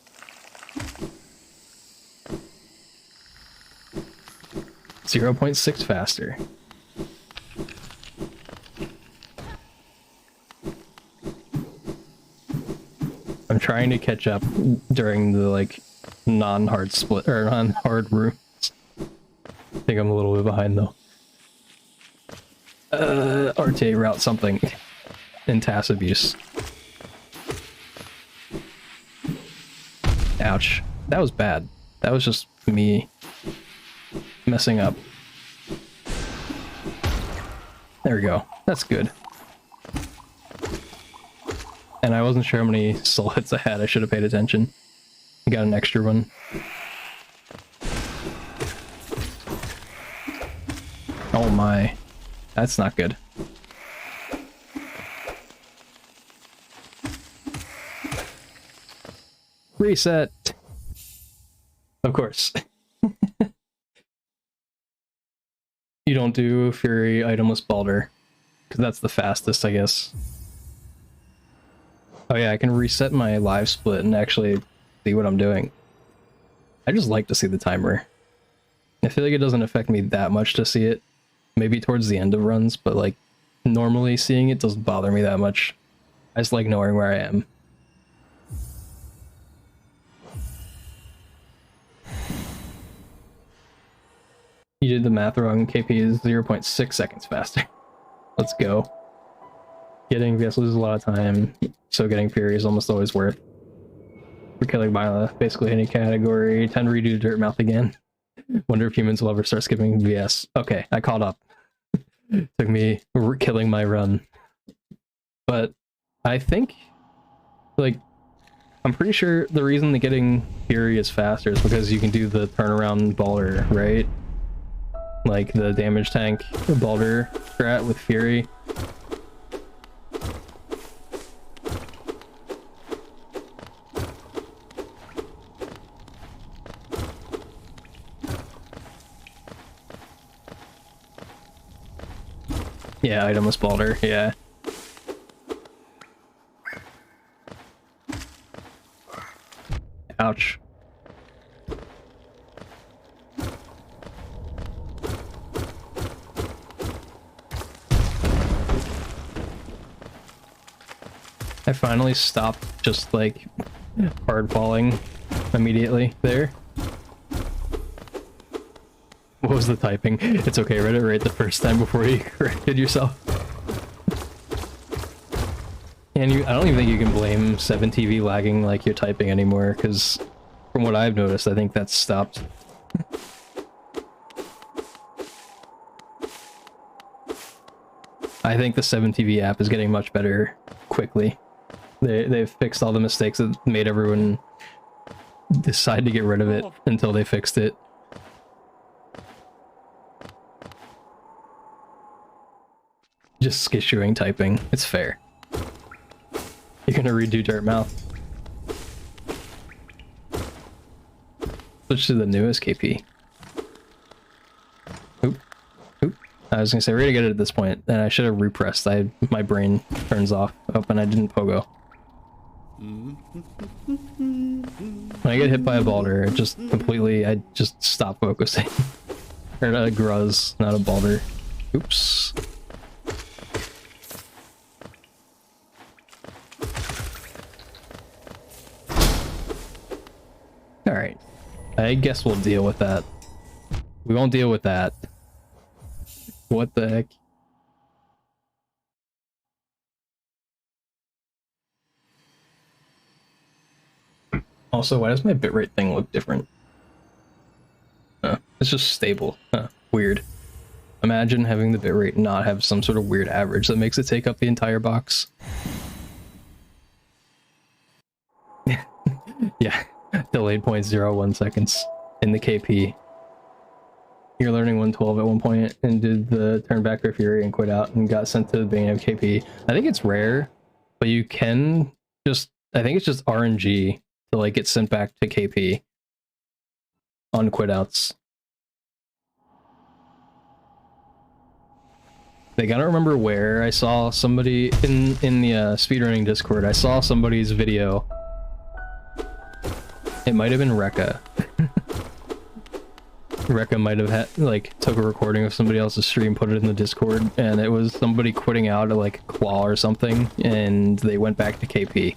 .6 faster. I'm trying to catch up during the, like, non-hard split, or non-hard rooms. I think I'm a little bit behind, though. RTA route something in task abuse. Ouch. That was bad. That was just me messing up. There we go. That's good. And I wasn't sure how many soul hits I had. I should have paid attention. I got an extra one. Oh my. That's not good. Reset! Of course. You don't do Fury itemless Balder, because that's the fastest, I guess. Oh yeah, I can reset my live split and actually see what I'm doing. I just like to see the timer. I feel like it doesn't affect me that much to see it. Maybe towards the end of runs, but like normally seeing it doesn't bother me that much. I just like knowing where I am. You did the math wrong. KP is 0.6 seconds faster. Let's go. Getting VS loses a lot of time, so getting Fury is almost always worth. For killing Mila, basically any category. 10 redo Dirt Mouth again. Wonder if humans will ever start skipping VS. Okay, I caught up. Took me killing my run. But I think, like, I'm pretty sure the reason that getting Fury is faster is because you can do the turnaround Balder, right? Like the damage tank Balder strat with Fury. Yeah, itemless Balder, yeah. Ouch. I finally stopped just like hard falling immediately there. What was the typing? It's okay, read it right the first time before you corrected yourself. And I don't even think you can blame 7TV lagging like you're typing anymore, because from what I've noticed, I think that's stopped. I think the 7TV app is getting much better quickly. They've fixed all the mistakes that made everyone decide to get rid of it until they fixed it. Just skissuing typing. It's fair. You're gonna redo Dirt Mouth. Switch to the newest KP. Oop. Oop. I was gonna say, we're gonna get it at this point, and I should have repressed. My brain turns off. Oh, and I didn't pogo. When I get hit by a Balder, it just completely, I just stop focusing. Or a Gruz, not a Balder. Oops. Alright. I guess we'll deal with that. We won't deal with that. What the heck? Also, why does my bitrate thing look different? It's just stable. Weird. Imagine having the bitrate not have some sort of weird average that makes it take up the entire box. Yeah, delayed 0.01 seconds in the KP. You're learning 112 at one point and did the turn back for Fury and quit out and got sent to the beginning of KP. I think it's rare, but you can just, I think it's just RNG to like get sent back to KP on quit outs. I gotta remember where I saw somebody in the speedrunning Discord. I saw somebody's video. It might have been Rekka. Rekka might have had like took a recording of somebody else's stream, put it in the Discord, and it was somebody quitting out at like Qual or something, and they went back to KP.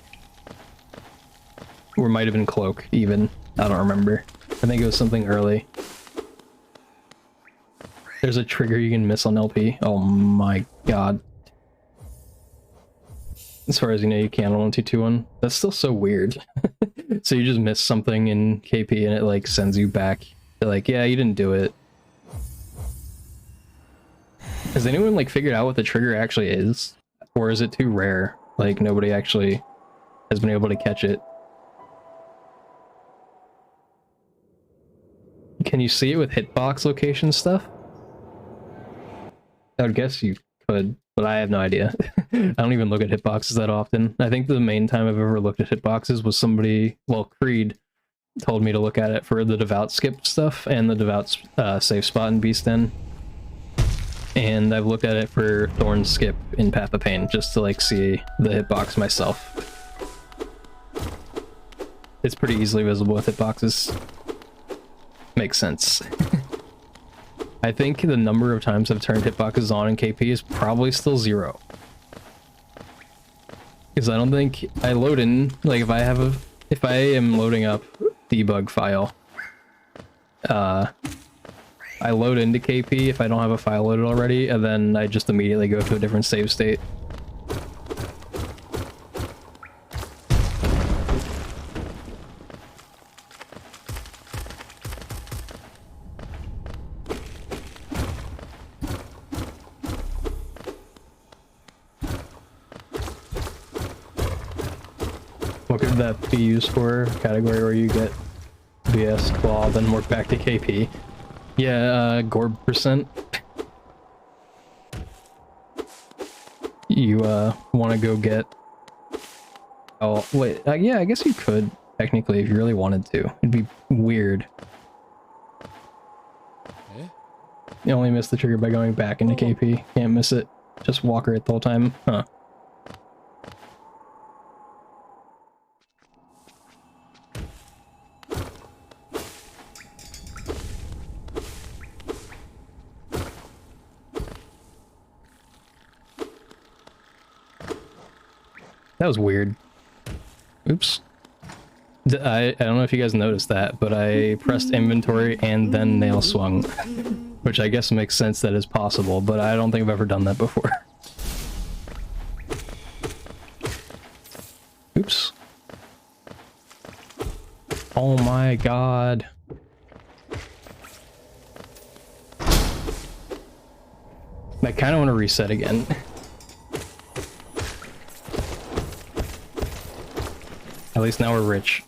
Or might have been Cloak even. I don't remember. I think it was something early. There's a trigger you can miss on LP. Oh my god. As far as you know, you can on 1221. That's still so weird. So you just miss something in KP and it like sends you back. They're like, yeah, you didn't do it. Has anyone like figured out what the trigger actually is? Or is it too rare? Like nobody actually has been able to catch it. Can you see it with hitbox location stuff? I would guess you could, but I have no idea. I don't even look at hitboxes that often. I think the main time I've ever looked at hitboxes was somebody, well, Creed told me to look at it for the devout skip stuff and the devout safe spot in Beast Den. And I've looked at it for Thorn skip in Path of Pain just to like see the hitbox myself. It's pretty easily visible with hitboxes. Makes sense. I think the number of times I've turned hitboxes on in KP is probably still 0. Because I don't think I load in, like if I am loading up debug file, I load into KP if I don't have a file loaded already, and then I just immediately go to a different save state. What could that be used for? Category where you get BS claw, then work back to KP. Yeah, Gorb percent. You want to go get... Oh, wait, yeah, I guess you could, technically, if you really wanted to. It'd be weird. Eh? You only miss the trigger by going back into KP. Can't miss it. Just walker it the whole time. Huh. That was weird. Oops. I don't know if you guys noticed that, but I pressed inventory and then nail swung. Which I guess makes sense that is possible, but I don't think I've ever done that before. Oops. Oh my god. I kind of want to reset again. At least now we're rich.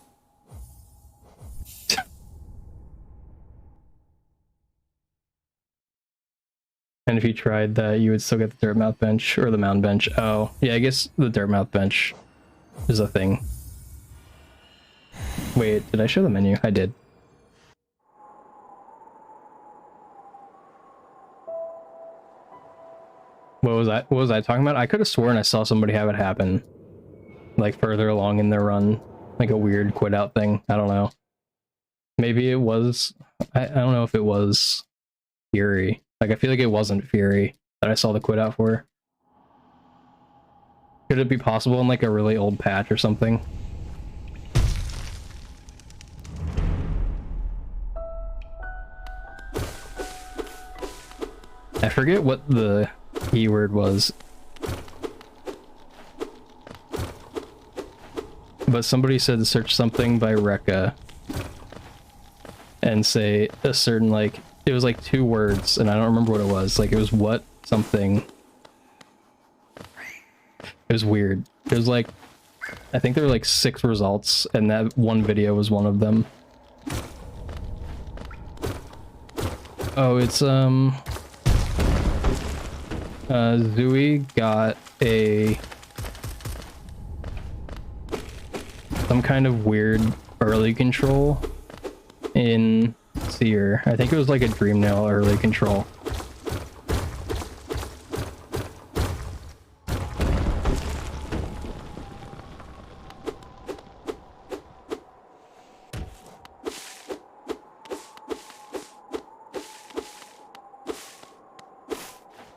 And if you tried that, you would still get the dirt mouth bench or the mound bench. Oh, yeah, I guess the dirt mouth bench is a thing. Wait, did I show the menu? I did. What was I talking about? I could have sworn I saw somebody have it happen. Like further along in their run, like a weird quit out thing. I don't know. Maybe it was, I don't know if it was Fury. Like I feel like it wasn't Fury that I saw the quit out for. Could it be possible in like a really old patch or something? forget what the keyword was, but somebody said to search something by Rekka and say a certain, like, it was like 2 words, and I don't remember what it was. Like, it was what something. It was weird. It was like, I think there were like 6 results, and that one video was one of them. Oh, it's Zooey got some kind of weird early control in Seer. I think it was like a Dream Nail early control.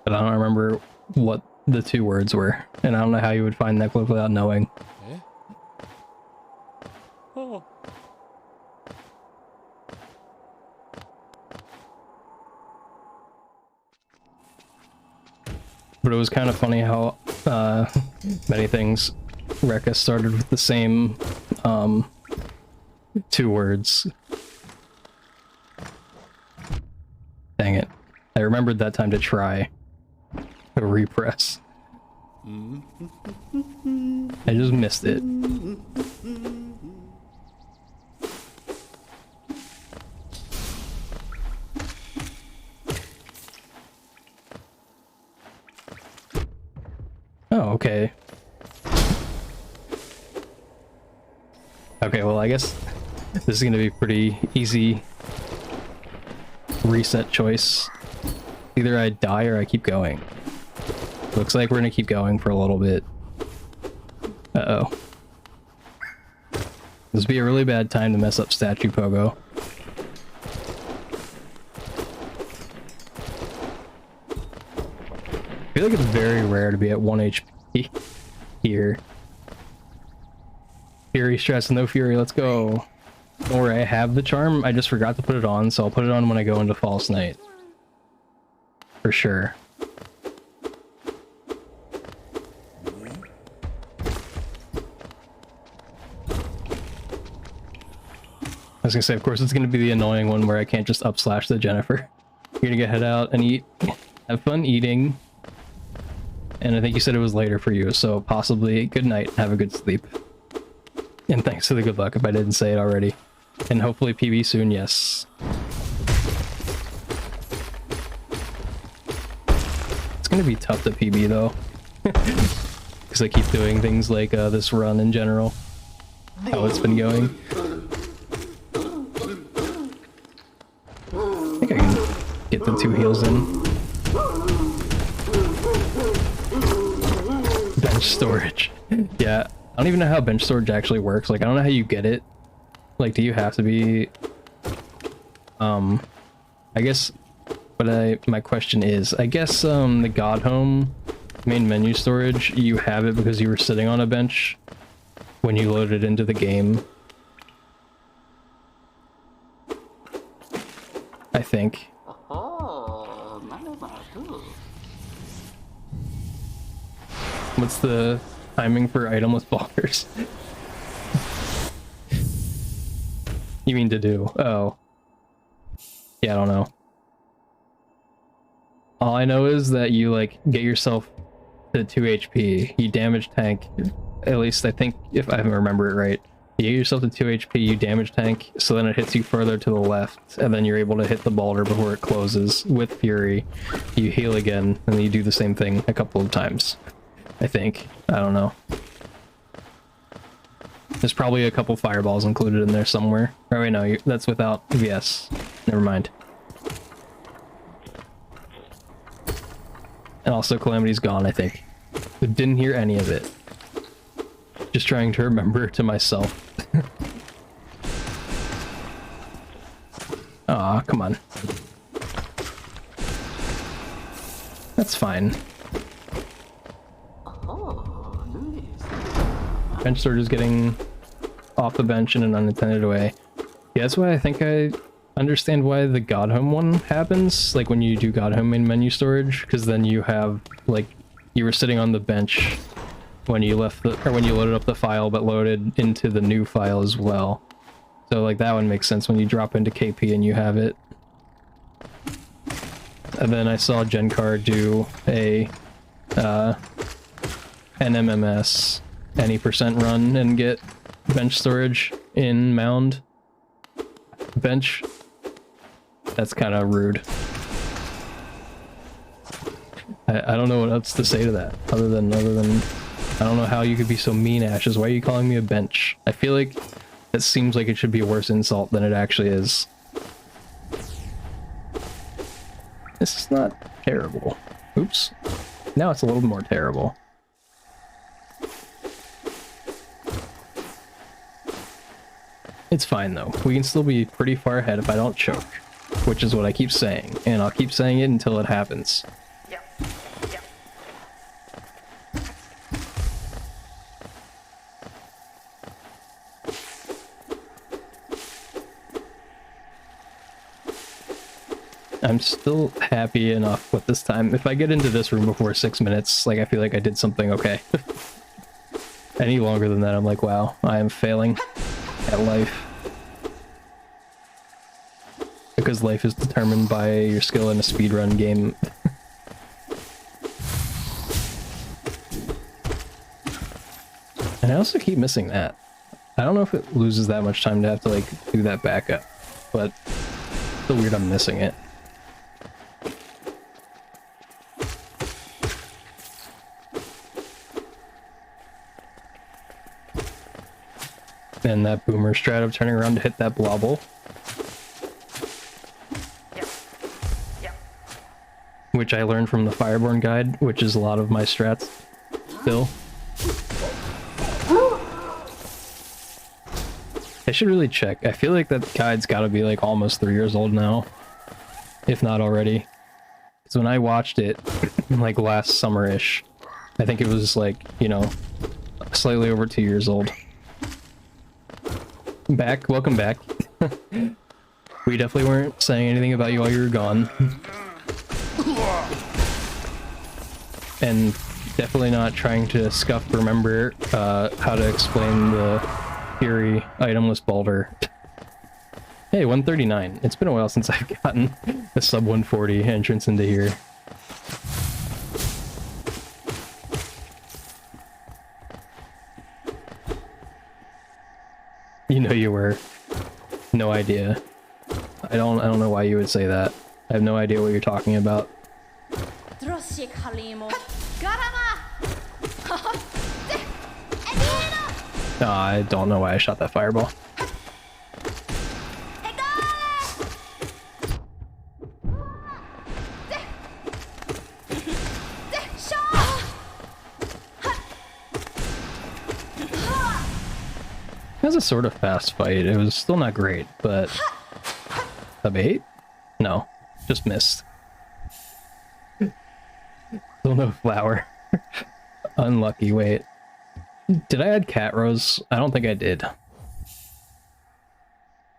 But I don't remember what the 2 words were, and I don't know how you would find that clip without knowing. Eh? Oh. But it was kind of funny how many things Rekka started with the same 2 words. Dang it. I remembered that time to try a repress. I just missed it. Oh, okay. Okay, well, I guess this is gonna be pretty easy reset choice. Either I die or I keep going. Looks like we're gonna keep going for a little bit. Uh-oh. This would be a really bad time to mess up Statue Pogo. I feel like it's very rare to be at 1 HP here. Fury stress, no fury, let's go. Don't worry, I have the charm, I just forgot to put it on, so I'll put it on when I go into False Night. For sure. I was gonna say, of course, it's gonna be the annoying one where I can't just up slash the Jennifer. You're gonna get head out and eat. Have fun eating. And I think you said it was later for you, so possibly good night, have a good sleep. And thanks for the good luck if I didn't say it already. And hopefully PB soon, yes. It's gonna be tough to PB though. Because I keep doing things like this run in general. How it's been going. I think I can get the 2 heals in. Bench storage. Yeah, I don't even know how bench storage actually works. Like, I don't know how you get it. Like, do you have to be... I guess... But my question is, I guess the God Home main menu storage, you have it because you were sitting on a bench when you loaded into the game. I think. What's the timing for itemless ballers? You mean to do? Oh. Yeah, I don't know. All I know is that you, like, get yourself to 2 HP. You damage tank, at least I think, if I remember it right. You get yourself to 2 HP, you damage tank, so then it hits you further to the left, and then you're able to hit the boulder before it closes with Fury. You heal again, and then you do the same thing a couple of times. I think. I don't know. There's probably a couple fireballs included in there somewhere. Oh wait, no, that's without VS. Never mind. And also Calamity's gone, I think. I didn't hear any of it. Just trying to remember to myself. Aw, come on. That's fine. Bench storage is getting off the bench in an unintended way. Yeah, that's why I think I understand why the God Home one happens, like when you do God Home in menu storage, because then you have, like, you were sitting on the bench when you left the, or when you loaded up the file, but loaded into the new file as well. So, like, that one makes sense when you drop into KP and you have it. And then I saw Genkar do a, NMMS, any percent run, and get bench storage in Mound bench. That's kind of rude. I don't know what else to say to that, other than I don't know how you could be so mean, Ashes. Why are you calling me a bench? I feel like it seems like it should be a worse insult than it actually is. This is not terrible. Oops. Now it's a little more terrible. It's fine though. We can still be pretty far ahead if I don't choke, which is what I keep saying, and I'll keep saying it until it happens. Yep. Yep. I'm still happy enough with this time. If I get into this room before 6 minutes, like, I feel like I did something okay. Any longer than that, I'm like, wow, I am failing at life. Because life is determined by your skill in a speedrun game. And I also keep missing that. I don't know if it loses that much time to have to, like, do that backup, but it's still weird I'm missing it. And that boomer strat of turning around to hit that blobble. Yep. Yep. Which I learned from the Fireborn guide, which is a lot of my strats still. I should really check. I feel like that guide's gotta be like almost 3 years old now. If not already. Because when I watched it, like last summer-ish, I think it was like, you know, slightly over 2 years old. Back, welcome back. We definitely weren't saying anything about you while you were gone. And definitely not trying to scuff remember how to explain the Fury itemless Balder. Hey, 139. It's been a while since I've gotten a sub 140 entrance into here. You know you were. No idea. I don't know why you would say that. I have no idea what you're talking about. No, I don't know why I shot that fireball. It was a sort of fast fight. It was still not great, but... A bait? No, just missed. Still no flower. Unlucky, wait. Did I add cat rose? I don't think I did.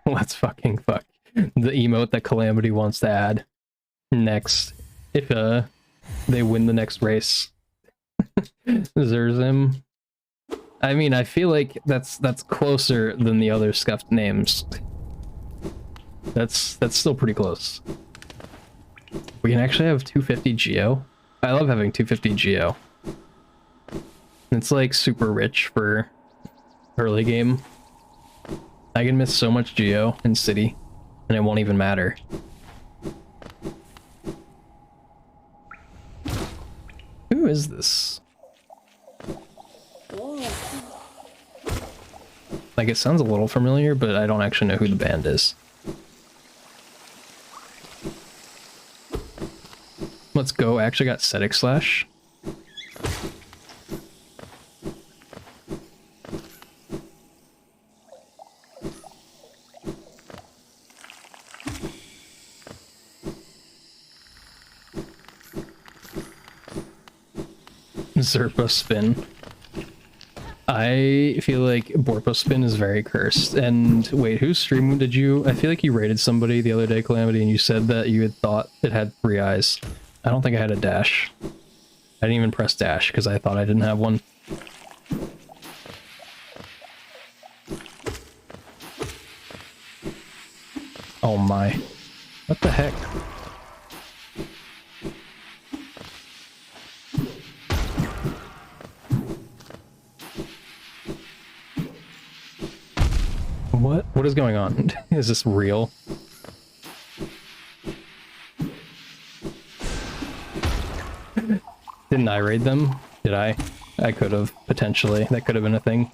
Let's fucking fuck. The emote that Calamity wants to add next. If they win the next race. Zerzim. I mean, I feel like that's closer than the other scuffed names. That's still pretty close. We can actually have 250 Geo. I love having 250 Geo. It's like super rich for early game. I can miss so much Geo in City, and it won't even matter. Who is this? Like, it sounds a little familiar, but I don't actually know who the band is. Let's go. I actually got Static Slash. Zerpa spin. I feel like Borpo Spin is very cursed. And wait, whose stream did you? I feel like you rated somebody the other day, Calamity, and you said that you had thought it had 3 eyes. I don't think I had a dash. I didn't even press dash because I thought I didn't have one. Oh my. What the heck? What is going on? Is this real? Didn't I raid them? Did I? I could have, potentially. That could have been a thing.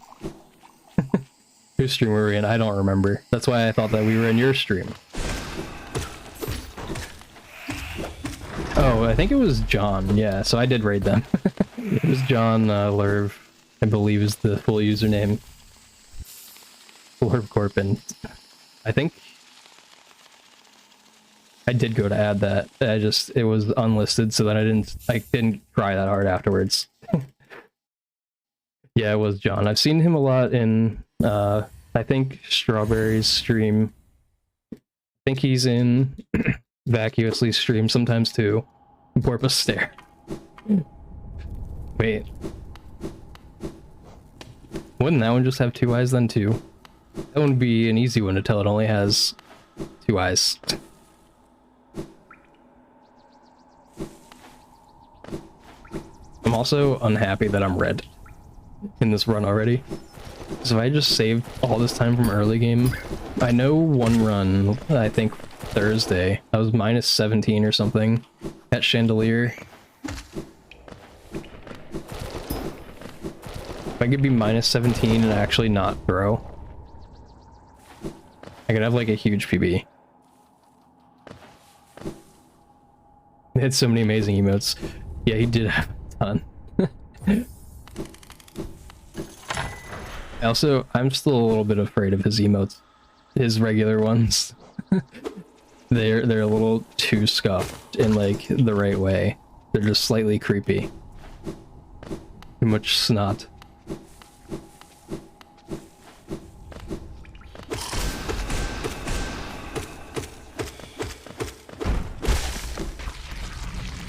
Whose stream were we in? I don't remember. That's why I thought that we were in your stream. Oh, I think it was John. Yeah, so I did raid them. It was John Lerv, I believe is the full username. Lerv Corpin. I think I did go to add that. It was unlisted, so that I didn't try that hard afterwards. Yeah, it was John. I've seen him a lot in I think Strawberry's stream. I think he's in Vacuously stream sometimes too. Porpoise Stare. Wait. Wouldn't that one just have 2 eyes then too? That would be an easy one to tell it only has 2 eyes. I'm also unhappy that I'm red in this run already. So if I just saved all this time from early game, I know one run, I think Thursday, I was minus 17 or something at Chandelier. If I could be minus 17 and actually not throw, I could have like a huge PB. They had so many amazing emotes. Yeah, he did have a ton. Also, I'm still a little bit afraid of his emotes. His regular ones. They're a little too scuffed in like the right way. They're just slightly creepy. Too much snot.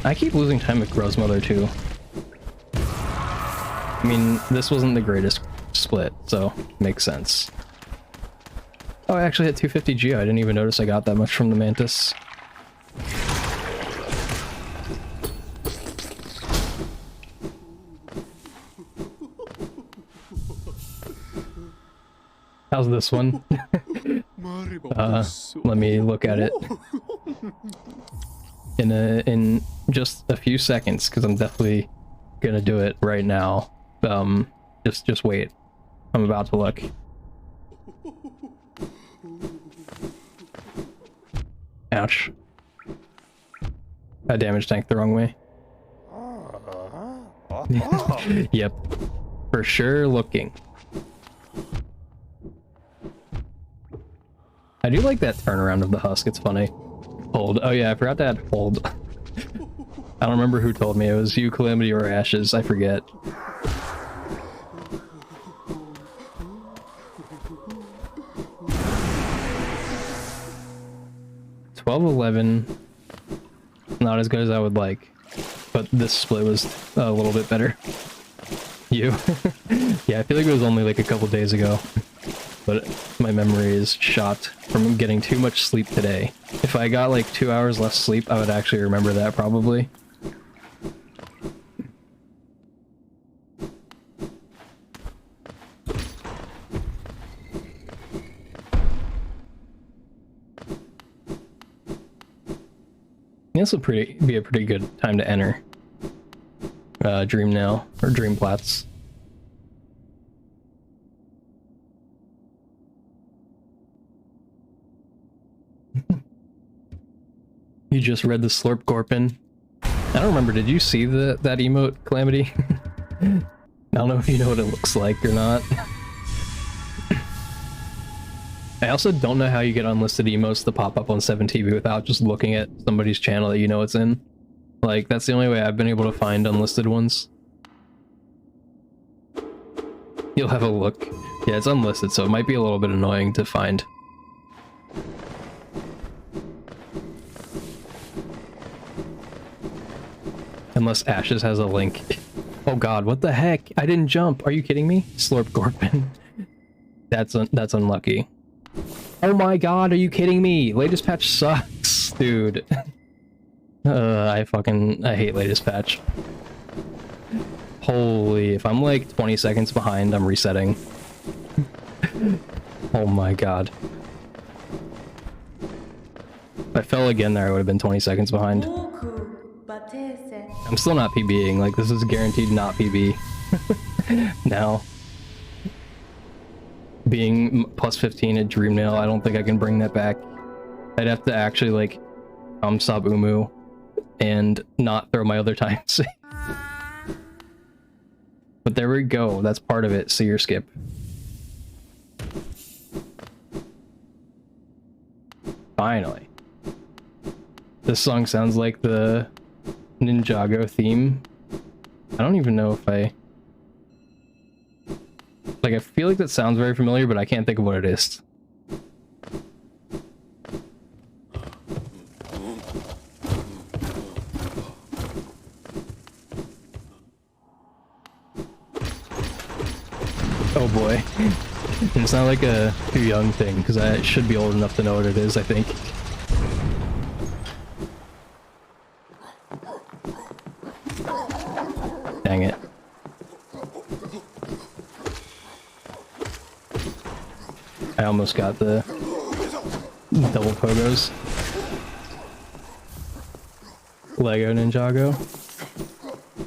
I keep losing time with Grow's Mother too. I mean, this wasn't the greatest split, so makes sense. Oh, I actually hit 250 Geo. I didn't even notice I got that much from the Mantis. How's this one? Let me look at it in just a few seconds, because I'm definitely gonna do it right now. Just wait. I'm about to look. Ouch. I damage tanked the wrong way. Yep. For sure looking. I do like that turnaround of the husk, it's funny. Hold. Oh yeah, I forgot to add hold. I don't remember who told me. It was you, Calamity, or Ashes. I forget. $12.11. Not as good as I would like, but this split was a little bit better. You? Yeah, I feel like it was only like a couple days ago, but my memory is shot from getting too much sleep today. If I got like 2 hours less sleep, I would actually remember that probably. This will be a pretty good time to enter Dream now, or Dream Plats. You just read the Slurp Gorpin. I don't remember, did you see that emote, Calamity? I don't know if you know what it looks like or not. I also don't know how you get unlisted emotes to pop up on 7TV without just looking at somebody's channel that you know it's in. Like, that's the only way I've been able to find unlisted ones. You'll have a look. Yeah, it's unlisted, so it might be a little bit annoying to find. Unless Ashes has a link. Oh god, what the heck? I didn't jump. Are you kidding me? Slurp Gorpin. That's unlucky. Oh my god, are you kidding me? Latest patch sucks, dude. I hate latest patch. Holy, if I'm like 20 seconds behind, I'm resetting. Oh my god. If I fell again there, I would have been 20 seconds behind. I'm still not PBing, like this is guaranteed not PB. Now. Being plus 15 at Dreamnail, I don't think I can bring that back. I'd have to actually like sub Umu and not throw my other times. But there we go, that's part of it, Seer Skip. Finally. This song sounds like the Ninjago theme. I don't even know if I feel like that sounds very familiar, but I can't think of what it is. Oh boy. It's not like a too young thing, because I should be old enough to know what it is, I think. Dang it. I almost got the double pogos. Lego Ninjago?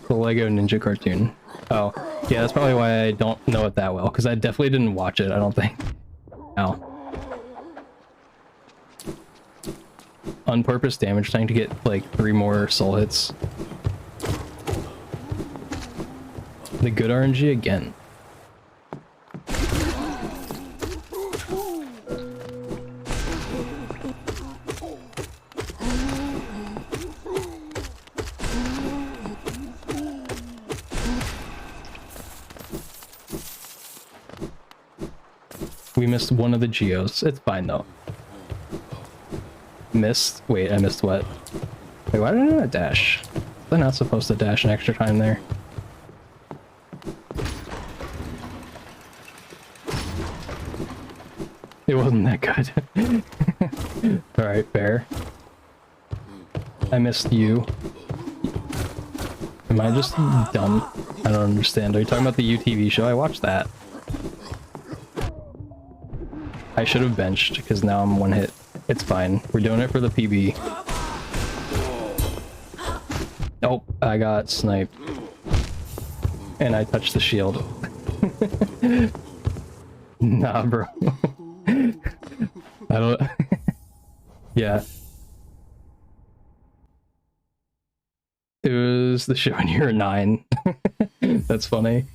The Lego Ninja cartoon. Oh, yeah, that's probably why I don't know it that well, because I definitely didn't watch it, I don't think. Ow. On purpose damage, trying to get like 3 more soul hits. The good RNG again. We missed one of the geos. It's fine though. Missed? Wait, I missed what? Wait, why did I not dash? Was I not supposed to dash an extra time there? It wasn't that good. Alright, fair. I missed you. Am I just dumb? I don't understand. Are you talking about the UTV show? I watched that. I should have benched, because now I'm one hit. It's fine. We're doing it for the PB. Nope, I got sniped. And I touched the shield. Nah, bro. I don't... Yeah. It was the show when you were 9. That's funny.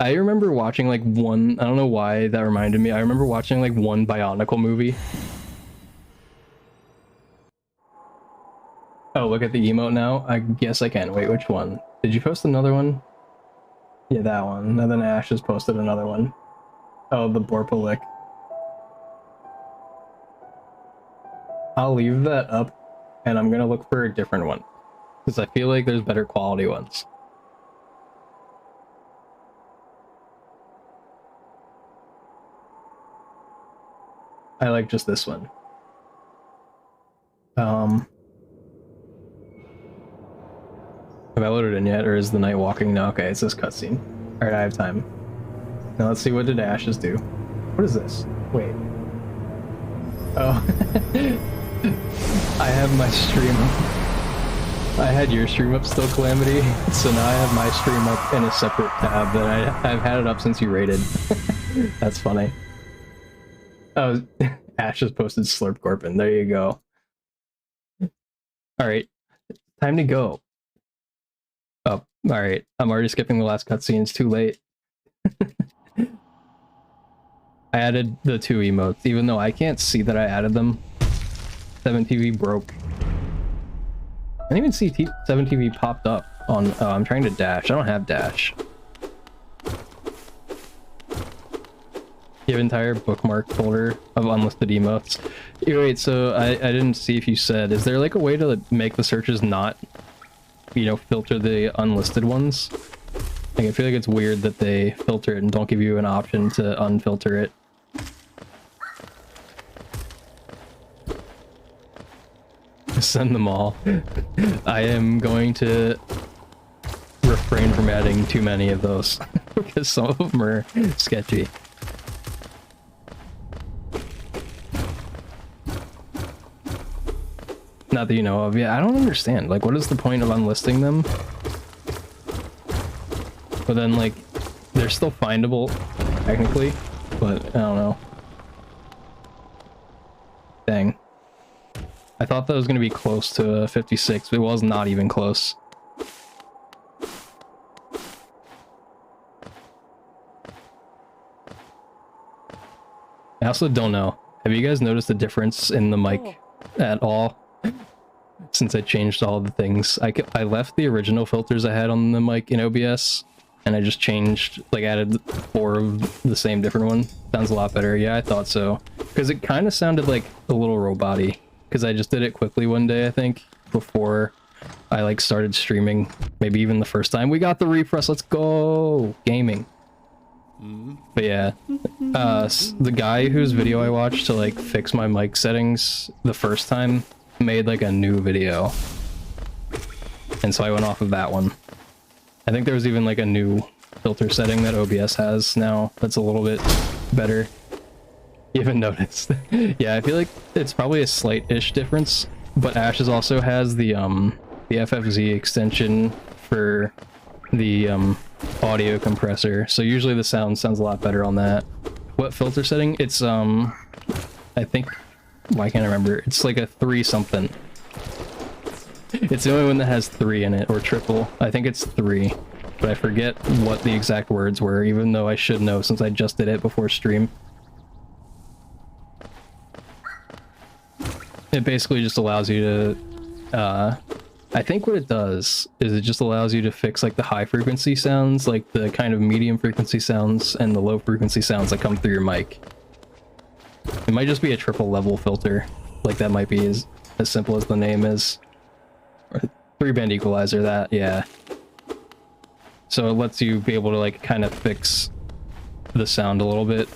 I remember watching like one, I don't know why that reminded me, I remember watching like one Bionicle movie. Oh, look at the emote now? I guess I can. Wait, which one? Did you post another one? Yeah, that one. And then Ash has posted another one. Oh, the Borpalick. I'll leave that up, and I'm gonna look for a different one. Because I feel like there's better quality ones. I like just this one. Have I loaded in yet, or is the night walking? No, okay, it's this cutscene. Alright, I have time. Now let's see, what did Ashes do? What is this? Wait. Oh. I have my stream up. I had your stream up still, Calamity, so now I have my stream up in a separate tab that I've had it up since you raided. That's funny. Oh, Ash just posted Slurp Gorpin. There you go. Alright, time to go. Oh, alright. I'm already skipping the last cutscene. It's too late. I added the 2 emotes, even though I can't see that I added them. 7TV broke. I didn't even see 7TV popped up on... Oh, I'm trying to dash. I don't have dash. You have an entire bookmark folder of unlisted emotes. Wait, so I didn't see if you said, is there like a way to make the searches not, you know, filter the unlisted ones? Like, I feel like it's weird that they filter it and don't give you an option to unfilter it. Send them all. I am going to refrain from adding too many of those because some of them are sketchy. Not that you know of. Yeah, I don't understand. Like, what is the point of unlisting them? But then, like, they're still findable, technically. But, I don't know. Dang. I thought that was going to be close to 56, but it was not even close. I also don't know. Have you guys noticed a difference in the mic at all? Since I changed all the things. I left the original filters I had on the mic in OBS, and I just changed, like, added 4 of the same different one. Sounds a lot better. Yeah, I thought so. Because it kind of sounded like a little robot-y. Because I just did it quickly one day, I think, before I, like, started streaming. Maybe even the first time. We got the refresh, let's go! Gaming. But yeah, the guy whose video I watched to, like, fix my mic settings the first time made, like, a new video. And so I went off of that one. I think there was even, like, a new filter setting that OBS has now that's a little bit better. You haven't noticed? Yeah, I feel like it's probably a slight-ish difference, but Ashes also has the FFZ extension for the audio compressor, so usually the sounds a lot better on that. What filter setting? It's I think, well, I can't remember. It's like a 3 something. It's the only one that has 3 in it, or triple. I think it's 3, but I forget what the exact words were, even though I should know since I just did it before stream. It basically just allows you to, I think what it does is it just allows you to fix, like, the high frequency sounds, like the kind of medium frequency sounds and the low frequency sounds that come through your mic. It might just be a triple level filter, like that might be as simple as the name is. Or 3-band equalizer, that, yeah. So it lets you be able to, like, kind of fix the sound a little bit.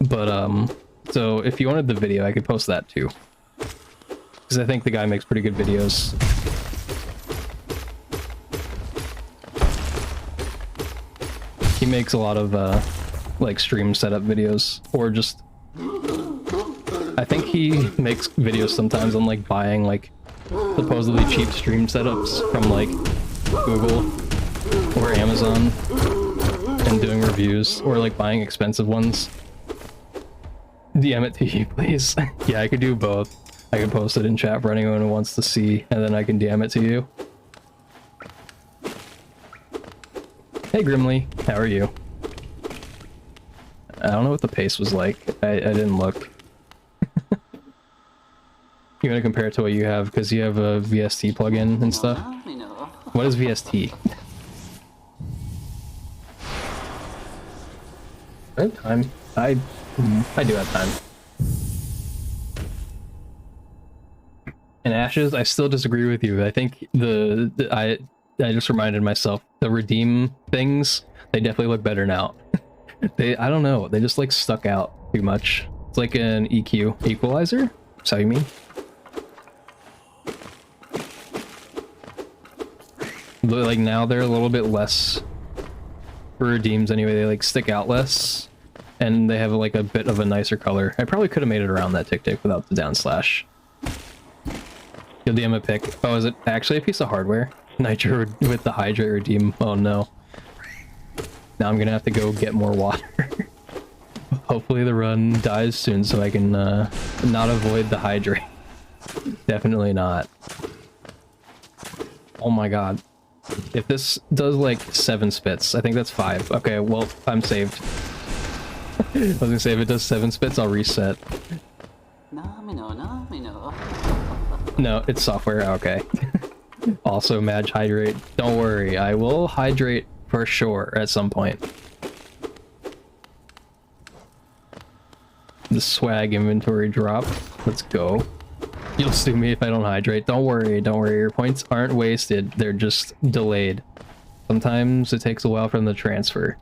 But, so if you wanted the video, I could post that too. Because I think the guy makes pretty good videos. He makes a lot of, like, stream setup videos, or just... I think he makes videos sometimes on, like, buying, like, supposedly cheap stream setups from, like, Google or Amazon, and doing reviews, or, like, buying expensive ones. DM it to you, please. Yeah, I could do both. I can post it in chat for anyone who wants to see, and then I can DM it to you. Hey Grimly, how are you? I don't know what the pace was like. I didn't look. You want to compare it to what you have, because you have a VST plugin and stuff? What is VST? I have time. I do have time. And Ashes, I still disagree with you. I think I just reminded myself, the redeem things, they definitely look better now. I don't know, they just, like, stuck out too much. It's like an EQ equalizer? Is that what you mean? Like, now they're a little bit less, for redeems anyway, they, like, stick out less, and they have, like, a bit of a nicer color. I probably could have made it around that tick without the down slash. You'll DM a pick. Oh, is it actually a piece of hardware? Nitro with the hydrate redeem. Oh no. Now I'm gonna have to go get more water. Hopefully the run dies soon so I can not avoid the hydrate. Definitely not. Oh my god. If this does like 7 spits, I think that's 5. Okay, well, I'm saved. I was gonna say, if it does 7 spits, I'll reset. No, it's software. Okay. Also, Madge hydrate. Don't worry, I will hydrate for sure at some point. the swag inventory drop. Let's go. You'll sue me if I don't hydrate. Don't worry, don't worry. Your points aren't wasted. They're just delayed. Sometimes it takes a while for them to transfer.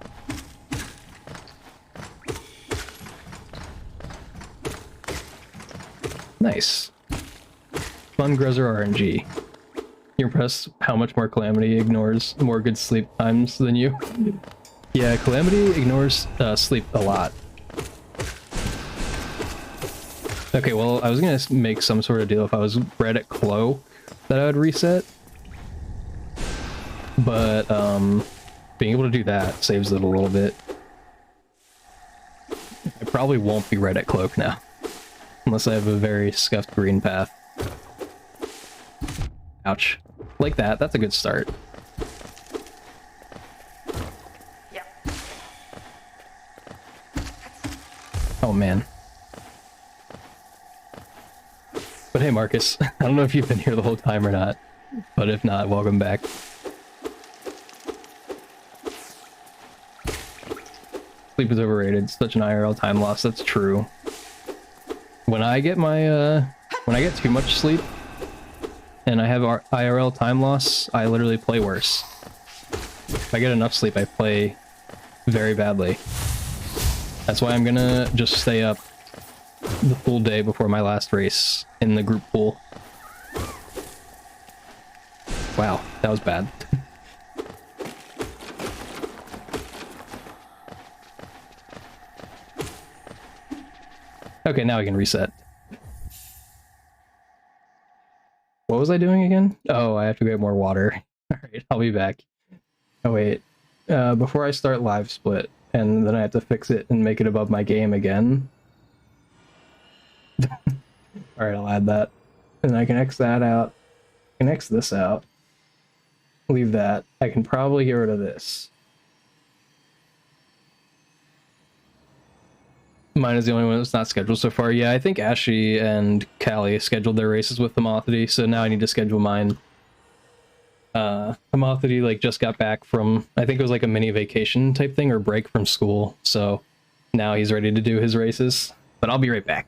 Nice. Fun Gruzzer RNG. You're impressed how much more Calamity ignores more good sleep times than you? Yeah, Calamity ignores sleep a lot. Okay, well, I was gonna make some sort of deal if I was bred at Clo that I would reset. But, being able to do that saves it a little bit. I probably won't be red at Cloak now. Unless I have a very scuffed green path. Ouch. Like that, that's a good start. Yep. Oh man. But hey Marcus, I don't know if you've been here the whole time or not, but if not, welcome back. Sleep is overrated, such an IRL time loss, that's true. When I get my, when I get too much sleep, and I have IRL time loss, I literally play worse. If I get enough sleep, I play very badly. That's why I'm gonna just stay up the full day before my last race in the group pool. Wow, that was bad. Okay, now we can reset. What was I doing again? Oh, I have to get more water. Alright, I'll be back. Oh wait, before I start live split, and then I have to fix it and make it above my game again. Alright, I'll add that. And I can X that out. I can X this out. Leave that. I can probably get rid of this. Mine is the only one that's not scheduled so far. Yeah, I think Ashy and Callie scheduled their races with Thermothity, so now I need to schedule mine. Thermothity, like, just got back from, I think it was like a mini vacation type thing, or break from school, so now he's ready to do his races. But I'll be right back.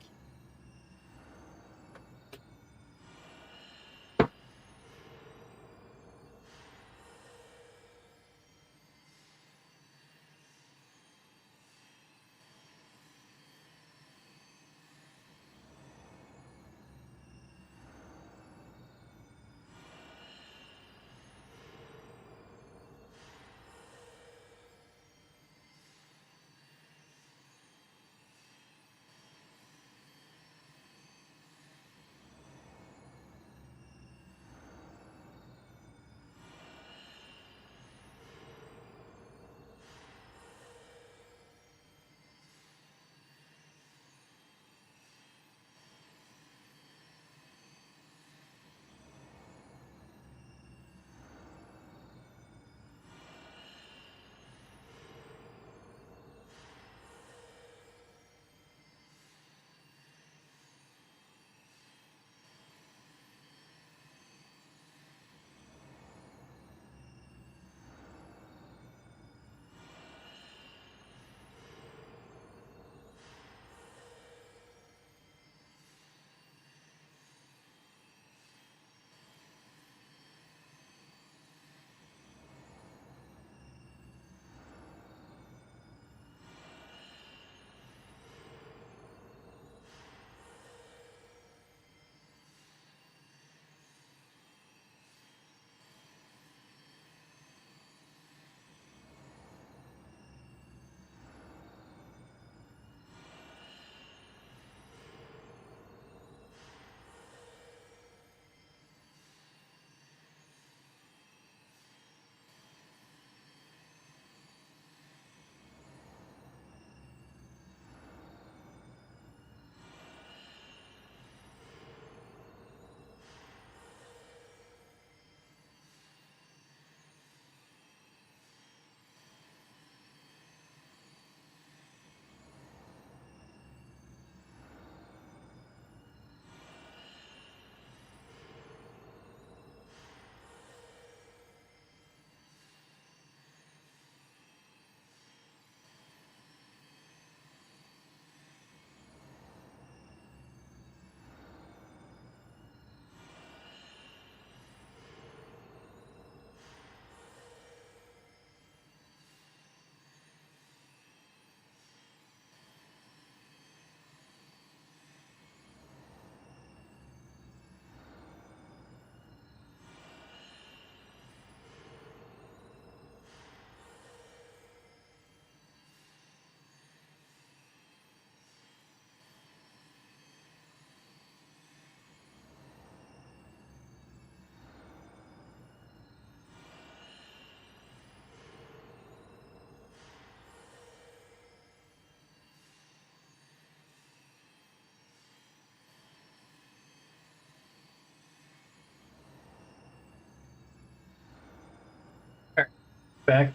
back,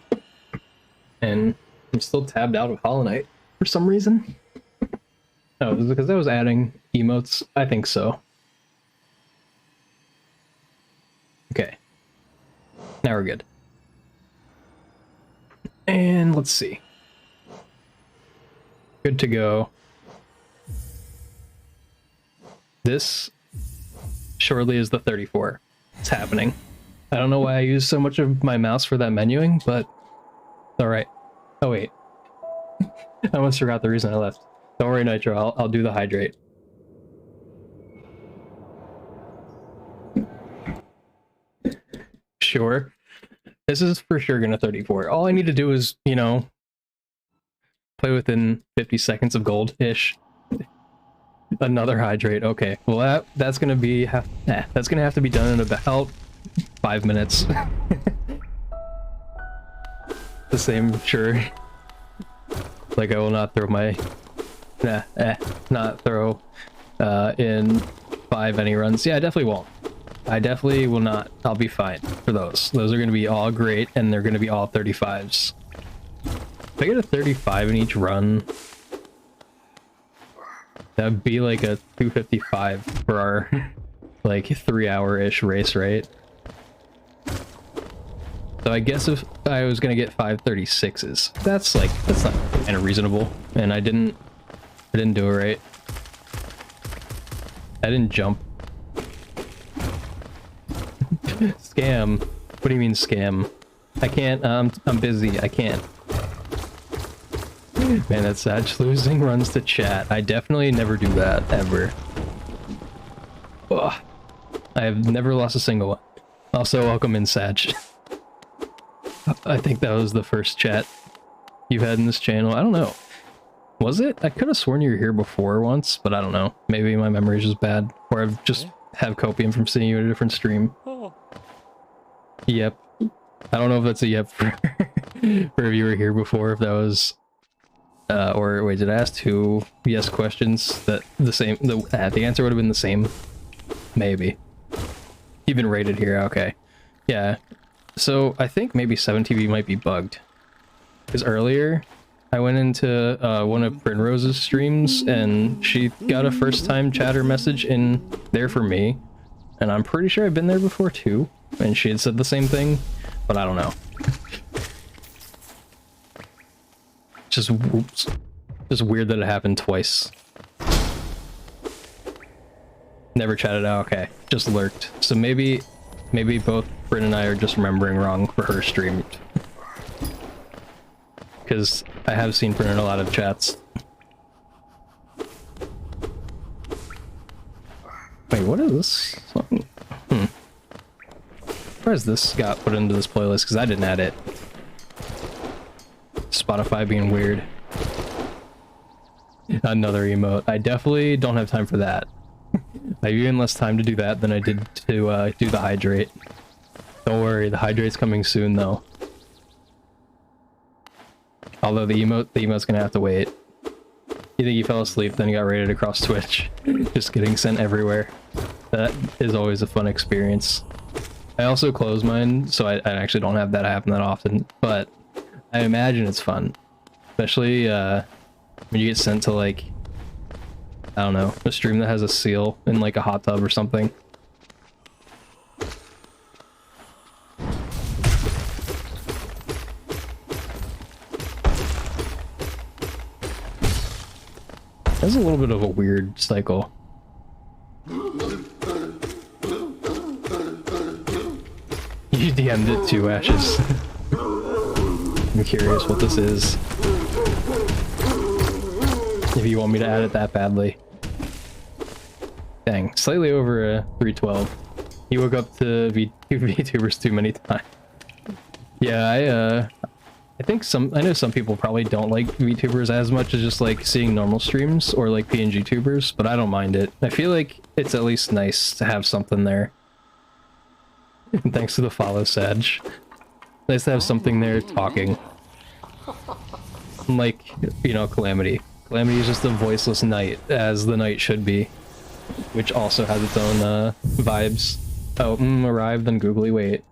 and I'm still tabbed out of Hollow Knight for some reason. Oh, is it because I was adding emotes? I think so. Okay. Now we're good. And let's see. Good to go. This surely is the 34. It's happening. I don't know why I use so much of my mouse for that menuing, but it's alright. Oh wait. I almost forgot the reason I left. Don't worry, Nitro, I'll do the hydrate. Sure. This is for sure gonna 34. All I need to do is, you know, play within 50 seconds of gold-ish. Another hydrate. Okay. Well, that's gonna be that's gonna have to be done in about 5 minutes. The same, sure. Like I will not throw my not throw in 5 any runs. Yeah, I definitely won't. I definitely will not. I'll be fine for those. Those are gonna be all great, and they're gonna be all 35s. If I get a 35 in each run, that'd be like a 255 for our like 3-hour-ish race, right? So I guess if I was gonna get 536s, that's not kind of reasonable. And I didn't do it right. I didn't jump. Scam. What do you mean scam? I can't. I'm busy. I can't. Man, that's sad. Losing runs to chat. I definitely never do that ever. Ugh. I have never lost a single one. Also, welcome in, Sag. I think that was the first chat you've had in this channel. I don't know. Was it? I could have sworn you were here before once, but I don't know. Maybe my memory is just bad. Or I've just have copium from seeing you at a different stream. Yep. I don't know if that's a yep for, for if you were here before, if that was... or wait, did I ask 2 yes questions that the same... The answer would have been the same. Maybe. You've been rated here, okay. Yeah. So, I think maybe 7TV might be bugged. Because earlier, I went into one of Primrose's streams, and she got a first-time chatter message in there for me. And I'm pretty sure I've been there before, too. And she had said the same thing, but I don't know. Just whoops. Just weird that it happened twice. Never chatted out, okay. Just lurked. So maybe both Bryn and I are just remembering wrong for her stream. Because I have seen Bryn in a lot of chats. Wait, what is this song? Where has this got put into this playlist? Because I didn't add it. Spotify being weird. Another emote. I definitely don't have time for that. I have even less time to do that than I did to do the hydrate. Don't worry, the hydrate's coming soon though. Although the emote's gonna have to wait. You think you fell asleep, then you got rated across Twitch. Just getting sent everywhere. That is always a fun experience. I also close mine, so I actually don't have that happen that often, but I imagine it's fun. Especially when you get sent to like, I don't know, a stream that has a seal in like a hot tub or something. That's a little bit of a weird cycle. You DM'd it too, Ashes. I'm curious what this is. If you want me to add it that badly. Dang, slightly over a 312. You woke up to VTubers too many times. Yeah, I think I know some people probably don't like VTubers as much as just like seeing normal streams or like PNG tubers, but I don't mind it. I feel like it's at least nice to have something there. And thanks to the follow, Sag. Nice to have something there talking. Like, you know, Calamity. Calamity is just a voiceless knight, as the knight should be. Which also has its own vibes. Oh, arrived on Googly, wait.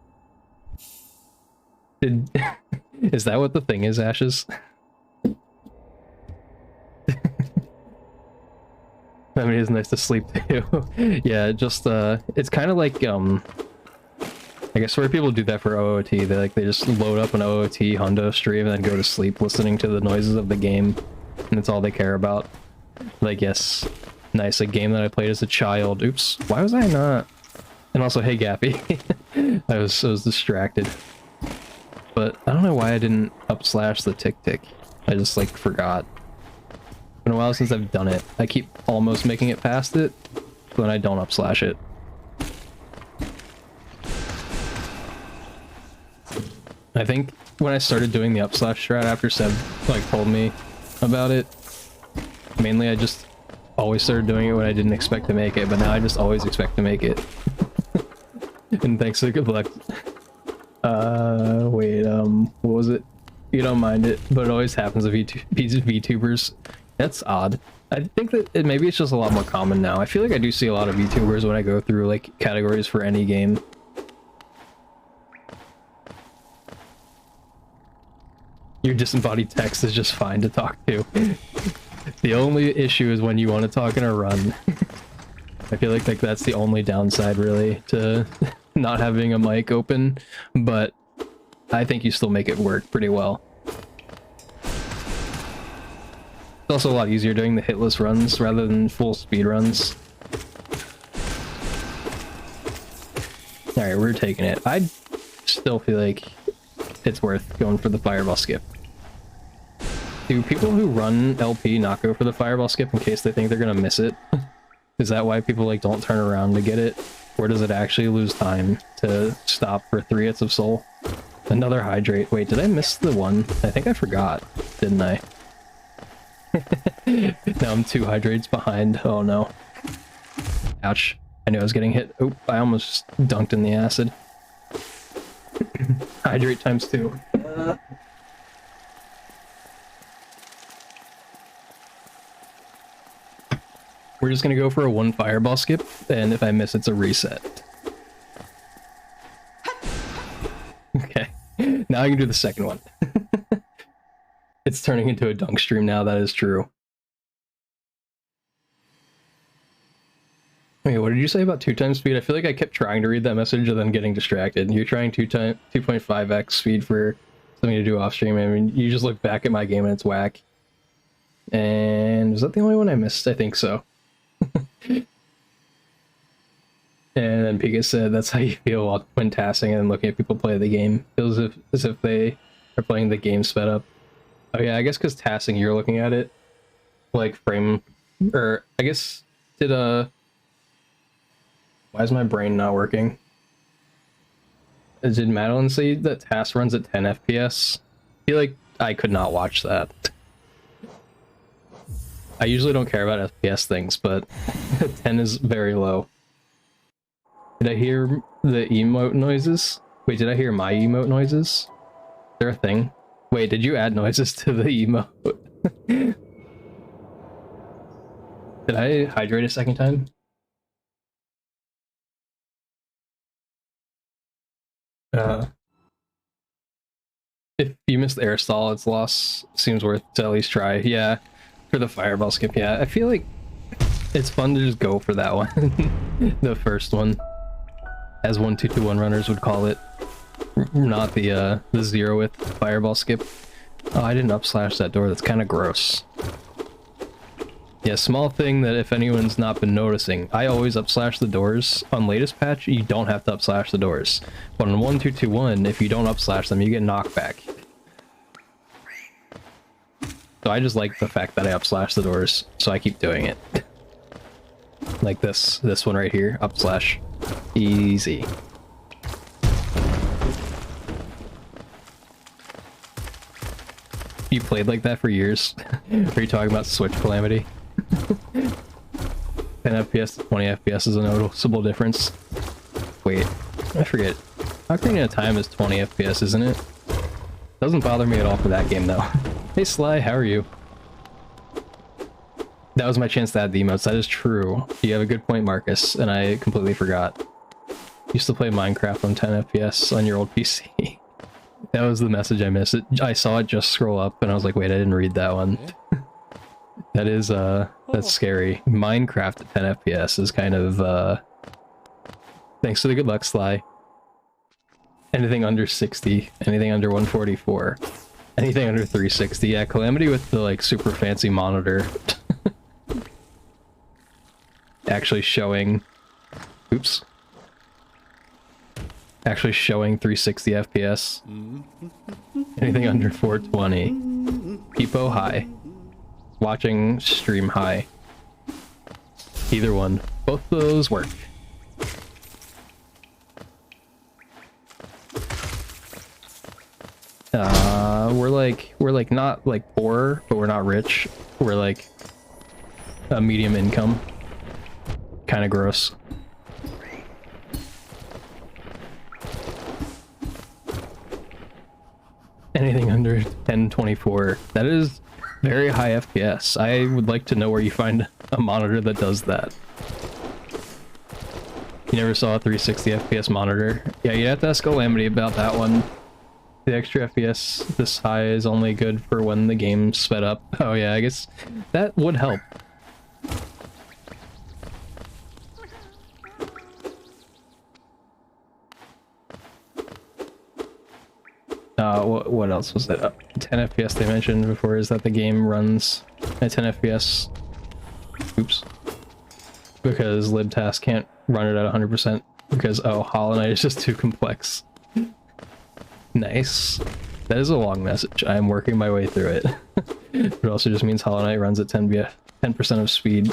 Did Is that what the thing is, Ashes? I mean, it's nice to sleep too. Yeah, just it's kind of like I guess where people do that for OOT, they just load up an OOT hundo stream and then go to sleep listening to the noises of the game, and it's all they care about. Like, yes, nice, a game that I played as a child. Oops, why was I not? And also, hey Gappy, I was distracted. But I don't know why I didn't upslash the tick tick. I just like forgot. It's been a while since I've done it. I keep almost making it past it, but then I don't upslash it. I think when I started doing the upslash strat after Seb like told me about it, mainly I just always started doing it when I didn't expect to make it, but now I just always expect to make it. And thanks to the good luck. Wait, what was it? You don't mind it, but it always happens to VTubers. That's odd. I think that maybe it's just a lot more common now. I feel like I do see a lot of VTubers when I go through like categories for any game. Your disembodied text is just fine to talk to. The only issue is when you want to talk in a run. I feel like that's the only downside really to not having a mic open, but I think you still make it work pretty well. It's also a lot easier doing the hitless runs rather than full speed runs. Alright, we're taking it. I still feel like it's worth going for the fireball skip. Do people who run LP not go for the fireball skip in case they think they're gonna miss it? Is that why people like don't turn around to get it? Or does it actually lose time to stop for 3 hits of soul? Another hydrate. Wait, did I miss the one? I think I forgot, didn't I? Now I'm 2 hydrates behind. Oh no. Ouch. I knew I was getting hit. Oh, I almost dunked in the acid. Hydrate times 2. We're just gonna go for a 1 fireball skip, and if I miss, it's a reset. Okay, now I can do the second one. It's turning into a dunk stream now, that is true. Wait, what did you say about 2 times speed? I feel like I kept trying to read that message and then getting distracted. You're trying 2.5x speed for something to do off stream. I mean, you just look back at my game and it's whack. And was that the only one I missed? I think so. And then Pika said that's how you feel when tassing and looking at people play the game. Feels as if they are playing the game sped up. Oh yeah, I guess because tassing you're looking at it like frame, or I guess did why is my brain not working? Did Madeline say that task runs at 10 FPS? I feel like I could not watch that. I usually don't care about FPS things, but 10 is very low. Did I hear the emote noises? Wait, did I hear my emote noises? Is there a thing? Wait, did you add noises to the emote? Did I hydrate a second time? If you missed air stall, its loss seems worth to at least try. Yeah, for the fireball skip, yeah. I feel like it's fun to just go for that one. The first one. As 1221 runners would call it. Not the 0 with fireball skip. Oh, I didn't upslash that door. That's kind of gross. Yeah, small thing that if anyone's not been noticing, I always upslash the doors. On latest patch, you don't have to upslash the doors. But on 1221, if you don't upslash them, you get knockback. So I just like the fact that I upslash the doors, so I keep doing it. Like this one right here, upslash. Easy. You played like that for years? Are you talking about Switch Calamity? 10 FPS to 20 FPS is a noticeable difference. Wait, I forget. Ocarina of Time is 20 FPS, isn't it? Doesn't bother me at all for that game though. Hey Sly, how are you? That was my chance to add the emotes. That is true. You have a good point, Marcus, and I completely forgot. Used to play Minecraft on 10 FPS on your old PC. That was the message I missed. I saw it just scroll up and I was like, wait, I didn't read that one. That is, that's scary. Minecraft at 10 FPS is kind of, thanks for the good luck, Sly. Anything under 60, anything under 144, anything under 360. Yeah, Calamity with the, like, super fancy monitor. Actually showing... Oops. Actually showing 360 FPS. Anything under 420. Peepo high. Watching stream high. Either one. Both of those work. We're like not like poor, but we're not rich. We're like a medium income. Kind of gross. Anything under 1024. That is very high FPS. I would like to know where you find a monitor that does that. You never saw a 360 FPS monitor? Yeah, you have to ask Calamity about that one. The extra FPS this high is only good for when the game's sped up. Oh yeah, I guess that would help. What else was that? 10 FPS they mentioned before, is that the game runs at 10 FPS. Oops. Because libtask can't run it at 100% because, oh, Hollow Knight is just too complex. Nice. That is a long message. I am working my way through it. It also just means Hollow Knight runs at 10% of speed.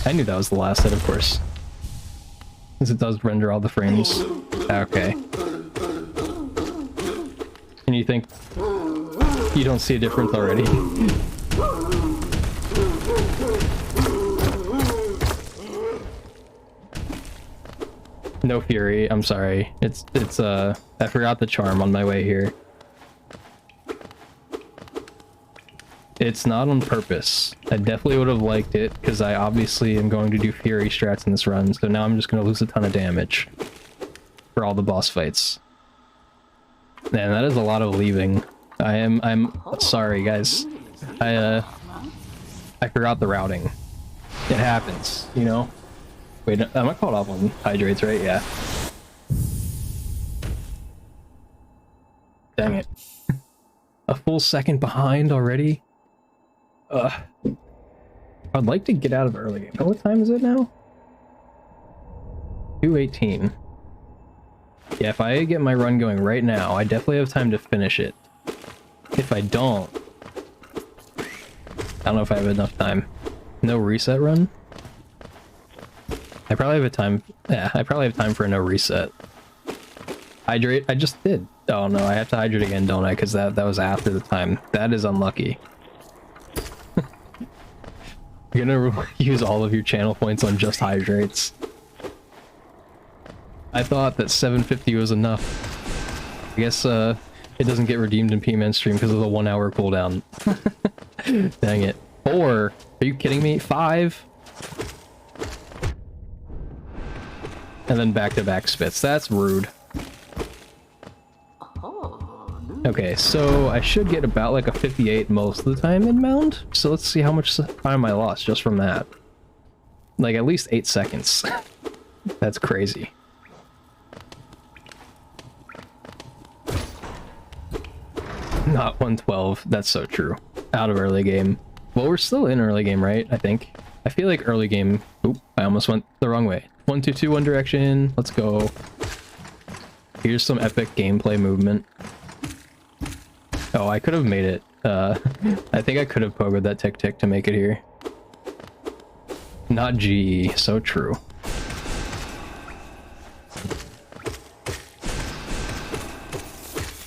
I knew that was the last hit, of course. Since it does render all the frames. Okay. And you think you don't see a difference already? No Fury, I'm sorry. It's I forgot the charm on my way here. It's not on purpose. I definitely would have liked it, because I obviously am going to do Fury strats in this run, so now I'm just going to lose a ton of damage for all the boss fights. Man, that is a lot of leaving. I'm sorry, guys. I forgot the routing. It happens, you know? Wait, am I caught up on hydrates, right? Yeah. Dang it. A full second behind already? I'd like to get out of early game. Oh, what time is it now? 2:18. Yeah, if I get my run going right now, I definitely have time to finish it. If I don't... I don't know if I have enough time. No reset run? I probably have a time... Yeah, I probably have time for a no reset. Hydrate? I just did. Oh no, I have to hydrate again, don't I? Because that was after the time. That is unlucky. You're gonna use all of your channel points on just hydrates. I thought that 750 was enough. I guess it doesn't get redeemed in P-Man stream because of the 1 hour cooldown. Dang it. 4! Are you kidding me? 5? And then back-to-back spits. That's rude. Okay, so I should get about like a 58 most of the time in Mound. So let's see how much time I lost just from that. Like at least 8 seconds. That's crazy. Not 112. That's so true. Out of early game. Well, we're still in early game, right? I think. I feel like early game... Oop, I almost went the wrong way. 1, 2, 2, one direction. Let's go. Here's some epic gameplay movement. Oh, I could have made it. I think I could have pogoed that tick-tick to make it here. Not G. So true.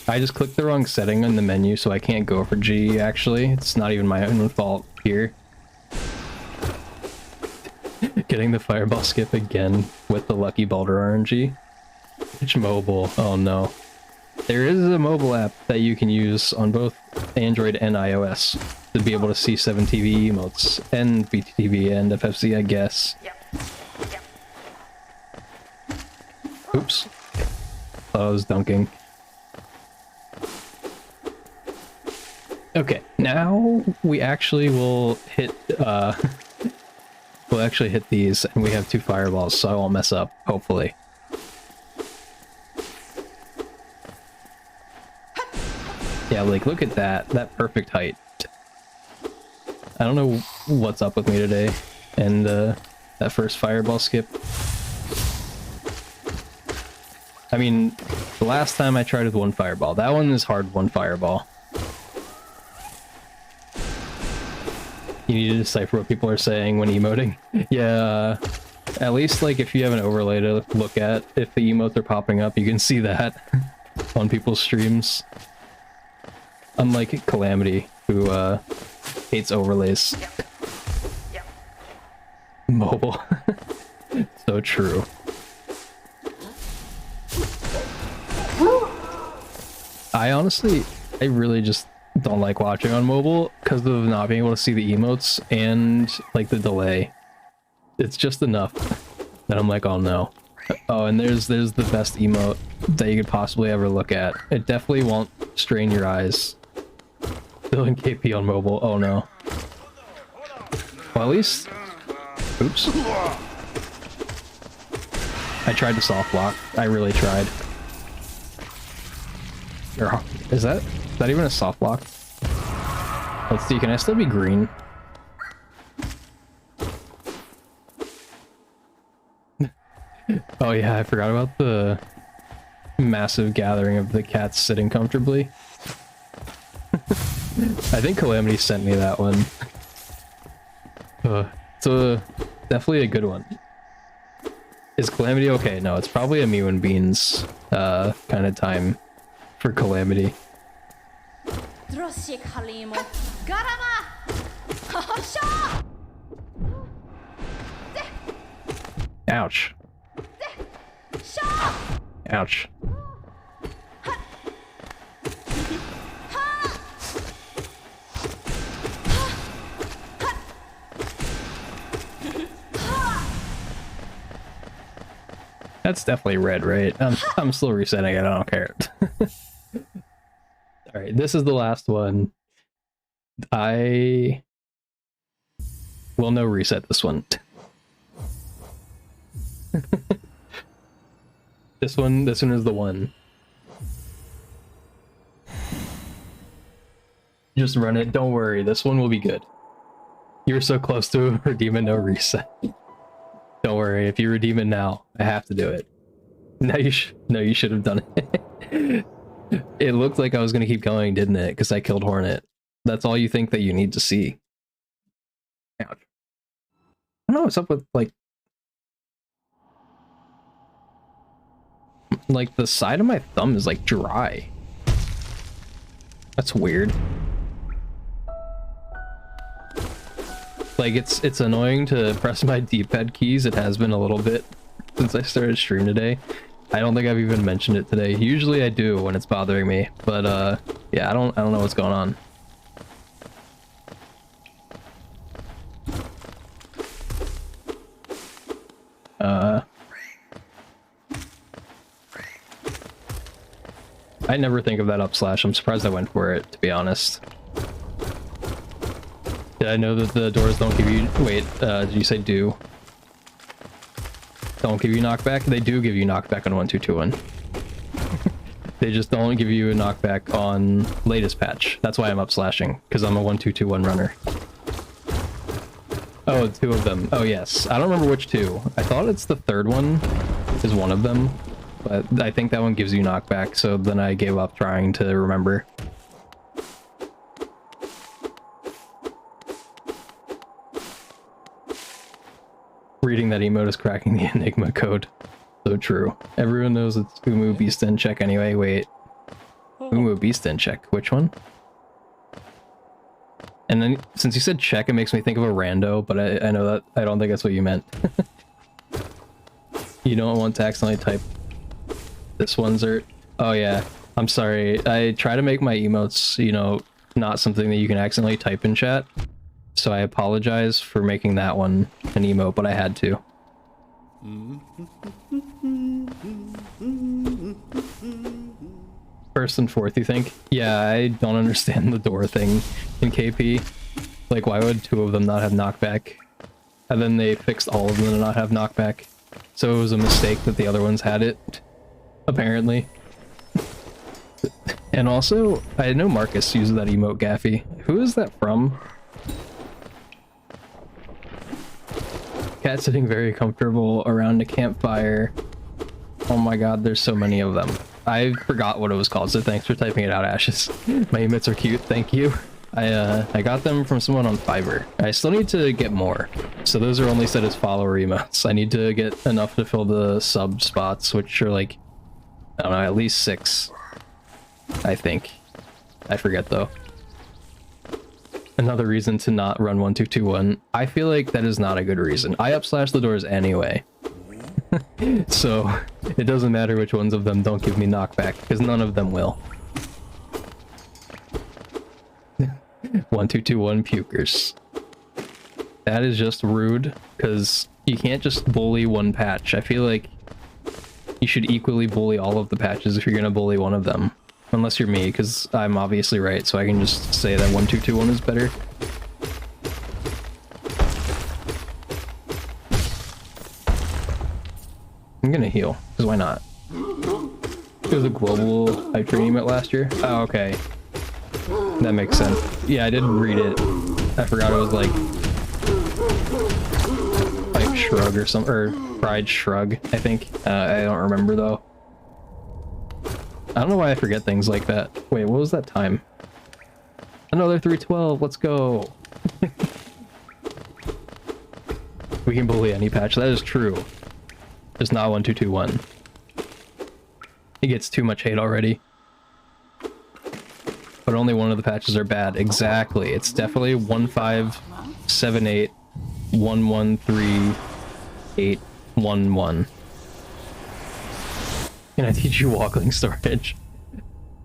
I just clicked the wrong setting in the menu, so I can't go for G, actually. It's not even my own fault here. Getting the fireball skip again with the Lucky Boulder RNG. It's mobile. Oh no. There is a mobile app that you can use on both Android and iOS to be able to see 7TV emotes and BTTV and FFC, I guess. Yep. Yep. Oops. Thought I was dunking. Okay, now we actually will hit, we'll actually hit these, and we have 2 fireballs, so I won't mess up, hopefully. Yeah, like, look at that. That perfect height. I don't know what's up with me today, and, that first fireball skip. I mean, the last time I tried with 1 fireball, that one is hard 1 fireball. You need to decipher what people are saying when emoting. Yeah, at least, like, if you have an overlay to look at, if the emotes are popping up, you can see that on people's streams. Unlike Calamity, who, hates overlays. Yep. Yep. Mobile. So true. I really just don't like watching on mobile because of not being able to see the emotes and, like, the delay. It's just enough that I'm like, oh no. Oh, and there's the best emote that you could possibly ever look at. It definitely won't strain your eyes. Still in KP on mobile. Oh no. Well, at least... Oops. I tried to soft block. I really tried. Is that even a soft block? Let's see, can I still be green? Oh yeah, I forgot about the massive gathering of the cats sitting comfortably. I think Calamity sent me that one. It's definitely a good one. Is Calamity okay? No, it's probably a Mew and Beans kind of time for Calamity. Ouch. Ouch. That's definitely red, right? I'm still resetting it, I don't care. Alright, this is the last one. I will no reset this one. This one is the one. Just run it, don't worry, this one will be good. You're so close to redeeming no reset. Don't worry, if you redeem it now, I have to do it. No, you should have done it. It looked like I was gonna keep going, didn't it? Because I killed Hornet. That's all you think that you need to see. Ouch. I don't know what's up with, like the side of my thumb is like dry. That's weird. Like it's annoying to press my D-pad keys. It has been a little bit since I started stream today. I don't think I've even mentioned it today. Usually I do when it's bothering me, but yeah, I don't know what's going on. I never think of that up slash. I'm surprised I went for it, to be honest. Did I know that the doors don't give you... Wait, did you say do? Don't give you knockback? They do give you knockback on 1221. They just don't give you a knockback on latest patch. That's why I'm up slashing, because I'm a 1221 runner. Oh, 2 of them. Oh yes. I don't remember which 2. I thought it's the 3rd one is one of them, but I think that one gives you knockback, so then I gave up trying to remember. Reading that emote is cracking the Enigma code. So true. Everyone knows it's Umu Beast in check anyway. Wait. Umu Beast in check. Which one? And then, since you said check, it makes me think of a rando, but I know that I don't think that's what you meant. You don't want to accidentally type this one, Zert. Oh yeah. I'm sorry. I try to make my emotes, you know, not something that you can accidentally type in chat. So I apologize for making that one an emote, but I had to. First and fourth, you think? Yeah, I don't understand the door thing in KP. Like, why would two of them not have knockback? And then they fixed all of them to not have knockback. So it was a mistake that the other ones had it, apparently. And also, I know Marcus uses that emote Gaffy. Who is that from? Cat sitting very comfortable around a campfire. Oh my god, there's so many of them. I forgot what it was called, so thanks for typing it out, Ashes. My emotes are cute, thank you. I got them from someone on Fiverr. I still need to get more. So those are only set as follower emotes. I need to get enough to fill the sub spots, which are like, I don't know, at least 6. I think. I forget though. Another reason to not run 1221. I feel like that is not a good reason. I upslash the doors anyway. So it doesn't matter which ones of them don't give me knockback, because none of them will. 1221 pukers. That is just rude, because you can't just bully one patch. I feel like you should equally bully all of the patches if you're gonna bully one of them. Unless you're me, because I'm obviously right, so I can just say that 1221 is better. I'm gonna heal, because why not? It was a global hype train met last year. Oh, okay. That makes sense. Yeah, I did read it. I forgot it was like Hype Shrug or something, or Pride Shrug, I think. I don't remember though. I don't know why I forget things like that. Wait, what was that time? Another 312, let's go! We can bully any patch, that is true. Just not 1221. He gets too much hate already. But only one of the patches are bad. Exactly. It's definitely 1578 113811. Can I teach you walkling storage?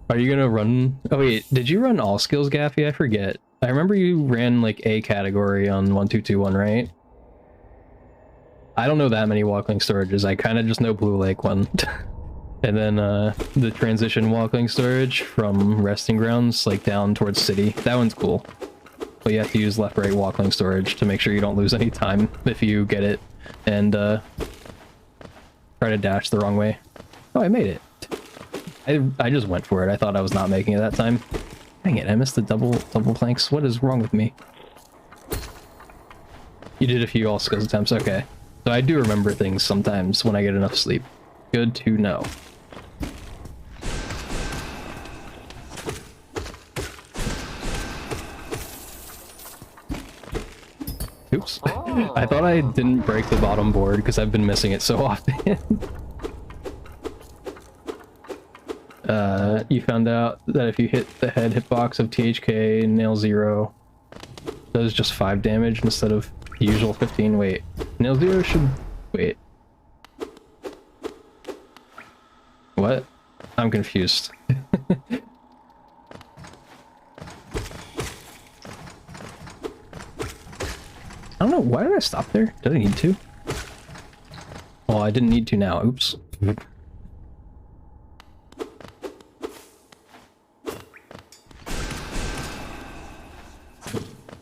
Are you gonna run? Oh wait, did you run all skills, Gaffy? I forget. I remember you ran like A category on 1221, right? I don't know that many walkling storages. I kind of just know Blue Lake one. And then the transition walkling storage from resting grounds, like down towards city. That one's cool. But you have to use left-right walkling storage to make sure you don't lose any time if you get it and try to dash the wrong way. Oh, I made it. I just went for it. I thought I was not making it that time. Dang it, I missed the double planks. What is wrong with me? You did a few all skills attempts, okay. So I do remember things sometimes when I get enough sleep. Good to know. Oops. Oh. I thought I didn't break the bottom board because I've been missing it so often. You found out that if you hit the head hitbox of THK Nail Zero, it does just 5 damage instead of the usual 15. Wait, Nail Zero should... Wait. What? I'm confused. I don't know, why did I stop there? Did I need to? Well, I didn't need to now, oops.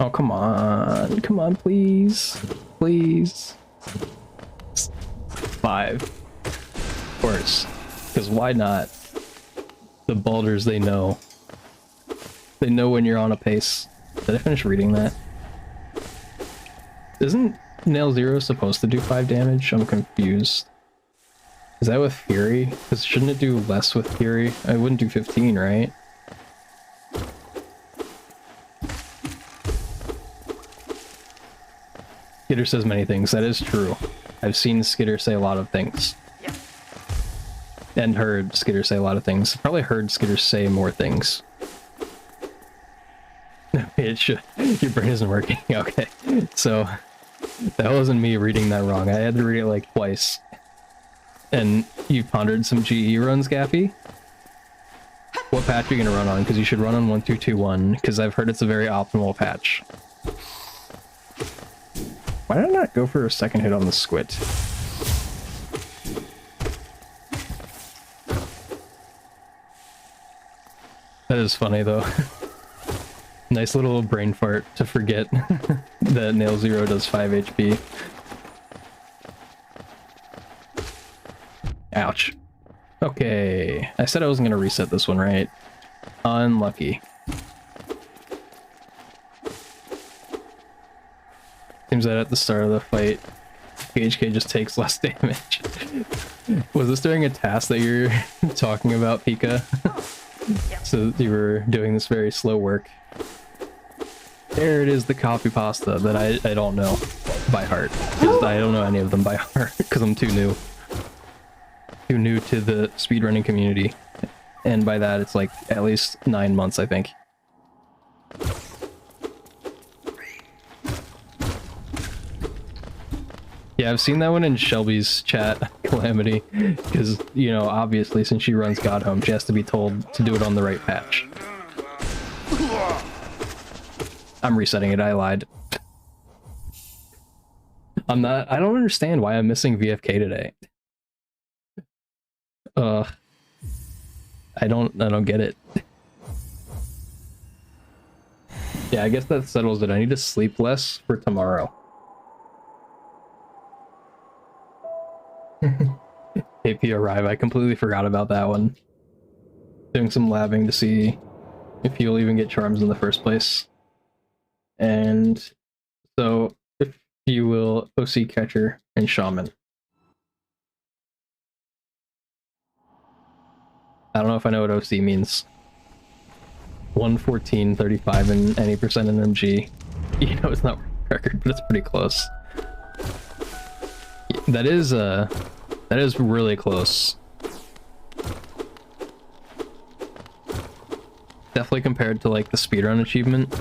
Oh, come on, please, please. 5. Of course, because why not? The boulders, they know. They know when you're on a pace. Did I finish reading that? Isn't Nail Zero supposed to do 5 damage? I'm confused. Is that with Fury? Because shouldn't it do less with Fury? I wouldn't do 15, right? Skitter says many things. That is true. I've seen Skitter say a lot of things. Yeah. And heard Skitter say a lot of things. Probably heard Skitter say more things. It should. Your brain isn't working. Okay. So, that wasn't me reading that wrong. I had to read it like twice. And you pondered some GE runs, Gaffy? What patch are you gonna run on? Because you should run on 1.2.2.1, because I've heard it's a very optimal patch. Why did I not go for a second hit on the squid? That is funny though. Nice little brain fart to forget that Nail Zero does 5 HP. Ouch. Okay, I said I wasn't gonna reset this one, right? Unlucky. Seems that at the start of the fight, PHK just takes less damage. Was this during a task that you're talking about, Pika? So you were doing this very slow work. There it is, the copy pasta that I don't know by heart. 'Cause I don't know any of them by heart, because I'm too new. Too new to the speedrunning community. And by that, it's like at least 9 months, I think. Yeah, I've seen that one in Shelby's chat, Calamity, because, you know, obviously since she runs God Home, she has to be told to do it on the right patch. I'm resetting it, I lied. I don't understand why I'm missing VFK today. I don't get it. Yeah, I guess that settles it. I need to sleep less for tomorrow. AP arrive. I completely forgot about that one. Doing some labbing to see if you'll even get charms in the first place. And so, if you will, OC Catcher and Shaman. I don't know if I know what OC means. 114, 35, and any percent in MG. You know it's not record, but it's pretty close. That is really close. Definitely compared to like the speedrun achievement,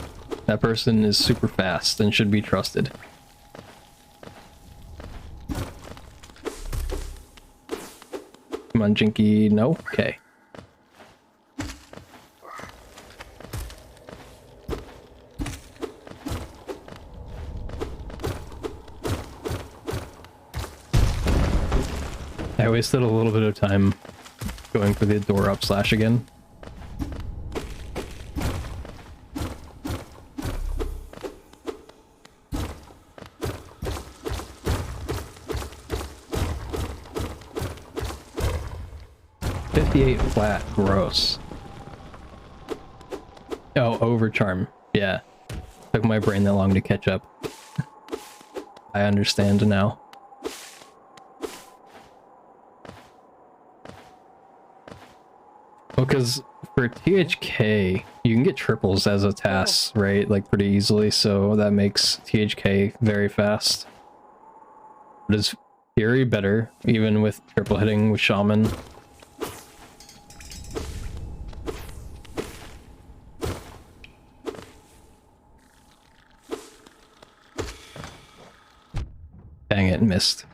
that person is super fast and should be trusted. Come on, Jinky. No? Okay. I wasted a little bit of time going for the door up slash again. Flat, gross. Oh, overcharm. Yeah. Took my brain that long to catch up. I understand now. Well, because for THK, you can get triples as a task, right? Like pretty easily, so that makes THK very fast. But is Fury better, even with triple hitting with Shaman? Dang it, missed.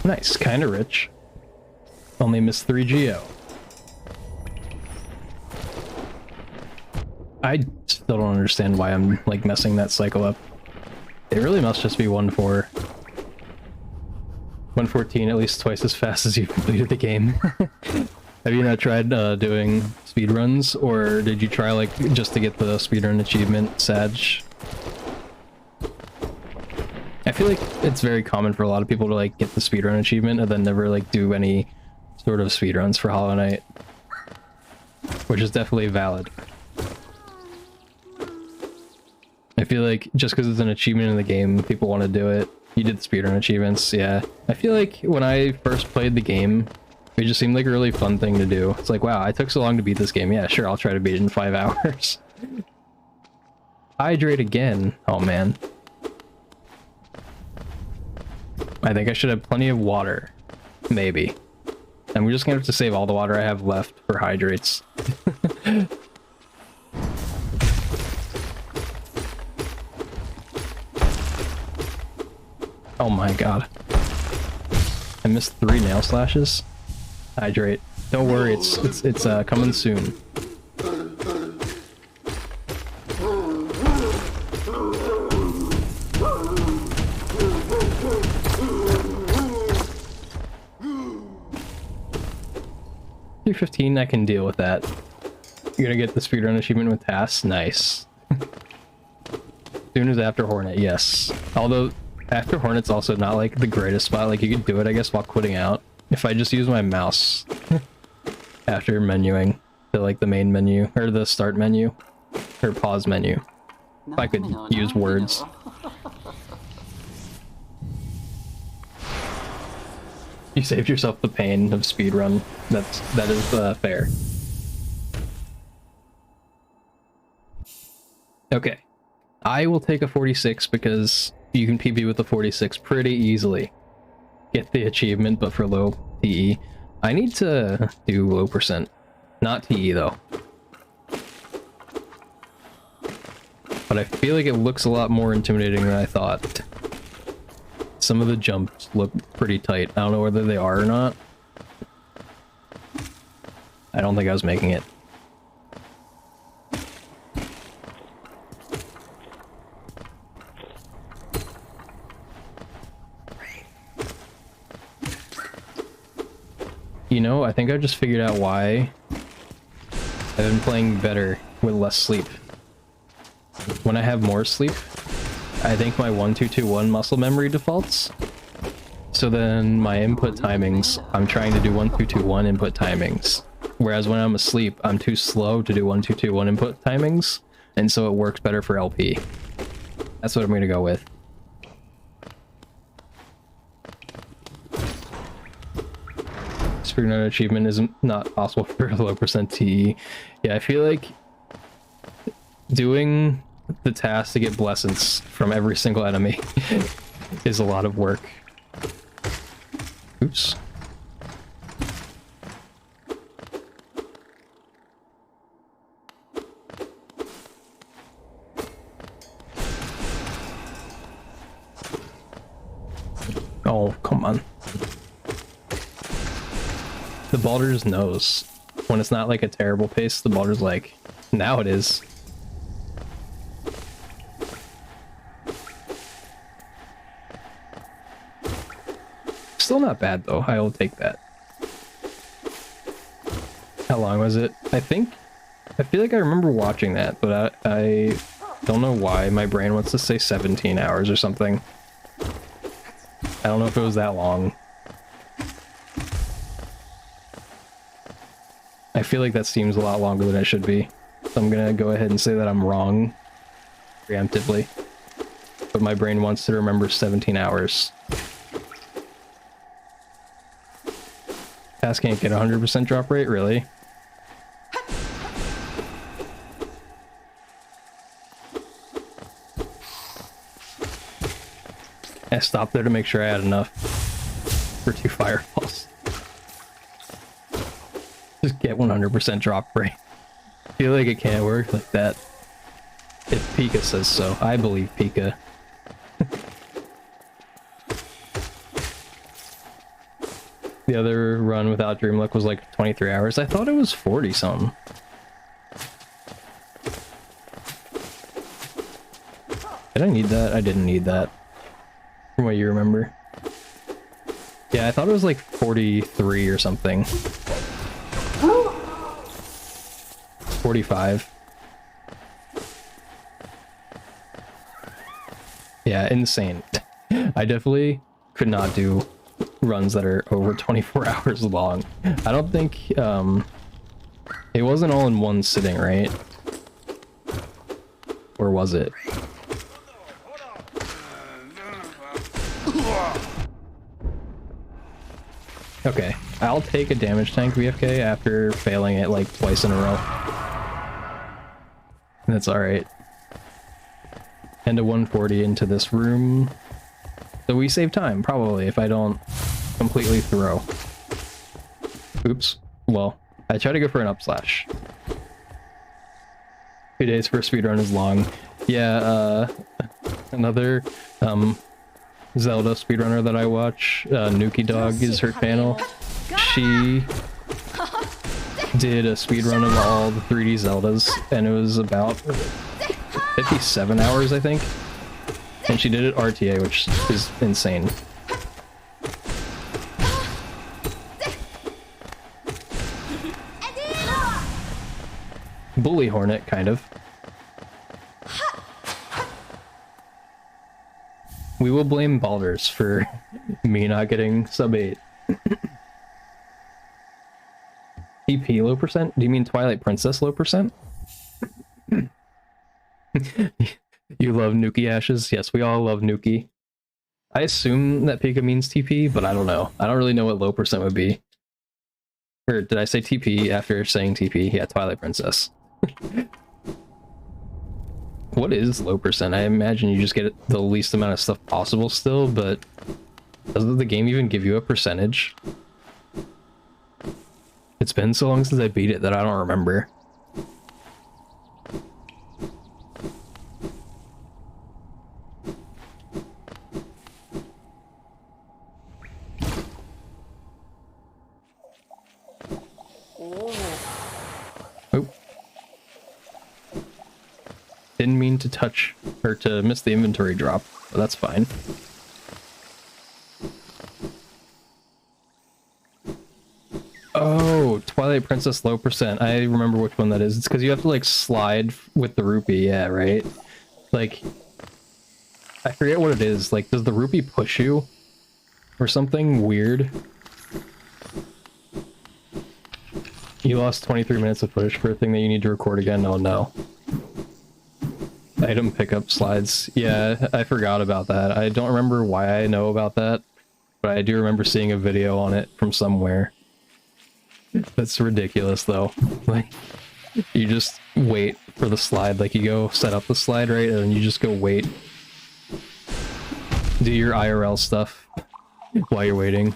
Nice, kinda rich. Only missed 3 Geo. I still don't understand why I'm like messing that cycle up. It really must just be 1-4. 114 at least twice as fast as you completed the game. Have you not tried doing speedruns, or did you try like just to get the speedrun achievement, Sag? I feel like it's very common for a lot of people to like get the speedrun achievement and then never like do any sort of speedruns for Hollow Knight, which is definitely valid. I feel like just because it's an achievement in the game, people want to do it. You did the speedrun achievements, yeah. I feel like when I first played the game, it just seemed like a really fun thing to do. It's like, wow, I took so long to beat this game. Yeah, sure, I'll try to beat it in 5 hours. Hydrate again. Oh, man. I think I should have plenty of water. Maybe. And we're just gonna have to save all the water I have left for hydrates. Oh my god. I missed 3 nail slashes. Hydrate. Don't worry, it's coming soon. $315, I can deal with that. You're gonna get the speedrun achievement with tasks? Nice. Soon as after Hornet, yes. Although, after Hornet's also not like the greatest spot, like you could do it I guess while quitting out. If I just use my mouse after menuing to like the main menu, or the start menu, or pause menu. If I could use words. You saved yourself the pain of speedrun. That is fair. Okay. I will take a 46 because you can PB with the 46 pretty easily. Get the achievement, but for low TE. I need to do low percent. Not TE though. But I feel like it looks a lot more intimidating than I thought. Some of the jumps look pretty tight. I don't know whether they are or not. I don't think I was making it. You know, I think I just figured out why I've been playing better with less sleep. When I have more sleep, I think my 1-2-2-1 muscle memory defaults. So then my input timings, I'm trying to do 1-2-2-1 input timings. Whereas when I'm asleep, I'm too slow to do 1-2-2-1 input timings. And so it works better for LP. That's what I'm gonna go with. Speedrun achievement is not possible for low percent TE. Yeah, I feel like doing the task to get blessings from every single enemy is a lot of work. Oops. Oh, come on. The Baldur's knows. When it's not like a terrible pace, the Baldur's like, now it is. Still not bad though, I will take that. How long was it? I feel like I remember watching that, but I don't know why my brain wants to say 17 hours or something. I don't know if it was that long. I feel like that seems a lot longer than it should be. So I'm gonna go ahead and say that I'm wrong preemptively. But my brain wants to remember 17 hours. Task can't get 100% drop rate, really? I stopped there to make sure I had enough for 2 fireballs. Just get 100% drop rate. I feel like it can't work like that. If Pika says so. I believe Pika. The other run without Dream Luck was like 23 hours. I thought it was 40 something. Did I need that? I didn't need that. From what you remember. Yeah, I thought it was like 43 or something. 45. Yeah, insane. I definitely could not do runs that are over 24 hours long. I don't think, it wasn't all in one sitting, right? Or was it? Okay, I'll take a damage tank VFK after failing it like twice in a row. That's alright. And a 140 into this room. So we save time, probably, if I don't completely throw. Oops. Well, I tried to go for an up slash. 2 days for a speedrun is long. Yeah, another Zelda speedrunner that I watch, Nuki Dog is her channel. She did a speedrun of all the 3D Zeldas, and it was about 57 hours, I think. And she did it RTA, which is insane. Bully Hornet, kind of. We will blame Baldur's for me not getting sub 8. TP low percent? Do you mean Twilight Princess low percent? You love Nuki Ashes? Yes, we all love Nuki. I assume that Pika means TP, but I don't know. I don't really know what low percent would be. Or did I say TP after saying TP? Yeah, Twilight Princess. What is low percent? I imagine you just get the least amount of stuff possible still, but doesn't the game even give you a percentage? It's been so long since I beat it that I don't remember. Oh. Didn't mean to touch or to miss the inventory drop, but that's fine. Oh, Twilight Princess low percent. I remember which one that is. It's because you have to like slide with the rupee, yeah, right? Like, I forget what it is. Like, does the rupee push you? Or something weird? You lost 23 minutes of footage for a thing that you need to record again? Oh no. Item pickup slides. Yeah, I forgot about that. I don't remember why I know about that, but I do remember seeing a video on it from somewhere. That's ridiculous though. Like, you just wait for the slide. Like, you go set up the slide, right? And then you just go wait. Do your IRL stuff while you're waiting.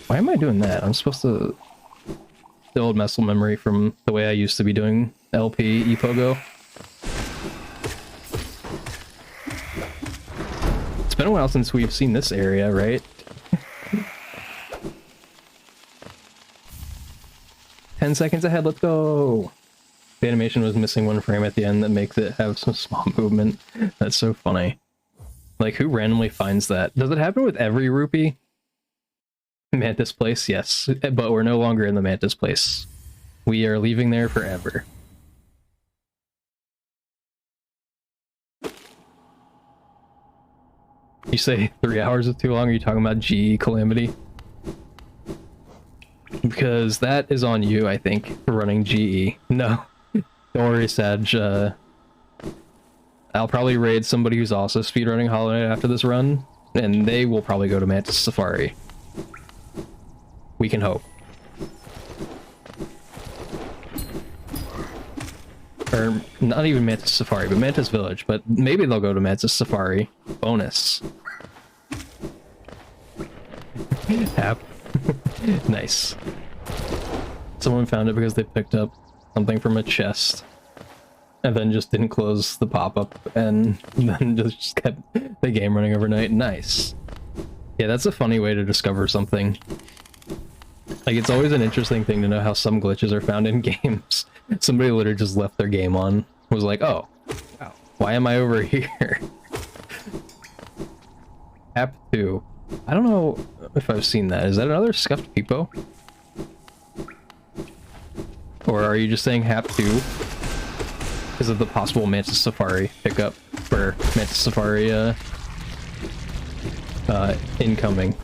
Why am I doing that? I'm supposed to... The old muscle memory from the way I used to be doing LP ePogo. It's been a while since we've seen this area, right? 10 seconds ahead, let's go! The animation was missing one frame at the end that makes it have some small movement. That's so funny. Like, who randomly finds that? Does it happen with every rupee? Mantis Place, yes. But we're no longer in the Mantis Place. We are leaving there forever. You say 3 hours is too long? Are you talking about GE Calamity? Because that is on you, I think, for running GE. No. Don't worry, Sag. I'll probably raid somebody who's also speedrunning Hollow Knight after this run, and they will probably go to Mantis Safari. We can hope. Or, not even Mantis Safari, but Mantis Village, but maybe they'll go to Mantis Safari. Bonus. App. Nice. Someone found it because they picked up something from a chest and then just didn't close the pop-up and then just kept the game running overnight. Nice. Yeah, that's a funny way to discover something. Like, it's always an interesting thing to know how some glitches are found in games. Somebody literally just left their game on, was like, oh, wow, why am I over here? App 2. I don't know if I've seen that. Is that another Scuffed Peepo? Or are you just saying Hap 2 because of the possible Mantis Safari pickup for Mantis Safari incoming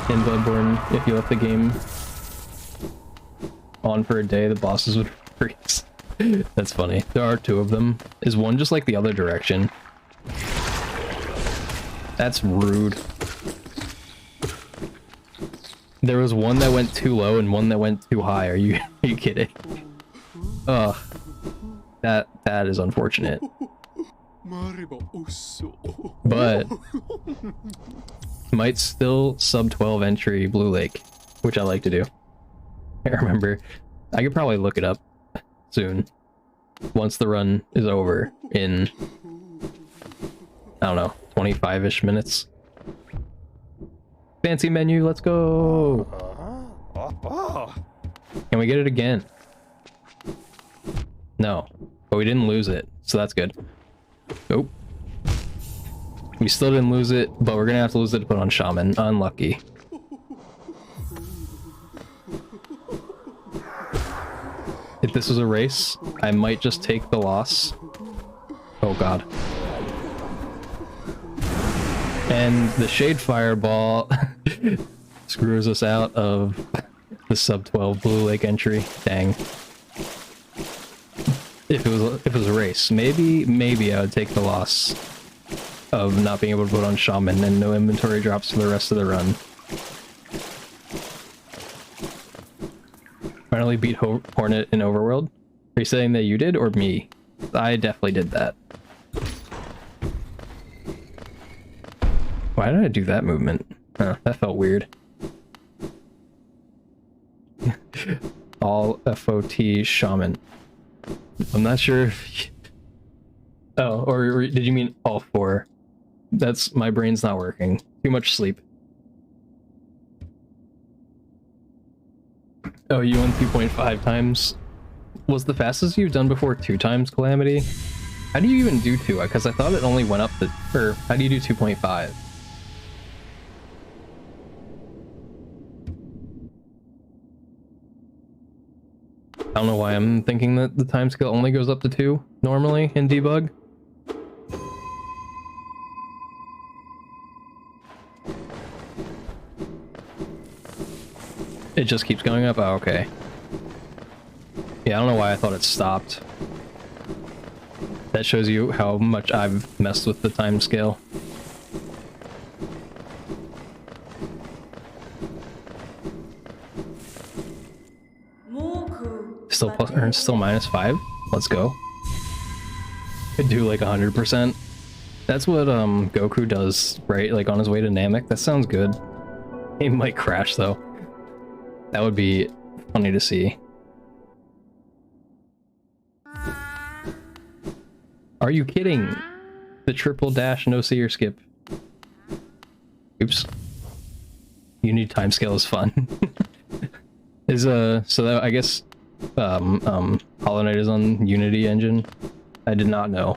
in Bloodborne? If you left the game on for a day, the bosses would freeze. That's funny. There are 2 of them. Is one just like the other direction? That's rude. There was one that went too low and one that went too high. Are you kidding? Ugh. That is unfortunate. But Might still sub 12 entry Blue Lake, which I like to do. I remember. I could probably look it up soon. Once the run is over in, I don't know, 25-ish minutes. Fancy menu, let's go! Can we get it again? No, but we didn't lose it, so that's good. Nope. We still didn't lose it, but we're gonna have to lose it to put on Shaman. Unlucky. If this was a race, I might just take the loss. Oh god. And the Shade Fireball screws us out of the sub 12 Blue Lake entry. Dang. If it was a race, maybe I would take the loss of not being able to put on Shaman and no inventory drops for the rest of the run. Finally beat Hornet in Overworld. Are you saying that you did or me? I definitely did that. Why did I do that movement? Oh, that felt weird. All FOT Shaman. I'm not sure if... Oh, or did you mean all four? That's... my brain's not working. Too much sleep. Oh, you won 2.5 times? Was the fastest you've done before 2 times, Calamity? How do you even do 2? Because I thought it only went up the... Or, how do you do 2.5? I don't know why I'm thinking that the time scale only goes up to 2, normally, in debug. It just keeps going up? Oh, okay. Yeah, I don't know why I thought it stopped. That shows you how much I've messed with the time scale. Still plus, or still -5? Let's go. Could do like 100%. That's what Goku does, right? Like on his way to Namek. That sounds good. He might crash though. That would be funny to see. Are you kidding? The triple dash no see or skip. Oops. Unity timescale is fun. Is so that I guess Hollow Knight is on Unity engine. I did not know.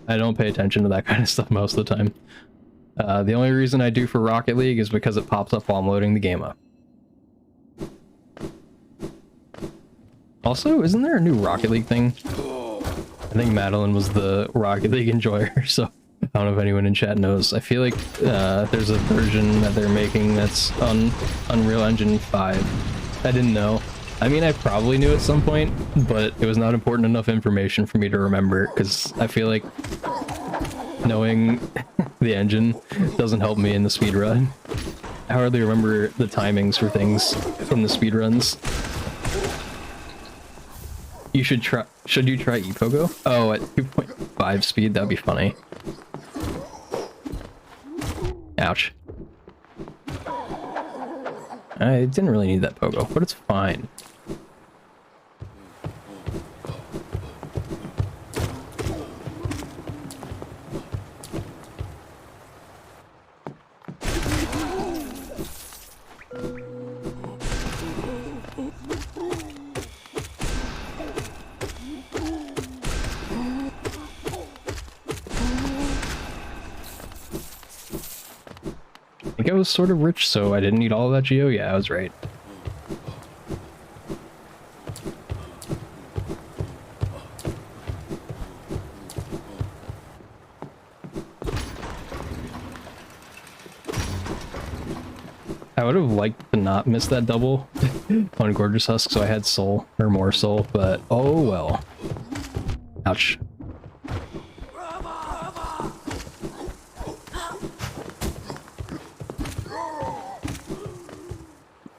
I don't pay attention to that kind of stuff most of the time. The only reason I do for Rocket League is because it pops up while I'm loading the game up. Also, isn't there a new Rocket League thing? I think Madeline was the Rocket League enjoyer, so I don't know if anyone in chat knows. I feel like there's a version that they're making that's on Unreal Engine 5. I didn't know. I mean, I probably knew at some point, but it was not important enough information for me to remember, because I feel like knowing the engine doesn't help me in the speedrun. I hardly remember the timings for things from the speedruns. You should try. Should you try Epogo? Oh, at 2.5 speed, that'd be funny. Ouch. I didn't really need that pogo, but it's fine. I think I was sort of rich, so I didn't need all of that geo. Yeah, I was right. I would have liked to not miss that double on Gorgeous Husk, so I had soul, or more soul, but oh well. Ouch.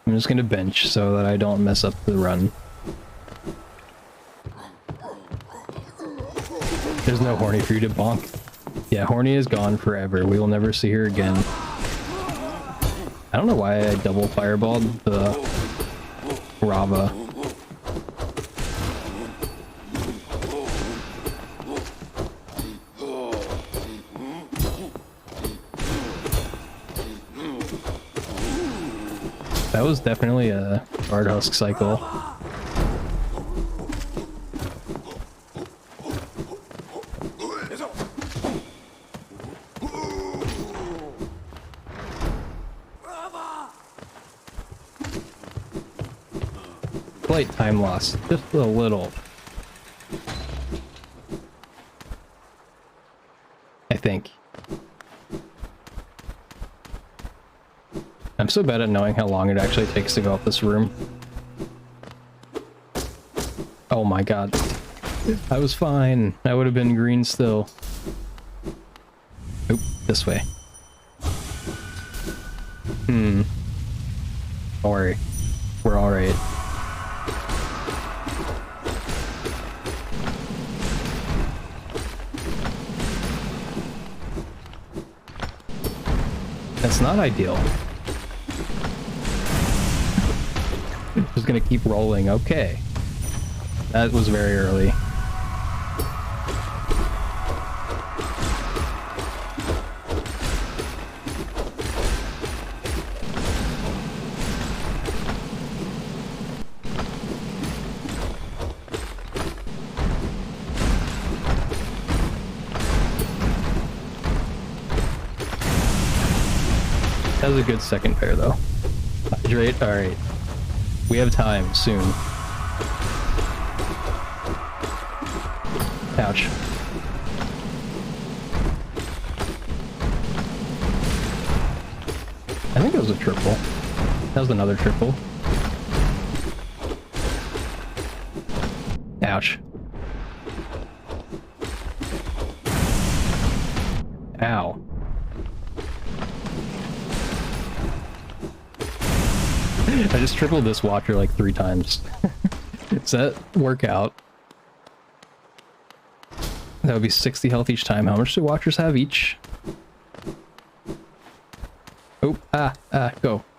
I'm just gonna bench so that I don't mess up the run. There's no Horny for you to bonk. Yeah, Horny is gone forever. We will never see her again. I don't know why I double fireballed the Rava. That was definitely a guard husk cycle. Slight time loss, just a little. I think. I'm so bad at knowing how long it actually takes to go up this room. Oh my god. I was fine. I would have been green still. Oop, this way. Don't worry. We're alright. That's not ideal. Just gonna keep rolling. Okay. That was very early. That was a good second pair though. Hydrate, alright. We have time soon. Ouch. I think it was a triple. That was another triple. Ouch. Ow. I just tripled this watcher like 3 times. Does that work out? That would be 60 health each time. How much do watchers have each? Oh,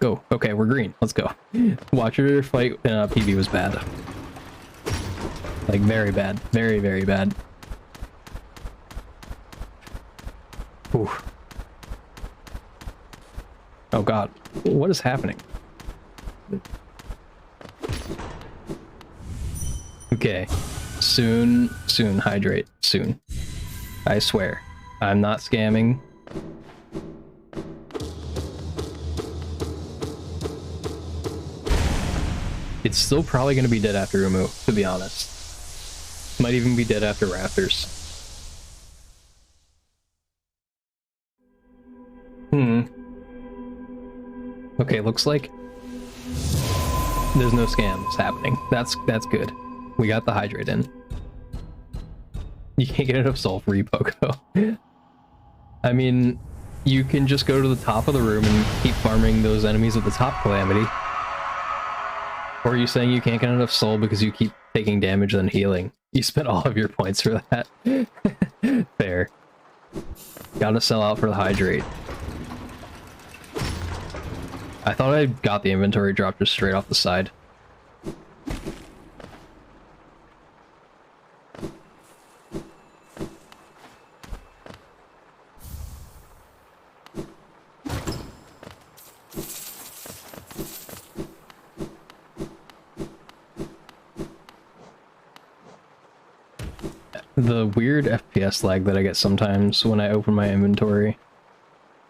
go. Okay, we're green. Let's go. Watcher fight in PB was bad. Like, very bad. Very, very bad. Ooh. Oh god. What is happening? Okay. Soon, hydrate. Soon. I swear. I'm not scamming. It's still probably going to be dead after Umu, to be honest. Might even be dead after Raptors. Okay, looks like there's no scams happening. That's good. We got the hydrate in. You can't get enough soul for Poco. I mean, you can just go to the top of the room and keep farming those enemies at the top, Calamity. Or are you saying you can't get enough soul because you keep taking damage and healing? You spent all of your points for that. Fair. Gotta sell out for the hydrate. I thought I got the inventory drop just straight off the side. The weird FPS lag that I get sometimes when I open my inventory.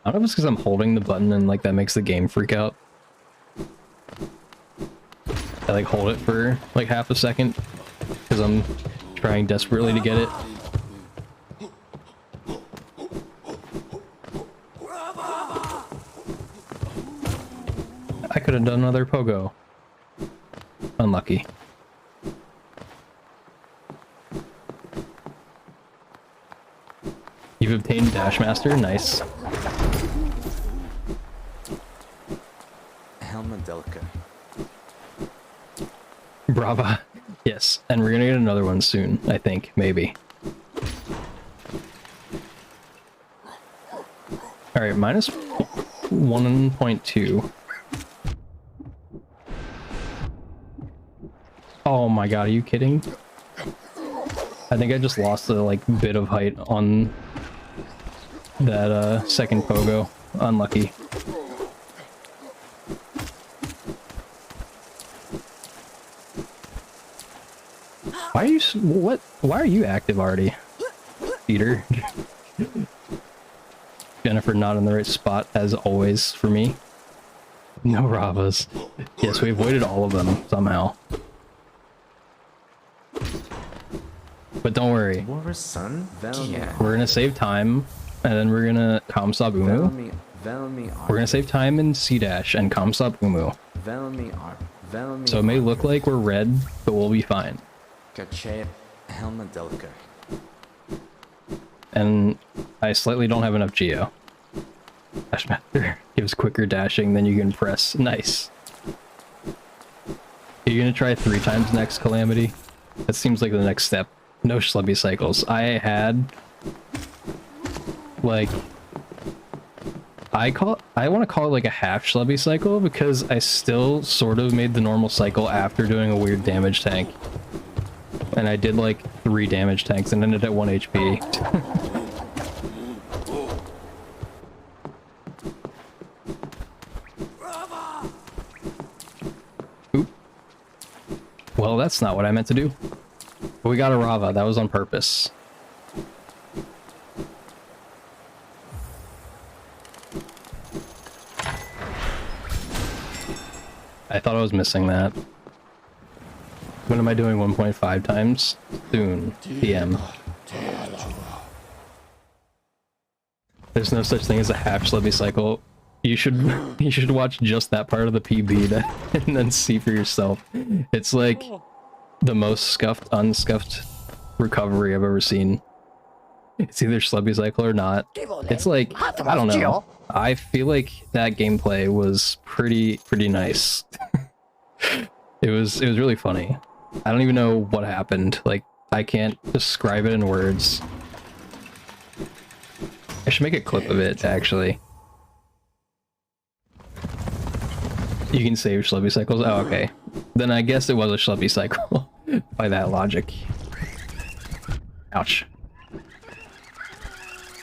I don't know if it's because I'm holding the button and like that makes the game freak out. I like hold it for like half a second because I'm trying desperately to get it. I could have done another pogo. Unlucky. You've obtained Dash Master, nice. Helmadelica. Brava. Yes, and we're gonna get another one soon, I think, maybe. Alright, 1.2. Oh my god, are you kidding? I think I just lost a like bit of height on that second pogo. Unlucky. Why are you what? Why are you active already, Peter? Jennifer not in the right spot as always for me. No Ravas. Yes, we avoided all of them somehow. But don't worry. We're gonna save time, and then we're gonna Kamsab Umu. We're gonna save time in C-Dash and Kamsab Umu. So it may look like we're red, but we'll be fine. And I slightly don't have enough geo. Dashmaster gives quicker dashing than you can press. Nice. Are you gonna try 3 times next, Calamity? That seems like the next step. No schlubby cycles. I had like I want to call it like a half schlubby cycle because I still sort of made the normal cycle after doing a weird damage tank. And I did like 3 damage tanks and ended at 1 HP. Oop. Well, that's not what I meant to do. But we got a Rava. That was on purpose. I thought I was missing that. When am I doing 1.5 times? Soon. PM. There's no such thing as a half schlubby cycle. You should watch just that part of the PB and then see for yourself. It's like the most scuffed, unscuffed recovery I've ever seen. It's either schlubby cycle or not. It's like, I don't know. I feel like that gameplay was pretty nice. It was really funny. I don't even know what happened. Like, I can't describe it in words. I should make a clip of it, actually. You can save schlubby cycles? Oh, okay. Then I guess it was a schlubby cycle, by that logic. Ouch.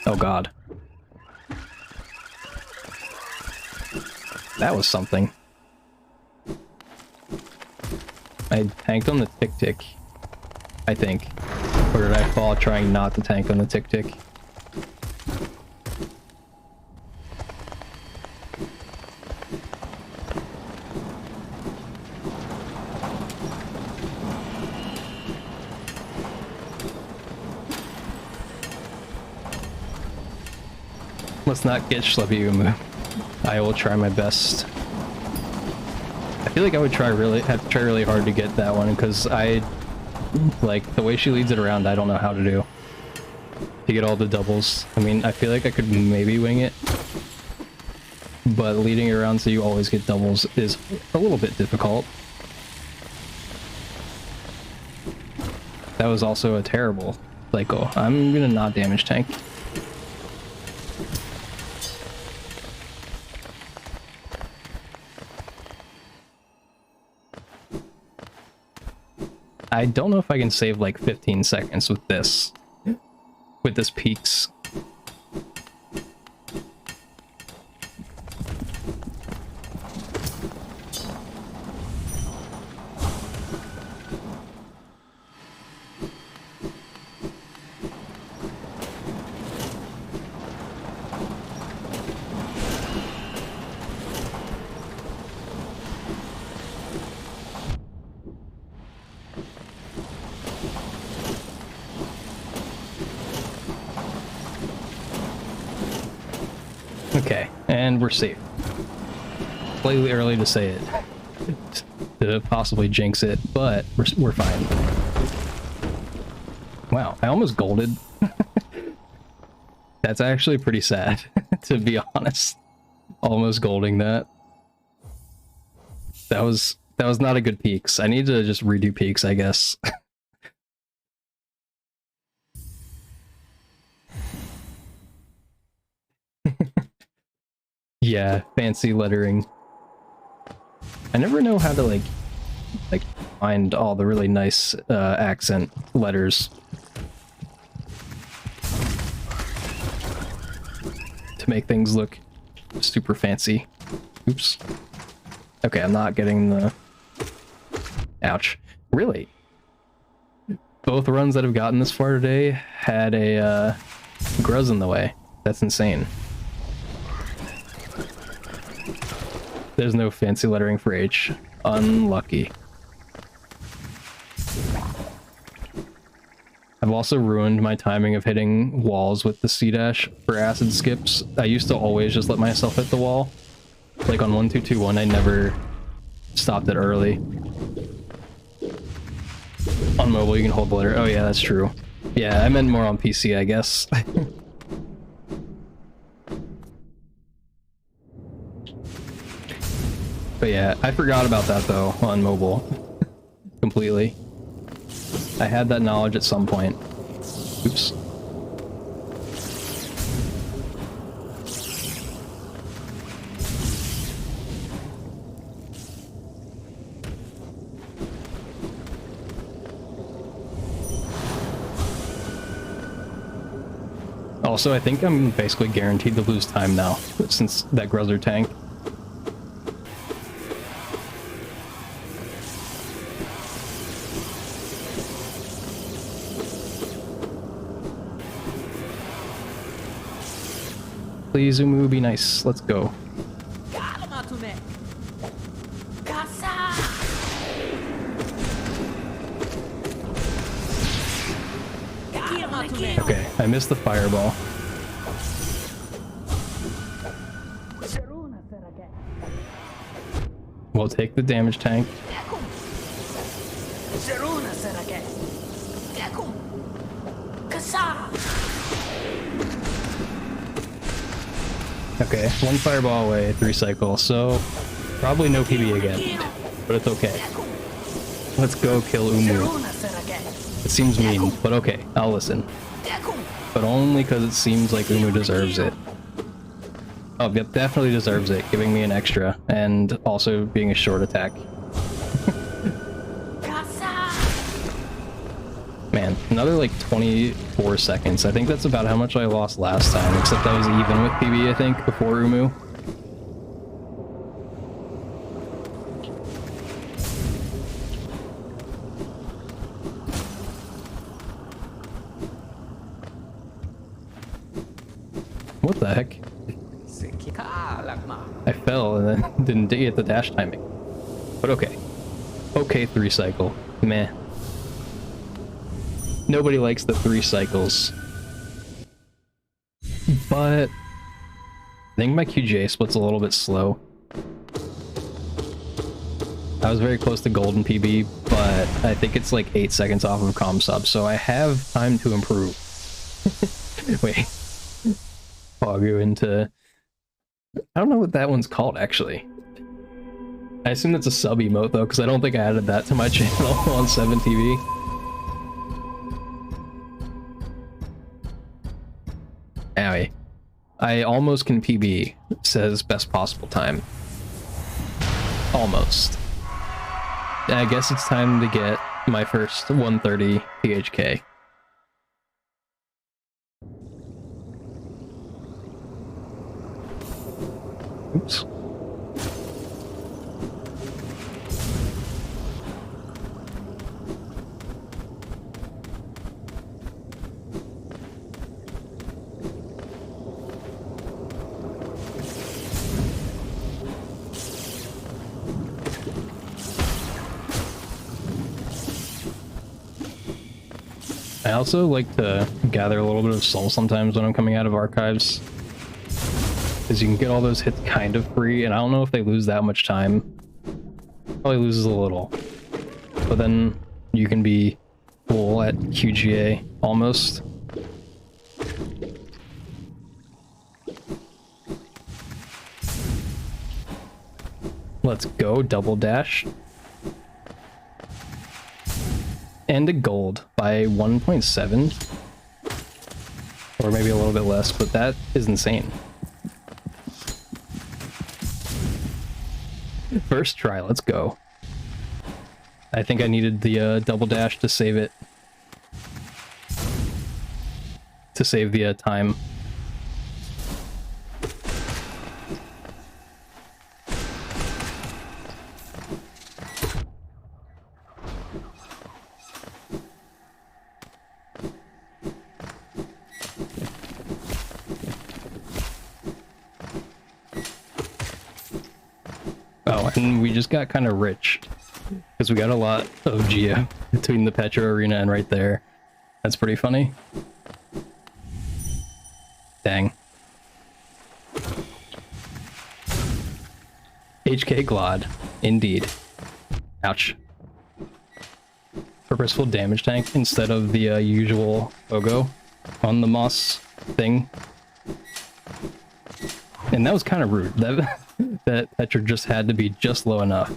Oh god. That was something. I tanked on the tick-tick, I think. Or did I fall trying not to tank on the tick-tick? Let's not get schlubby Umu. I will try my best. I feel like I would have to try really hard to get that one because I like the way she leads it around. I don't know how to do to get all the doubles. I mean, I feel like I could maybe wing it, but leading it around so you always get doubles is a little bit difficult. That was also a terrible cycle. I'm gonna not damage tank. I don't know if I can save like 15 seconds with this peaks. Okay, and we're safe. Slightly early to say it, to possibly jinx it, but we're fine. Wow, I almost golded. That's actually pretty sad, to be honest. Almost golding that. That was not a good peaks. I need to just redo peaks, I guess. Yeah, fancy lettering. I never know how to like find all the really nice accent letters to make things look super fancy. Oops. Okay, I'm not getting the... Ouch. Really? Both runs that have gotten this far today had a Gruz in the way. That's insane. There's no fancy lettering for H. Unlucky. I've also ruined my timing of hitting walls with the C-dash for acid skips. I used to always just let myself hit the wall. Like on 1221, I never stopped it early. On mobile, you can hold the letter. Oh yeah, that's true. Yeah, I meant more on PC, I guess. But yeah, I forgot about that though on mobile. Completely. I had that knowledge at some point. Oops. Also, I think I'm basically guaranteed to lose time now, since that Gruzzer tank. Please, Umu, be nice. Let's go. Okay, I missed the fireball. We'll take the damage tank. Okay, one fireball away, 3 cycle, so probably no PB again, but it's okay. Let's go kill Umu. It seems mean, but okay, I'll listen. But only because it seems like Umu deserves it. Oh, yep, definitely deserves it, giving me an extra, and also being a short attack. Man, another like 24 seconds. I think that's about how much I lost last time, except I was even with PB, I think, before Umu. What the heck? I fell and then didn't get the dash timing. But okay. Okay, 3 cycle. Meh. Nobody likes the 3 cycles. But I think my QGA split's a little bit slow. I was very close to golden PB, but I think it's like 8 seconds off of comm sub, so I have time to improve. Wait. Pogu into... I don't know what that one's called, actually. I assume that's a sub emote, though, because I don't think I added that to my channel on 7TV. Owie. I almost can PB, says best possible time. Almost. I guess it's time to get my first 130 PHK. Oops. I also like to gather a little bit of soul sometimes when I'm coming out of archives, because you can get all those hits kind of free, and I don't know if they lose that much time. Probably loses a little, but then you can be full at QGA almost. Let's go, double dash. And a gold by 1.7. Or maybe a little bit less, but that is insane. First try, let's go. I think I needed the double dash to save it. To save the time. Oh, and we just got kind of rich. Because we got a lot of Geo between the Petra Arena and right there. That's pretty funny. Dang. HK Glod. Indeed. Ouch. Purposeful damage tank instead of the usual Ogo on the Moss thing. And that was kind of rude. That Petra just had to be just low enough.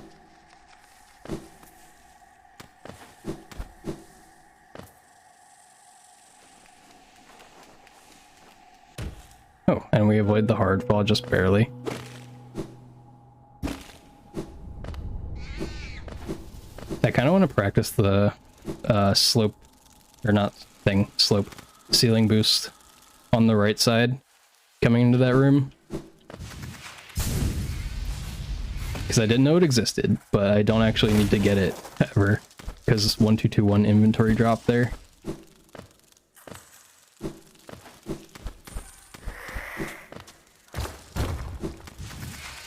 Oh, and we avoid the hard fall just barely. I kind of want to practice the slope, or not thing, slope, ceiling boost on the right side coming into that room. Because I didn't know it existed, but I don't actually need to get it ever, because it's 1221 inventory drop there.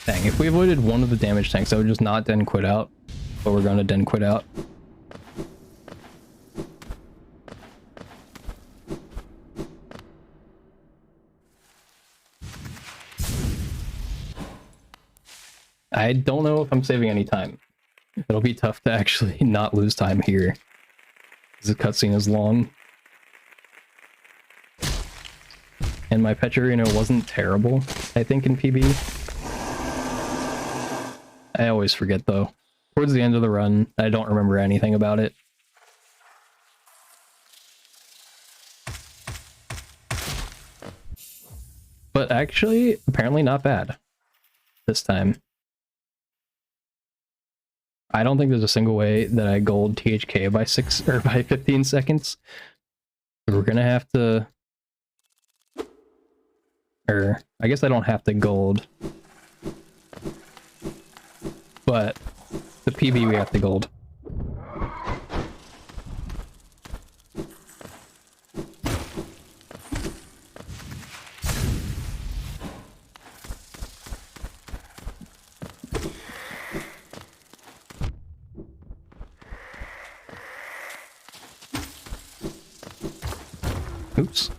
Dang, if we avoided one of the damage tanks, I would just not den quit out, but we're going to den quit out. I don't know if I'm saving any time. It'll be tough to actually not lose time here, because the cutscene is long. And my Petra Arena wasn't terrible, I think, in PB. I always forget, though. Towards the end of the run, I don't remember anything about it. But actually, apparently not bad this time. I don't think there's a single way that I gold THK by 6 or by 15 seconds. We're gonna have to, or I guess I don't have to gold, but the PB we have to gold. Oops.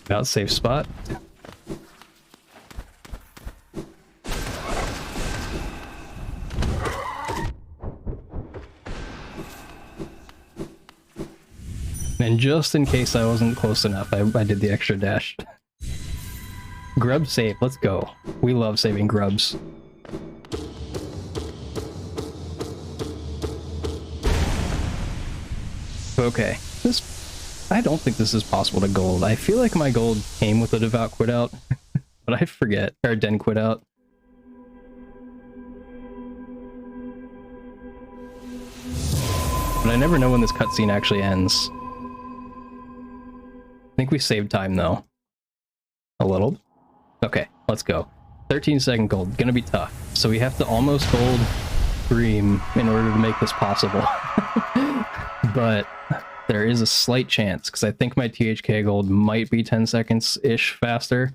About safe spot. And just in case I wasn't close enough, I did the extra dash. Grub save, let's go. We love saving grubs. Okay, I don't think this is possible to gold. I feel like my gold came with a devout quit out, but I forget, or den quit out. But I never know when this cutscene actually ends. I think we saved time though. A little. Okay, let's go. 13-second gold, gonna be tough. So we have to almost gold Dream in order to make this possible. But there is a slight chance, because I think my THK gold might be 10 seconds-ish faster.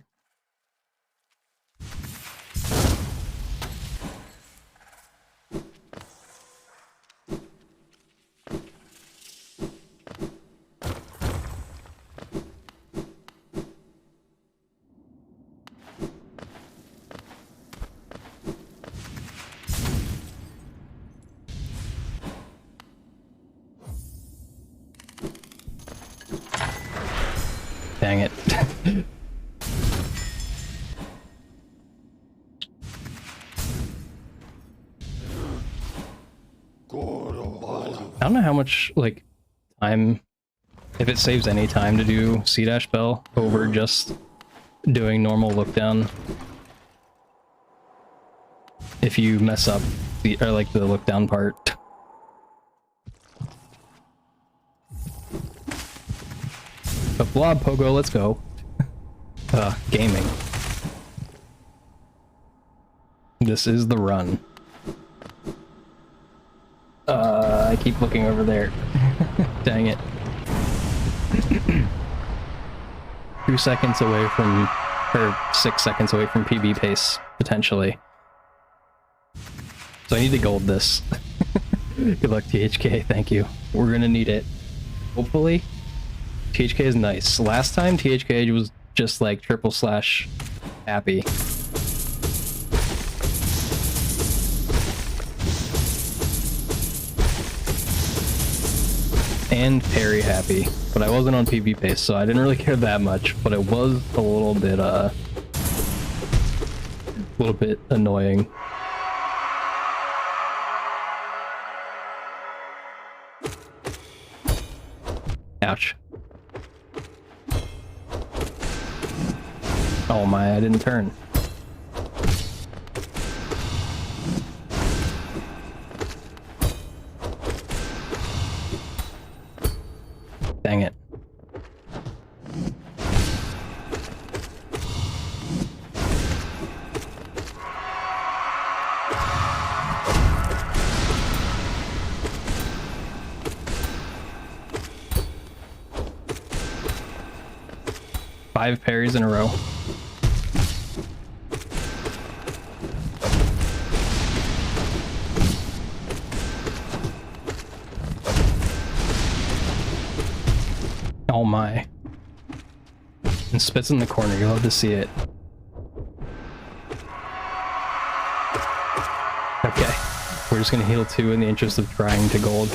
Dang it. I don't know how much, like, time, if it saves any time to do C-Bell over just doing normal look down. If you mess up the, or like the look down part. But Blob Pogo, let's go. Gaming. This is the run. I keep looking over there. Dang it. 2 seconds away from, or 6 seconds away from PB pace, potentially. So I need to gold this. Good luck, THK. Thank you. We're gonna need it. Hopefully. THK is nice. Last time, THK was just like // happy. And parry happy. But I wasn't on PB pace, so I didn't really care that much. But it was a little bit annoying. Ouch. Oh my, I didn't turn. Dang it. Five parries in a row. Oh my. And spits in the corner, you'll love to see it. Okay. We're just gonna heal 2 in the interest of trying to gold.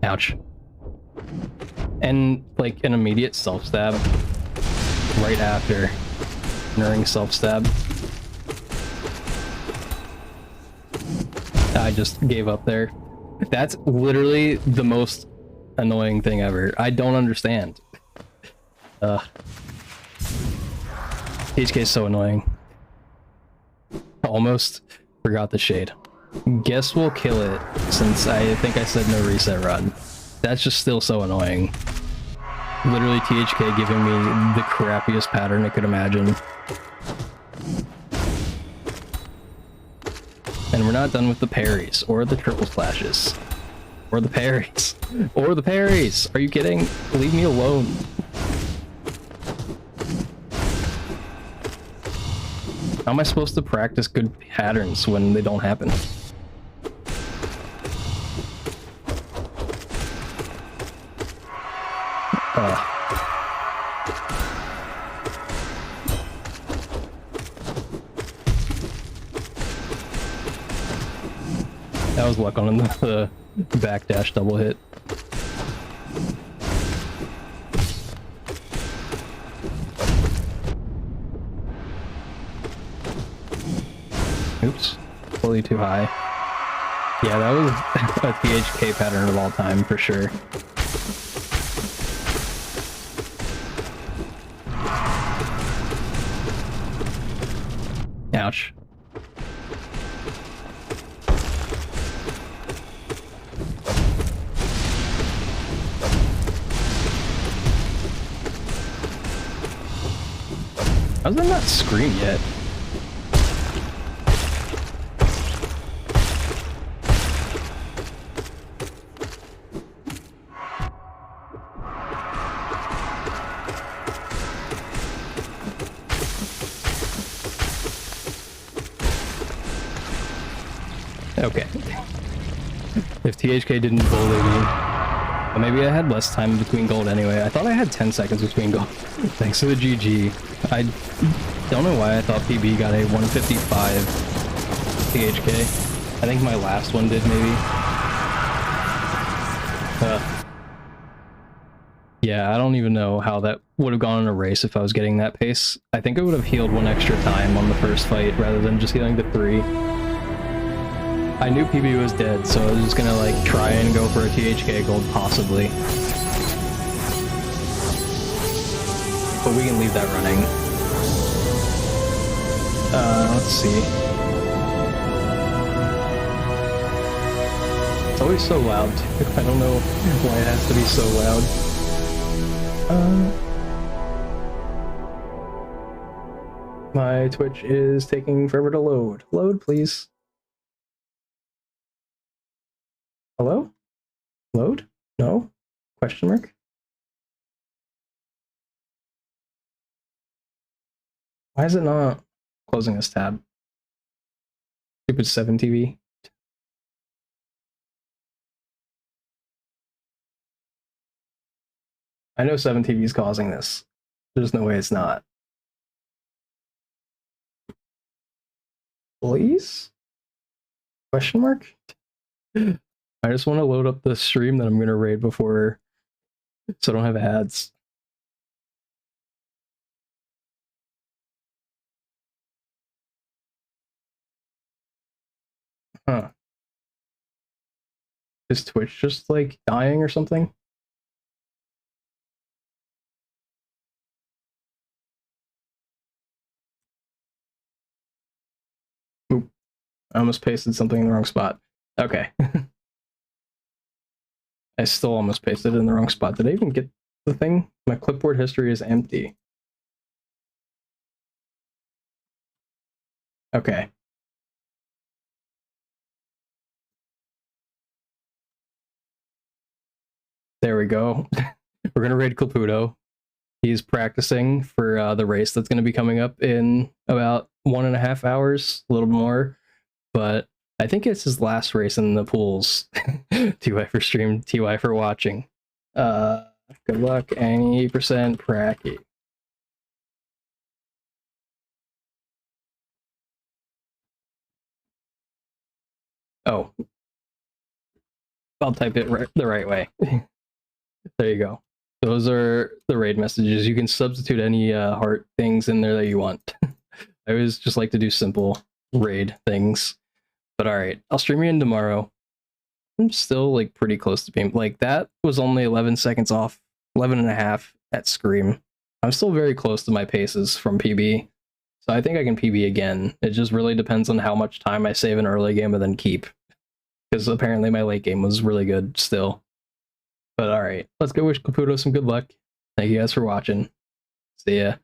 Ouch. And like an immediate self-stab right after during self-stab. I just gave up there. That's literally the most annoying thing ever. I don't understand. HK is so annoying. Almost forgot the shade. Guess we'll kill it, since I think I said no reset run. That's just still so annoying. Literally THK giving me the crappiest pattern I could imagine. And we're not done with the parries, or the triple splashes, or the parries, or the parries! Are you kidding? Leave me alone. How am I supposed to practice good patterns when they don't happen? That was luck on the backdash double hit. Oops, slightly too high. Yeah, that was a THK pattern of all time for sure. Ouch. How does that not scream yet? Okay. If THK didn't bully me, well, maybe I had less time between gold anyway. I thought I had 10 seconds between gold. Thanks to the GG. I don't know why I thought PB got a 155 THK. I think my last one did, maybe. Yeah, I don't even know how that would have gone in a race if I was getting that pace. I think I would have healed 1 extra time on the first fight rather than just healing to 3. I knew PB was dead, so I was just gonna like try and go for a THK gold possibly. But we can leave that running. Let's see. It's always so loud. I don't know why it has to be so loud. My Twitch is taking forever to load. Load, please. Hello? Load? No? Question mark? Why is it not closing this tab? Stupid 7TV. I know 7TV is causing this. There's no way it's not. Please? Question mark? I just want to load up the stream that I'm going to raid before, so I don't have ads. Huh. Is Twitch just like dying or something? Oop. I almost pasted something in the wrong spot. Okay. I still almost pasted it in the wrong spot. Did I even get the thing? My clipboard history is empty. Okay. There we go. We're gonna raid Caputo. He's practicing for the race that's gonna be coming up in about 1.5 hours, a little more. But I think it's his last race in the pools. TY for stream, TY for watching. Good luck, any percent pracky. Oh. I'll type it the right way. There you go. Those are the raid messages. You can substitute any heart things in there that you want. I always just like to do simple raid things. But alright, I'll stream you in tomorrow. I'm still like pretty close to being like that was only 11 seconds off, 11 and a half at Scream. I'm still very close to my paces from PB. So I think I can PB again. It just really depends on how much time I save in early game and then keep. Because apparently my late game was really good still. But alright, let's go wish Caputo some good luck. Thank you guys for watching. See ya.